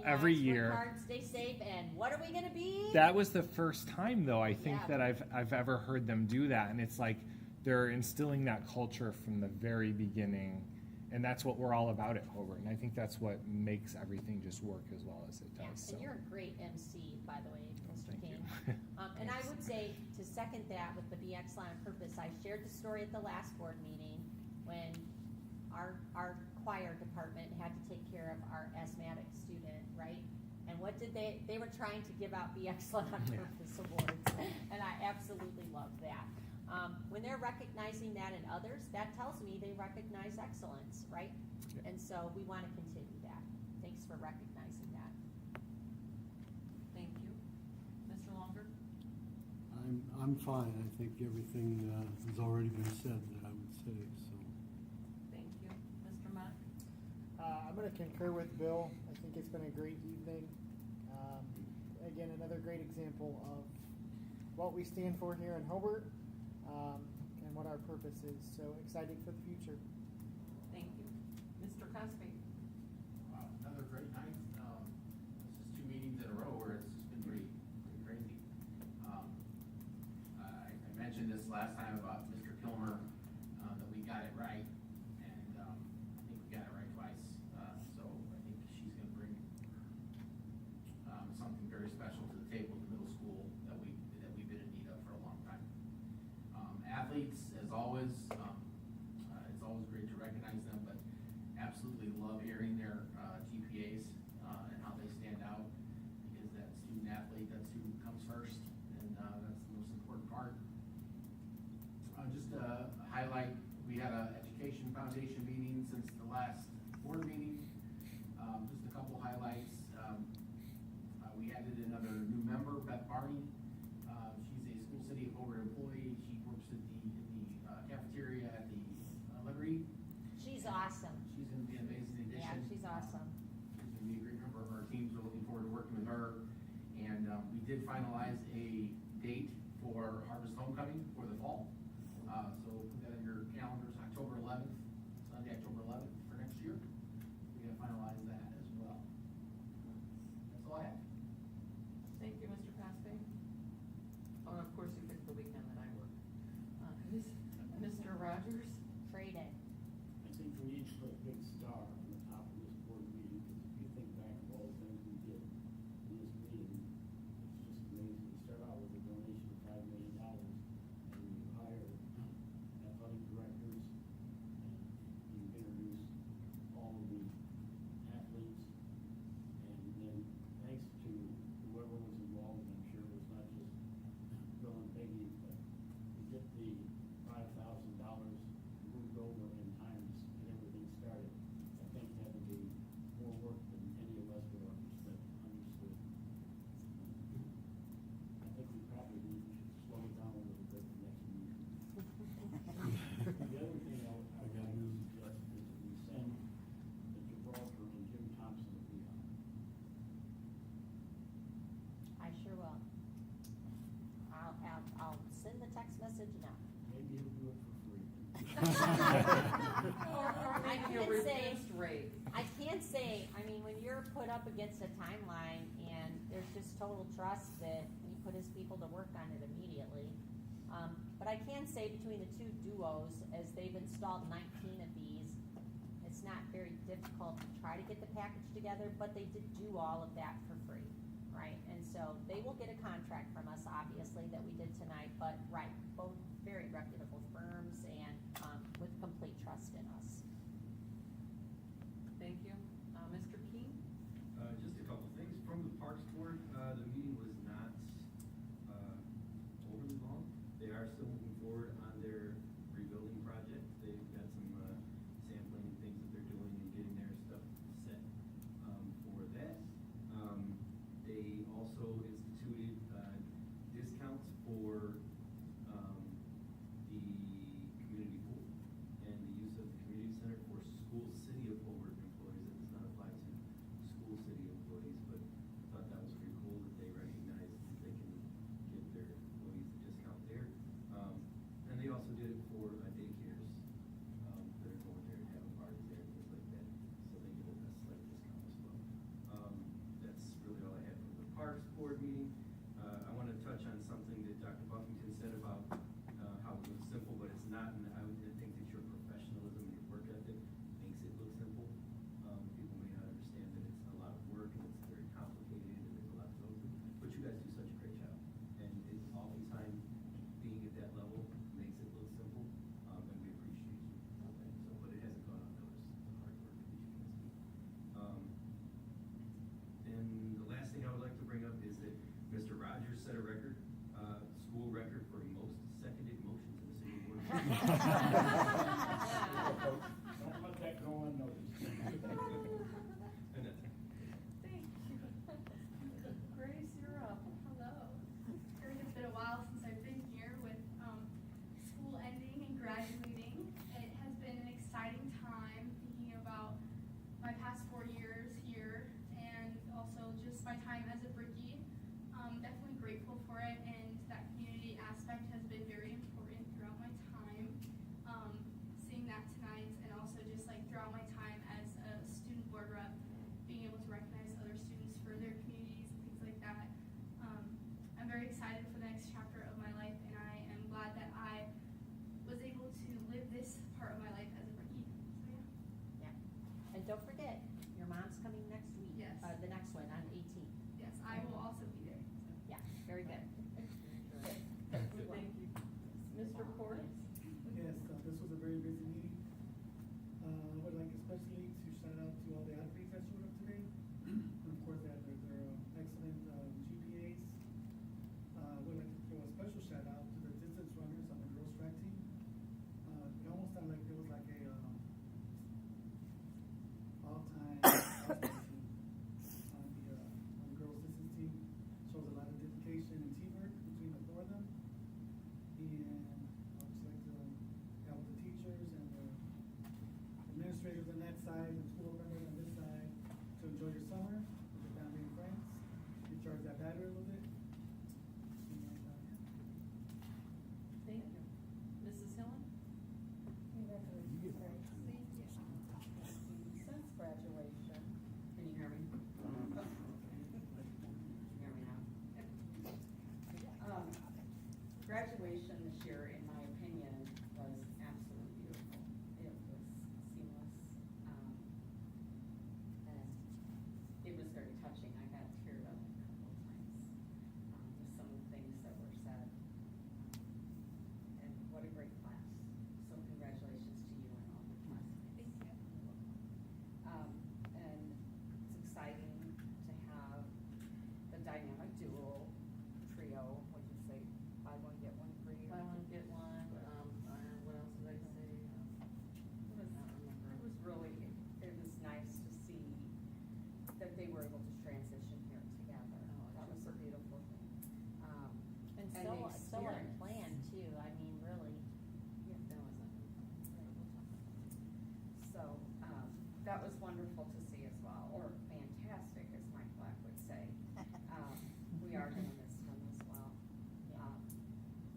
every year. Work hard, stay safe, and what are we going to be? That was the first time, though, I think that I've ever heard them do that. And it's like they're instilling that culture from the very beginning. And that's what we're all about at Hobart. And I think that's what makes everything just work as well as it does. And you're a great MC, by the way, Mr. King. And I would say, to second that with the Be Excellent on Purpose, I shared the story at the last board meeting when our choir department had to take care of our asthmatic student, right? And what did they were trying to give out Be Excellent on Purpose awards. And I absolutely love that. When they're recognizing that in others, that tells me they recognize excellence, right? Yeah. And so we want to continue that. Thanks for recognizing that. Thank you. Mr. Longer? I'm fine. I think everything has already been said that I would say, so. Thank you. Mr. Mack? I'm going to concur with Bill. I think it's been a great evening. Again, another great example of what we stand for here in Hobart. And what our purpose is. So excited for the future. Thank you. Mr. Cosby? Wow, another great night. This is 2 meetings in a row where it's just been pretty crazy. I mentioned this last time about Mr. Kilmer, that we got it right, and I think we got it right twice. So I think she's going to bring something very special to the table at the middle school that we've been in need of for a long time. Athletes, as always, it's always great to recognize them, but absolutely love hearing their GPAs and how they stand out, because that student athlete, that's who comes first, and that's the most important part. Just to highlight, we had an education foundation meeting since the last board meeting. Just a couple highlights. We added another new member, Beth Barney. She's a School City of Hobart employee. She works at the cafeteria at the Liberty. She's awesome. She's going to be an amazing addition. Yeah, she's awesome. She's going to be a great member of our team. So looking forward to working with her. And we did finalize a date for Harvest Homecoming for the fall. So put that in your calendars, October 11th, Sunday, October 11th for next year. We're going to finalize that as well. That's all I have. Thank you, Mr. Cosby. Oh, and of course, you picked the weekend that I work. Mr. Rogers? Trade it. I think we need to put a big star on the top of this board meeting, because if you think back of all the things we did in this meeting, it's just amazing. We start out with a donation of $5 million, and you hire athletic directors, and you introduce all of the athletes, and then thanks to whoever was involved, and I'm sure it was not just Bill and Peggy, but to get the $5,000 moved over in time to get everything started, I think had to be more work than any of us would have understood. I think we probably should slow it down a little bit the next meeting. The other thing I would suggest is that we send the Gibraltar and Jim Thompson to be on. I sure will. I'll send the text message now. Maybe he'll do it for free. Or maybe a reduced rate. I can't say, I mean, when you're put up against a timeline and there's just total trust that he put his people to work on it immediately, But I can say between the two duos, as they've installed 19 of these, it's not very difficult to try to get the package together, but they did do all of that for free, right? And so they will get a contract from us, obviously, that we did tonight, but right, both very reputable firms and with complete trust in us. Thank you. Mr. King? Just a couple things. From the Parks Board, the meeting was not overly long. They are still moving forward on their rebuilding project. They've got some sampling and things that they're doing and getting their stuff set for that. They also instituted discounts for the community pool and the use of the community center for school city of Hobart employees. It does not apply to school city employees, but I thought that was pretty cool that they recognize that they can give their employees a discount there. And they also did it for daycares that are going there and having parties there and things like that. So they get a slight discount as well. That's really all I had from the Parks Board meeting. I want to touch on something that Dr. Buffington said about how it looks simple, but it's not, and I would think that your professionalism and your work ethic makes it look simple. People may not understand that it's a lot of work and it's very complicated and there's a lot to go through, but you guys do such a great job. And it's oftentimes being at that level makes it look simple, and we appreciate you. Okay, so, but it hasn't gone unnoticed, the hard work that you guys do. And the last thing I would like to bring up is that Mr. Rogers set a record, school record for most seconded motions in the city of Warren. Don't let that go unnoticed. And that's it. Thank you. Grace, you're up. Hello. It has been a while since I've been here with school ending and graduating. It has been an exciting time thinking about my past 4 years here and also just my time as a brickie. Definitely grateful for it, and that community aspect has been very important throughout my time. Seeing that tonight, and also just like throughout my time as a student board rep, being able to recognize other students for their communities and things like that. I'm very excited for the next chapter of my life, and I am glad that I was able to live this part of my life as a brickie. So yeah. And don't forget, your mom's coming next week. Yes. The next one on 18th. Yes, I will also be there. Yeah, very good. Thank you. Mr. Porter? Yes, this was a very busy meeting. I would like especially to shout out to all the athletes that showed up today. And of course, they had their excellent GPAs. I would like to throw a special shout out to the distance runners on the girls track team. It almost sounded like it was like a all-time team on the girls distance team. Shows a lot of dedication and teamwork between the four of them. And I would just like to have the teachers and the administrators on that side and school members on this side to enjoy your summer with your family and friends. Recharge that battery a little bit. Thank you. Mrs. Hillen? Since graduation, can you hear me? Can you hear me now? Graduation this year, in my opinion, was absolutely beautiful. It was seamless, and it was very touching. I got teared up a couple of times with some of the things that were said. And what a great class. So congratulations to you and all the classmates. Thank you. And it's exciting to have the dynamic duo trio, what you say, buy one, get one free. Buy one, get one. What else did I say? It was really, it was nice to see that they were able to transition here together. That was a beautiful thing. And the so experience. unplanned too. I mean, really. Yeah, that was so, that was wonderful to see as well, or fantastic, as Mike Black would say. We are gonna miss him as well.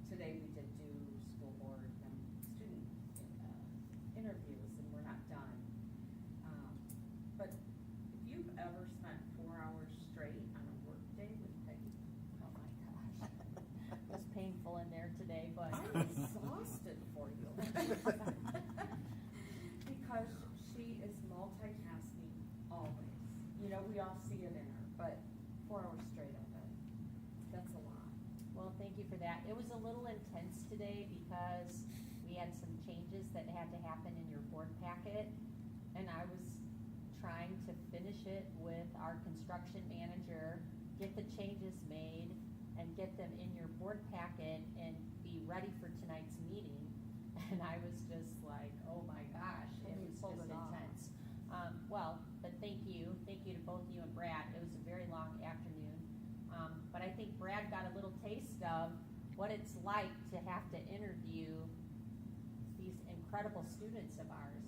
Today we did do school board and student interviews, and we're not done. But if you've ever spent 4 hours straight on a work day with Peggy, oh my gosh. It was painful in there today, but we all see it in her, but 4 hours straight of it, that's a lot. Well, thank you for that. It was a little intense today because we had some changes that had to happen in your board packet, and I was trying to finish it with our construction manager, get the changes made, and get them in your board packet and be ready for tonight's meeting. And I was just like, oh my gosh, it was just intense. Well, but thank you to both you and Brad. It was a very long afternoon. But I think Brad got a little taste of what it's like to have to interview these incredible students of ours.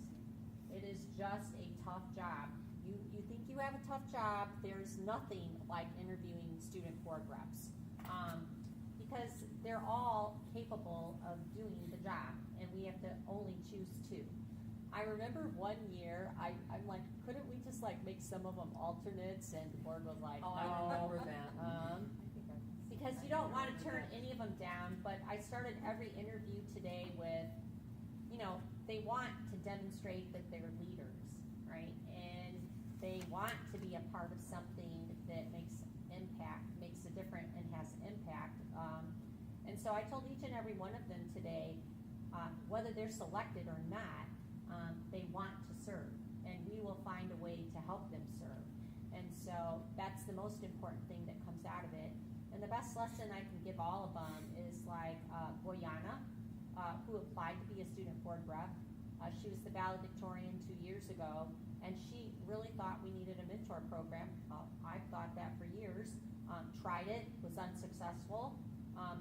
It is just a tough job. You think you have a tough job, there's nothing like interviewing student board reps. Because they're all capable of doing the job, and we have to only choose 2. I remember one year, I'm like, couldn't we just like make some of them alternates? And the board was like, Oh, no. I remember that. Because you don't want to turn any of them down, but I started every interview today with, they want to demonstrate that they're leaders, right? And they want to be a part of something that makes a difference and has impact. And so I told each and every one of them today, whether they're selected or not, they want to serve, and we will find a way to help them serve. And so that's the most important thing that comes out of it. And the best lesson I can give all of them is like Boyana, who applied to be a student board rep. She was the valedictorian 2 years ago, and she really thought we needed a mentor program. I've thought that for years. Tried it, was unsuccessful,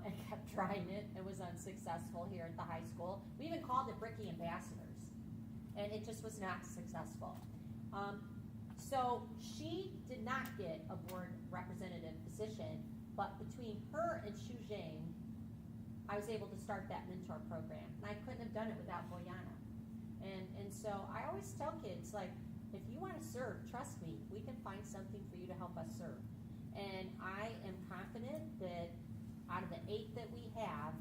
and kept trying it, and was unsuccessful here at the high school. We even called it Bricky Ambassadors, and it just was not successful. So she did not get a board representative position, but between her and Xu Zhang, I was able to start that mentor program, and I couldn't have done it without Boyana. And so I always tell kids, like, if you want to serve, trust me, we can find something for you to help us serve. And I am confident that out of the 8 that we have,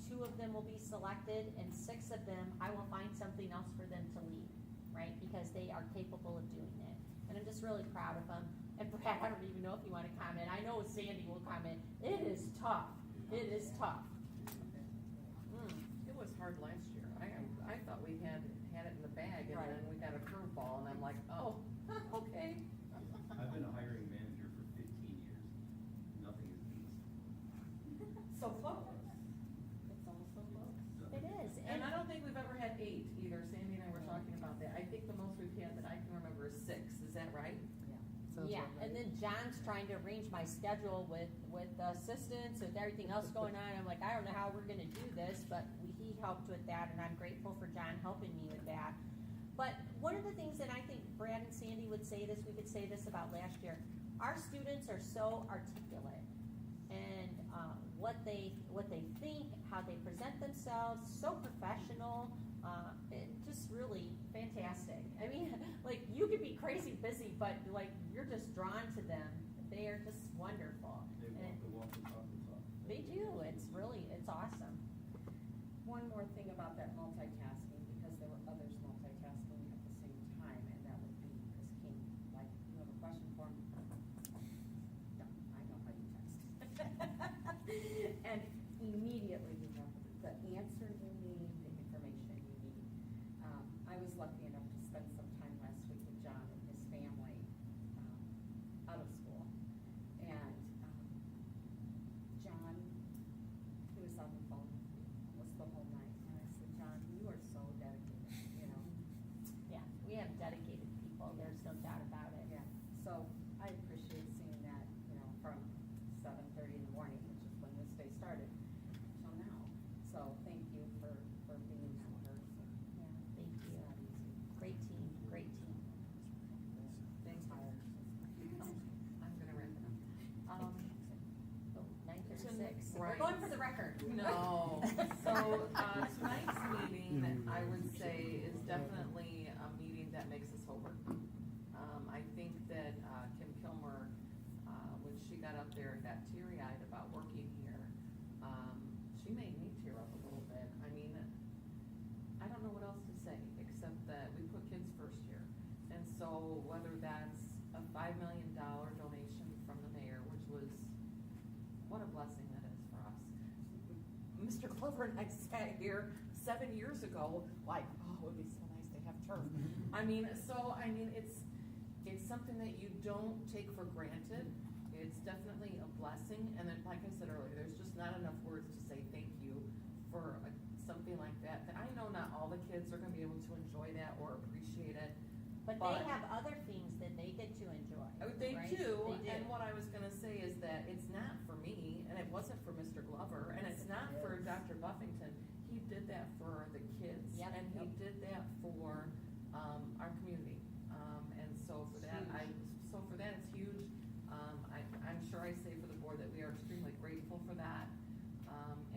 2 of them will be selected, and 6 of them, I will find something else for them to lead, right? Because they are capable of doing it. And I'm just really proud of them. And Brad, I don't even know if you want to comment. I know Sandy will comment. It is tough. It is tough. It was hard last year. I thought we had it in the bag, and then we got a curveball, and I'm like, oh, okay. I've been a hiring manager for 15 years. Nothing has been this. So close. It's all so close. It is. And I don't think we've ever had 8 either. Sandy and I were talking about that. I think the most we've had that I can remember is 6. Is that right? Yeah, and then John's trying to arrange my schedule with the assistants, with everything else going on. I'm like, I don't know how we're gonna do this, but he helped with that, and I'm grateful for John helping me with that. But one of the things that I think Brad and Sandy would say this, we could say this about last year, our students are so articulate, and what they think, how they present themselves, so professional, just really fantastic. I mean, like, you could be crazy busy, but like, you're just drawn to them. They are just wonderful. They walk the walk and talk the talk. They do. It's awesome. One more thing about that multitasking, because there were others multitasking at the same time, and that would be Chris King. Like, you have a question for me? No, I know how you text. And immediately you have the answer you need, the information you need. I was lucky enough to spend some time last week with John and his family out of school. And John, he was on the phone almost the whole night. And I said, John, you are so dedicated, Yeah, we have dedicated people. There's no doubt about it. Yeah, so I appreciate seeing that, from 7:30 in the morning, which is when this day started, till now. So thank you for being that person. Yeah, thank you. It's not easy. Great team. Thanks, Tyler. I'm gonna wrap it up. 9:36. Right. We're going for the record. No. So, tonight's meeting, I would say, is definitely a meeting that makes us Hobart. I think that, Kim Kilmer, when she got up there and got teary-eyed about working here, she made me tear up a little bit. I mean, I don't know what else to say, except that we put kids first here. And so, whether that's a $5 million Glover and I sat here 7 years ago, like, oh, it would be so nice to have turf. I mean, it's something that you don't take for granted. It's definitely a blessing, and then, like I said earlier, there's just not enough words to say thank you for something like that. That I know not all the kids are gonna be able to enjoy that or appreciate it. But they have other things that they get to enjoy. They right? do, They do. and what I was gonna say is that it's not for me, and it wasn't for Mr. Glover, and it's not for Dr. Buffington. He did that for the kids, Yep, and he did that for, our community. And so for that, it's huge. I'm sure I say for the board that we are extremely grateful for that.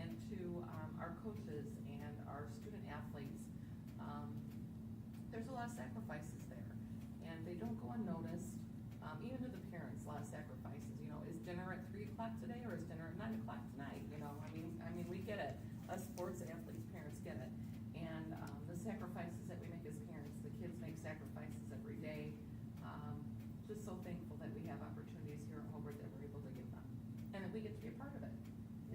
And to, our coaches and our student athletes, there's a lot of sacrifices there, and they don't go unnoticed. Even to the parents, a lot of sacrifices, you know, is dinner at 3 o'clock today, or is dinner at 9 o'clock tonight, you know, I mean, we get it, us sports athletes, parents get it. And, the sacrifices that we make as parents, the kids make sacrifices every day. Just so thankful that we have opportunities here at Hobart that we're able to give them, and that we get to be a part of it.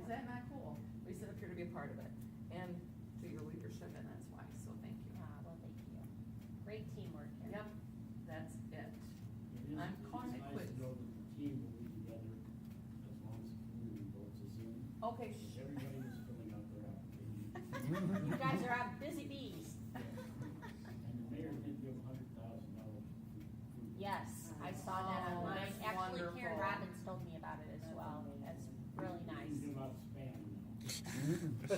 Is that not cool? We sit up here to be a part of it, and to your leadership, and that's why, so thank you. Well, thank you. Great teamwork here. Yep, that's it. It is- I'm calling it It's quits. nice to know that the team will be together as long as the community votes us in. Okay, Everybody is filling out their application. You guys are out busy bees. And the mayor did give $100,000. Yes, I saw that Oh, online. that's Actually, Karen wonderful. Robbins told me about it as well. That's really nice. Thinking about spam now.